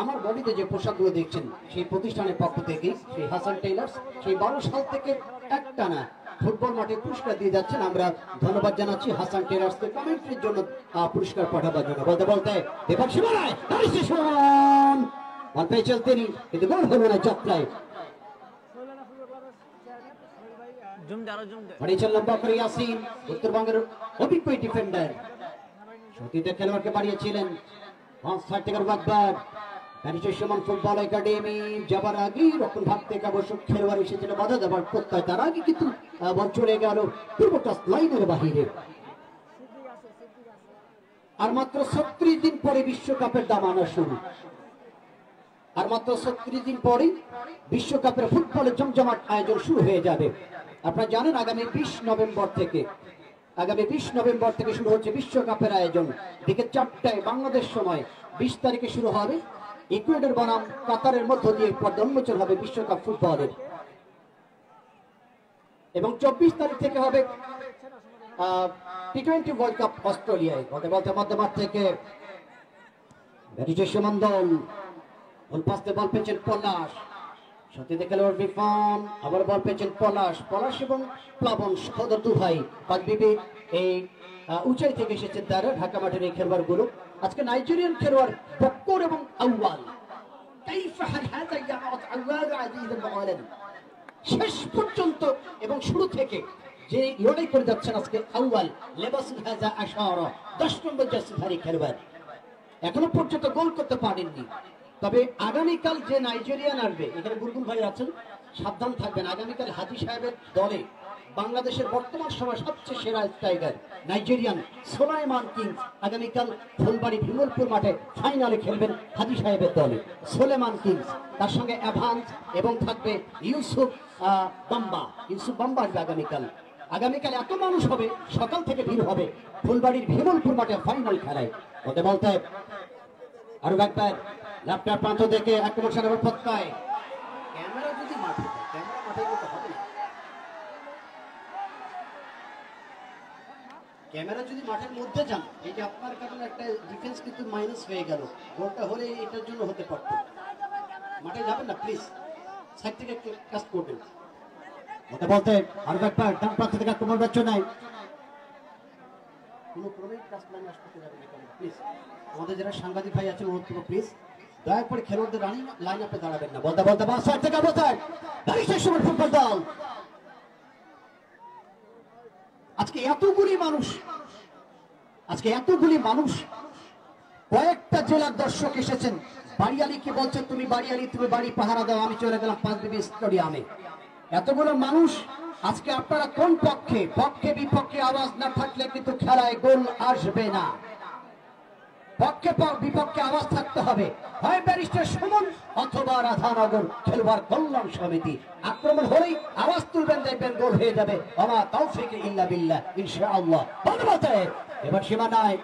B: আমার বডিতে যে পোশাকগুলো দেখছেন সেই প্রতিষ্ঠানের পক্ষ থেকে সেই হাসান টেইলার্স সেই 12 সাল থেকে একটানা ফুটবল মাঠে পুরস্কার দিয়ে যাচ্ছেন। আমরা ধন্যবাদ জানাচ্ছি হাসান টেইলার্সকে কমেন্ট্রির জন্য পুরস্কার পাঠাবার জন্য। বলতে বলতে বিপদ সীমানায় বল পেয়ে চলতেনি, কিন্তু গোল হলো না যাত্রায়। লম্বা করে ইয়াসিন, উত্তরবঙ্গের অভিজ্ঞ ডিফেন্ডার, সতীর্থ খেলোয়াড়কে বাড়িয়েছিলেন। ব্যারিস্টার সুমন ফুটবল একাডেমি যাবার আগে রক্ষণ ভাগ থেকে অবশ্য খেলোয়াড় এসেছিল বাধা দেওয়ার প্রত্যয়, তার আগে কিন্তু বল চলে গেল পূর্ব টাচ লাইনের বাহিরে। আর মাত্র 36 দিন পরে বিশ্বকাপের দামানা শুরু, আর মাত্র 36 দিন পরে বিশ্বকাপের ফুটবলের জমজমাট আয়োজন শুরু হয়ে যাবে। আপনারা জানেন আগামী 20 নভেম্বর থেকে শুরু হচ্ছে বিশ্বকাপের আয়োজন। দিকে 4টায় বাংলাদেশ সময় 20 তারিখে শুরু হবে। ইকুয়েডর বনাম কাতারের মধ্য দিয়ে পর্দা উন্মোচন হবে বিশ্বকাপ ফুটবলের, এবং 24 তারিখ থেকে হবে টি20 ওয়ার্ল্ড কাপ অস্ট্রেলিয়ায়। বলতে বলতে মধ্যমাঠ থেকে ব্যারিস্টার সুমন দল বল পাশে বল পেয়েছেন পলাশ, সতীর্থ খেলোয়াড় রিপন, আবার বল পেয়েছেন পলাশ এবং প্লাবন সদর দু ভাই 5 বিবি এই উঁচাই থেকে এসেছে তারা ঢাকা মাঠের এই খেলোয়াড়গুলো। আজকে নাইজেরিয়ান খেলোয়াড় বক্কর এবং আউয়াল,
L: শেষ পর্যন্ত এবং শুরু থেকে যে লড়াই করে যাচ্ছেন আজকে আউয়াল লেবাসুল হাজা আশারা 10 নম্বর জার্সিধারী খেলোয়াড় এখনো পর্যন্ত গোল করতে পারেননি। তবে আগামীকাল যে নাইজেরিয়ান আসবে, এখানে বুলবুল ভাই আছেন, সাবধান থাকবেন। আগামীকাল হাজি সাহেবের দলে বাংলাদেশের বর্তমান সময় সবচেয়ে সেরা স্ট্রাইকার নাইজেরিয়ান সোলাইমান কিংস আগামীকাল ফুলবাড়ি বিমলপুর মাঠে ফাইনালে খেলবেন হাজি সাহেবের দলে। সোলেমান কিংস, তার সঙ্গে অ্যাভান্স এবং থাকবে ইউসুফ বাম্বা আসবে আগামীকাল। আগামীকাল এত মানুষ হবে, সকাল থেকে ভিড় হবে ফুলবাড়ির বিমলপুর মাঠে ফাইনাল খেলায়। বলতে বলতে আরো একবার ল্যাপটপ প্রান্ত দেখে আক্রমণ সারাবার প্রত্যয় ক্যামেরা যদি মাঠে যায়, ক্যামেরা মাঠে গেলে হবে না। ক্যামেরা যদি মাঠের মধ্যে যান, এই যে আপনার কারণে একটা ডিফেন্স কিন্তু মাইনাস হয়ে গেল, গোলটা হলে এটার জন্য হতে পারত। মাঠে যাবেন না প্লিজ, সাইড থেকে একটু কাজ করবেন। বলতে বলতে আরো একবার ডান প্রান্ত থেকে আক্রমণ বাচ্চ নাই, কোনো ক্রমেই কাজ লাইনে আসতে যাবেন না প্লিজ। আমাদের যারা সাংবাদিক ভাই আছেন অনুরোধ করবো প্লিজ দয়া করে খেলোয়াড়দের রানিং লাইন আপে দাঁড়াবেন না। বলতে বলতে বাস সাইড থেকে অবস্থায় বারিশের সময় ফুটবল দল আজকে এতগুলি মানুষ কয়েকটা জেলার দর্শক এসেছেন। বাড়িয়ালি কি বলছে, তুমি বাড়িয়ালি, তুমি বাড়ি পাহারা দাও, আমি চলে গেলাম 5 বিবি স্টেডিয়ামে। এতগুলো মানুষ আজকে আপনারা কোন পক্ষে? পক্ষে বিপক্ষে আওয়াজ না থাকলে কিন্তু খেলায় গোল আসবে না। পক্ষে বিপক্ষে আওয়াজ থাকতে হবে, হয় ব্যারিস্টার সুমন অথবা রাধানগর খেলোয়াড় কল্যাণ সমিতি। আক্রমণ হলেই আওয়াজ তুলবেন, দেখবেন গোল হয়ে যাবে। ওমা তৌফিক ইল্লা বিল্লাহ ইনশাআল্লাহ। বলতে এবার সীমানায়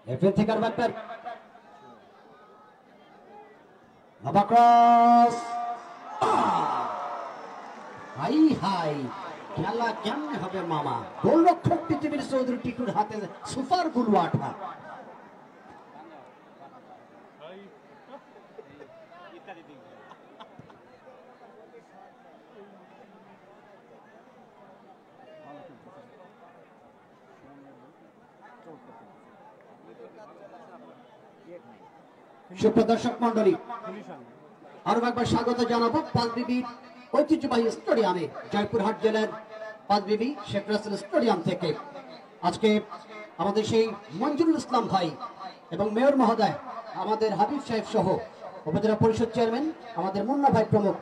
L: এফএল থেকে ব্যাপার নবাক্রস হাই হাই, খেলা কেমনে হবে মামা? গোলরক্ষক পৃথিবীর চৌধুরী টিটুর হাতে সুপার গুলু আঠা। সুপ্রদর্শক মন্ডলী, আরো একবার স্বাগত জানাবো 5 বিবি ঐতিহ্যবাহী স্টেডিয়ামে, জয়পুরহাট জেলার 5 বিবি শেখ রাসেল স্টেডিয়াম থেকে। আজকে আমাদের সেই মঞ্জুরুল ইসলাম ভাই এবং মেয়র মহোদয়, আমাদের হাবিব সাহেব সহ উপজেলা পরিষদ চেয়ারম্যান আমাদের মুন্না ভাই প্রমুখ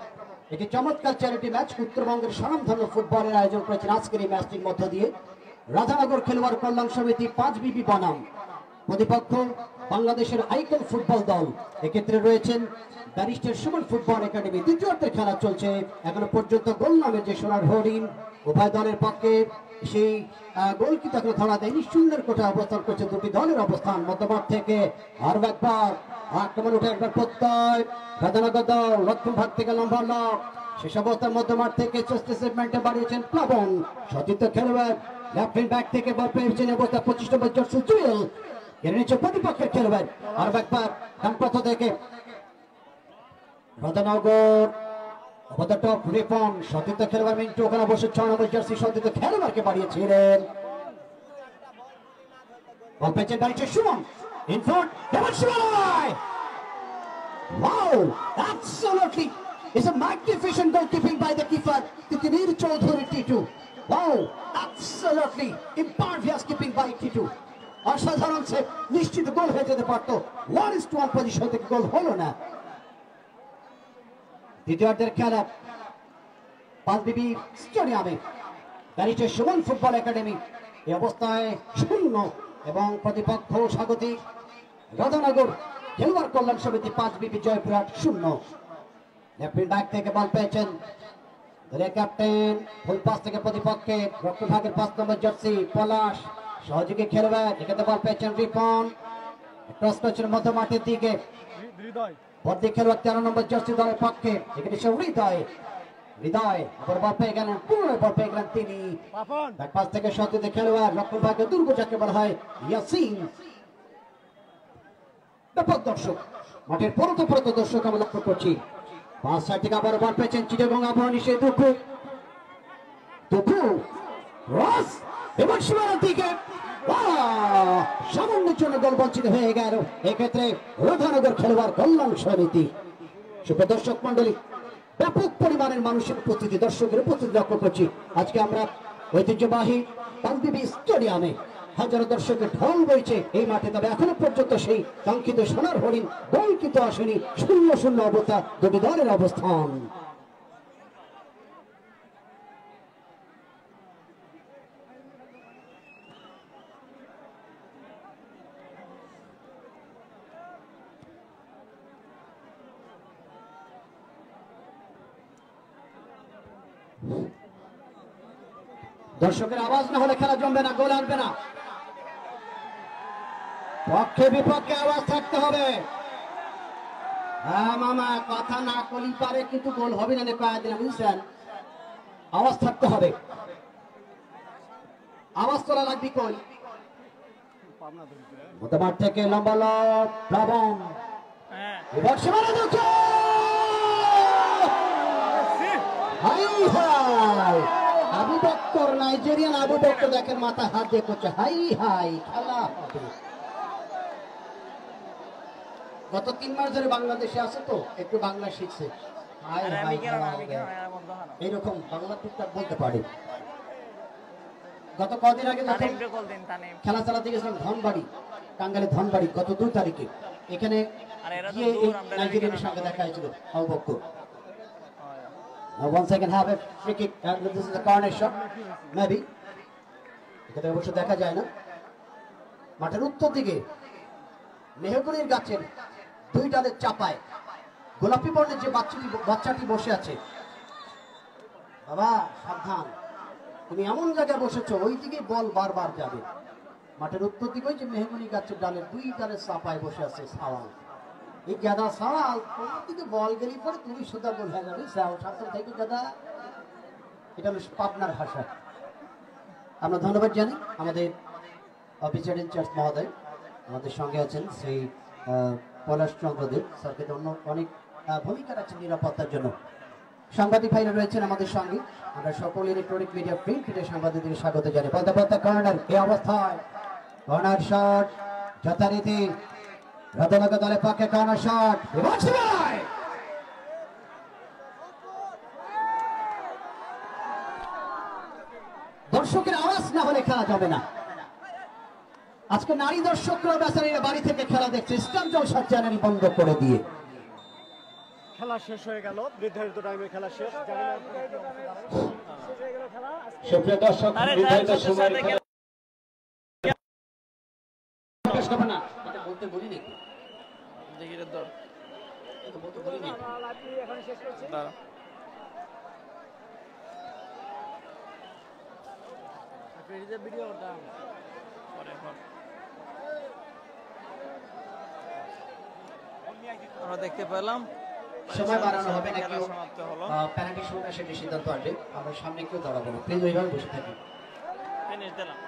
L: একটি চমৎকার চ্যারিটি ম্যাচ উত্তরবঙ্গের স্বনামধন্য ফুটবলের আয়োজন করেছেন। আজকের এই ম্যাচটির মধ্য দিয়ে রাধানগর খেলোয়াড় কল্যাণ সমিতি 5 বিবি বনাম, প্রতিপক্ষ বাংলাদেশের আইকন ফুটবল দল। এক্ষেত্রে রয়েছেন ব্যারিস্টার সুমন ফুটবল একাডেমি। দ্বিতীয়ার্ধের খেলা চলছে, এখনো পর্যন্ত গোল নামের যে সোনার হরিণ উভয় দলের পক্ষে সেই গোল কিন্তু এখনো ধরা দেয়নি। সুন্দর কোঠা অবস্থান করছে দুটি দলের অবস্থান। মধ্যমাঠ থেকে আরো একবার আক্রমণ উঠে একবার প্রত্যয় রাধানগর দল, রক্ষণ ভাগ থেকে লম্বা লক, শেষ অবস্থার মধ্যমাঠ থেকে চেষ্টা সেগমেন্টে বাড়িয়েছেন প্লাবন। সতীর্থ খেলোয়াড় লেফট ব্যাক থেকে বল পেয়েছেন অবস্থা 25 নম্বর জার্সি জুয়েল এর নিচে প্রতিপক্ষের খেলোয়াড়। আরো একবার ডান পথ থেকে রাধানগর অবদা টপ রিপন, সতীর্থ খেলোয়াড় মিন্টু ওখানে বসে 6 নম্বর জার্সি সতীর্থ খেলোয়াড়কে বাড়িয়েছিলেন। বল পেয়েছেন barrister Suman in front, Devan Shivalai! Wow, absolutely! It's a magnificent goalkeeping by the keeper, Titimir Chaudhuri Titu. Wow, absolutely impervious keeping by Titu. অসাধারণ সে, নিশ্চিত গোল হয়ে যেতে পারতো। 1-1 পজিশন থেকে গোল হলো না। দ্বিতীয়ার্ধের খেলা 5 বিবি স্টেডিয়ামে, ব্যারিস্টার সুমন ফুটবল একাডেমি এই অবস্থায় 0 এবং প্রতিপক্ষ স্বাগতিক রাধানগর খেলোয়াড় কল্যাণ সমিতি 5 বিবি জয়পুরহাট 0। লেফট ব্যাক থেকে বল পেয়েছেন দলের ক্যাপ্টেন, ফুল পাস থেকে প্রতিপক্ষে রক্ষণভাগের 5 নম্বর জার্সি পলাশ, সহযোগী খেলোয়াড় এখানে বল পেয়েছেন রিপন, ক্রস করেছেন মধ্যমাঠের দিকে বর্দি খেলোয়াড় 13 নম্বর জার্সি দলের পক্ষে, এখানে সে হৃদয় আবার বল পেয়ে গেলেন, পুরো বল পেয়ে গেলেন তিনি। ব্যাক পাস থেকে সহযোগী খেলোয়াড় রক্ষণভাগে দুর্গ যাকে বলা হয় ইয়াসিন। ব্যাপক দর্শক, মাঠের পরত দর্শক আমরা লক্ষ্য করছি। 5 সাইড থেকে আবার বল পেয়েছেন চিটাগং আবাহনী সেই দুঃখু রস এবং সীমানার দিকে সামান্যের জন্য গোল বঞ্চিত হয়ে গেল। এক্ষেত্রে রাধানগর খেলোয়াড় কল্যাণ সমিতি। সুপ্রিয় দর্শক মন্ডলী, ব্যাপক পরিমাণের মানুষের উপস্থিতি, দর্শকের উপস্থিতি লক্ষ্য করছি। আজকে আমরা ঐতিহ্যবাহী পাঁচবিবি স্টেডিয়ামে হাজারো দর্শকের ঢল বইছে এই মাঠে, তবে এখনো পর্যন্ত সেই কাঙ্ক্ষিত সোনার হরিণ গোল কিন্তু আসেনি। 0-0 অবস্থা দুটি দলের অবস্থান। দর্শকের আওয়াজ না হলে খেলা জমবে না, গোল আসবে না। পক্ষে বিপক্ষে আওয়াজ থাকতে হবে। হ্যাঁ মামা, কথা না কলি পারে কিন্তু গোল হবে না, কয়েকদিন বুঝছেন, আওয়াজ থাকতে হবে, আওয়াজ তোলা লাগবে। কই মধ্যমাঠ থেকে লম্বা লব প্লাবন এবার সীমানা দেখো, high high Abu Bakkar, Nigerian Abu Bakkar দেখেন মাথা হাত দিয়ে করছে হাই হাই। খেলা হবে। গত 3 মাস ধরে বাংলাদেশে আছে তো একটু বাংলা শিখছে, এইরকম বাংলা টুকটাক বলতে পারে। গত কদিন আগে খেলা চালাতে গেছিলাম ধনবাড়ি, টাঙ্গাইলের ধনবাড়ি, গত 2 তারিখে এখানে গিয়ে নাইজেরিয়ানের সঙ্গে দেখা হয়েছিল Abu Bakkar. One second have a free kick, and this is a corner shot, maybe. এখানে অবশ্য দেখা যায় না। মাঠের উত্তর দিকে মেহগনির গাছের 2 ডালের চাপায় গোলাপি বর্ণের যে বাচ্চাটি বসে আছে, বাবা সাবধান, তুমি এমন জায়গায় বসেছো ওই দিকে বল বারবার যাবে। মাঠের উত্তর দিকে ওই যে মেহগনি গাছের ডালের 2 ডালের চাপায় বসে আছে সাওয়াল। এই গাদা সাওয়াল তোমার দিকে বল গেলি পরে তুমি সুদা গোল হয়ে যাবে। সাবধান থেকে গাদা, এটা হলো পাবনার ভাষা। আমরা ধন্যবাদ জানি আমাদের অফিসার ইনচার্জ মহোদয়, আমাদের সঙ্গে আছেন সেই পলাশ চন্দ্রদেব স্যারকে অনেক ভূমিকা রাখছেন নিরাপত্তার জন্য। সাংবাদিক ভাইরা রয়েছেন আমাদের সঙ্গে, আমরা সকল ইলেকট্রনিক মিডিয়া প্রিন্টের সাংবাদিকদের স্বাগত জানাই। বলতে বলতে কর্নার, এই অবস্থায় কর্নার শট যথারীতি রাধানগর দলের পক্ষে কর্নার শট। দর্শকের আওয়াজ না হলে খেলা যাবে না। আজকে নারী দর্শকরা বেচারীরা বাড়ি থেকে খেলা দেখছে, ইসলাম জলসা চ্যানেল বন্ধ করে দিয়ে।
I: খেলা শেষ হয়ে গেল, নির্ধারিত টাইমে খেলা শেষ।
J: সুপ্রিয় দর্শক, নির্ধারিত সময়ের খেলা
L: না, এটা বলতে বলি নাকি?
A: দেখি দর
L: এটা বলতে বলি নাকি?
I: এখন শেষ করছি।
A: ভিডিওটা পরে আমরা দেখতে পেলাম
L: সময় বাড়ানো হবে নাকি
A: সমাপ্ত হলো।
L: পেনাল্টি শুটে সেটা সিদ্ধান্ত আসবে। আমরা সামনে কেউ দাঁড়াবো না, প্লিজ ওইভাবে বসে থাকি।
A: ফিনিশ দিলাম।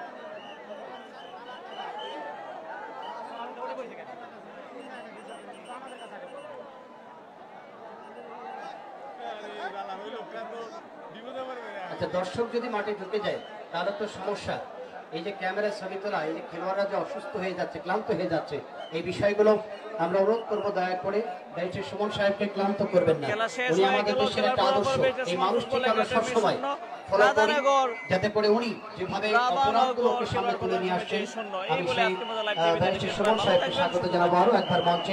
L: আচ্ছা, দর্শক যদি মাঠে ঢুকে যায় তাহলে তো সমস্যা। এই যে ক্যামেরায় ছবি তোলা, এই যে খেলোয়াড়রা যে অসুস্থ হয়ে যাচ্ছে, ক্লান্ত হয়ে যাচ্ছে, এই বিষয়গুলো আমরা অনুরোধ করবো দয়া করে দায়িত্বের সুমন সাহেবকে ক্লান্ত করবেন না। উনি আমাদের দেশের একটা আদর্শ, এই মানুষটিকে আমরা সবসময় ফলো করি যাতে করে উনি যেভাবে অপরাধগুলোকে সামনে তুলে নিয়ে আসছেন। আমি সেই দায়িত্বের সুমন সাহেবকে স্বাগত জানাবো আরো একবার মঞ্চে।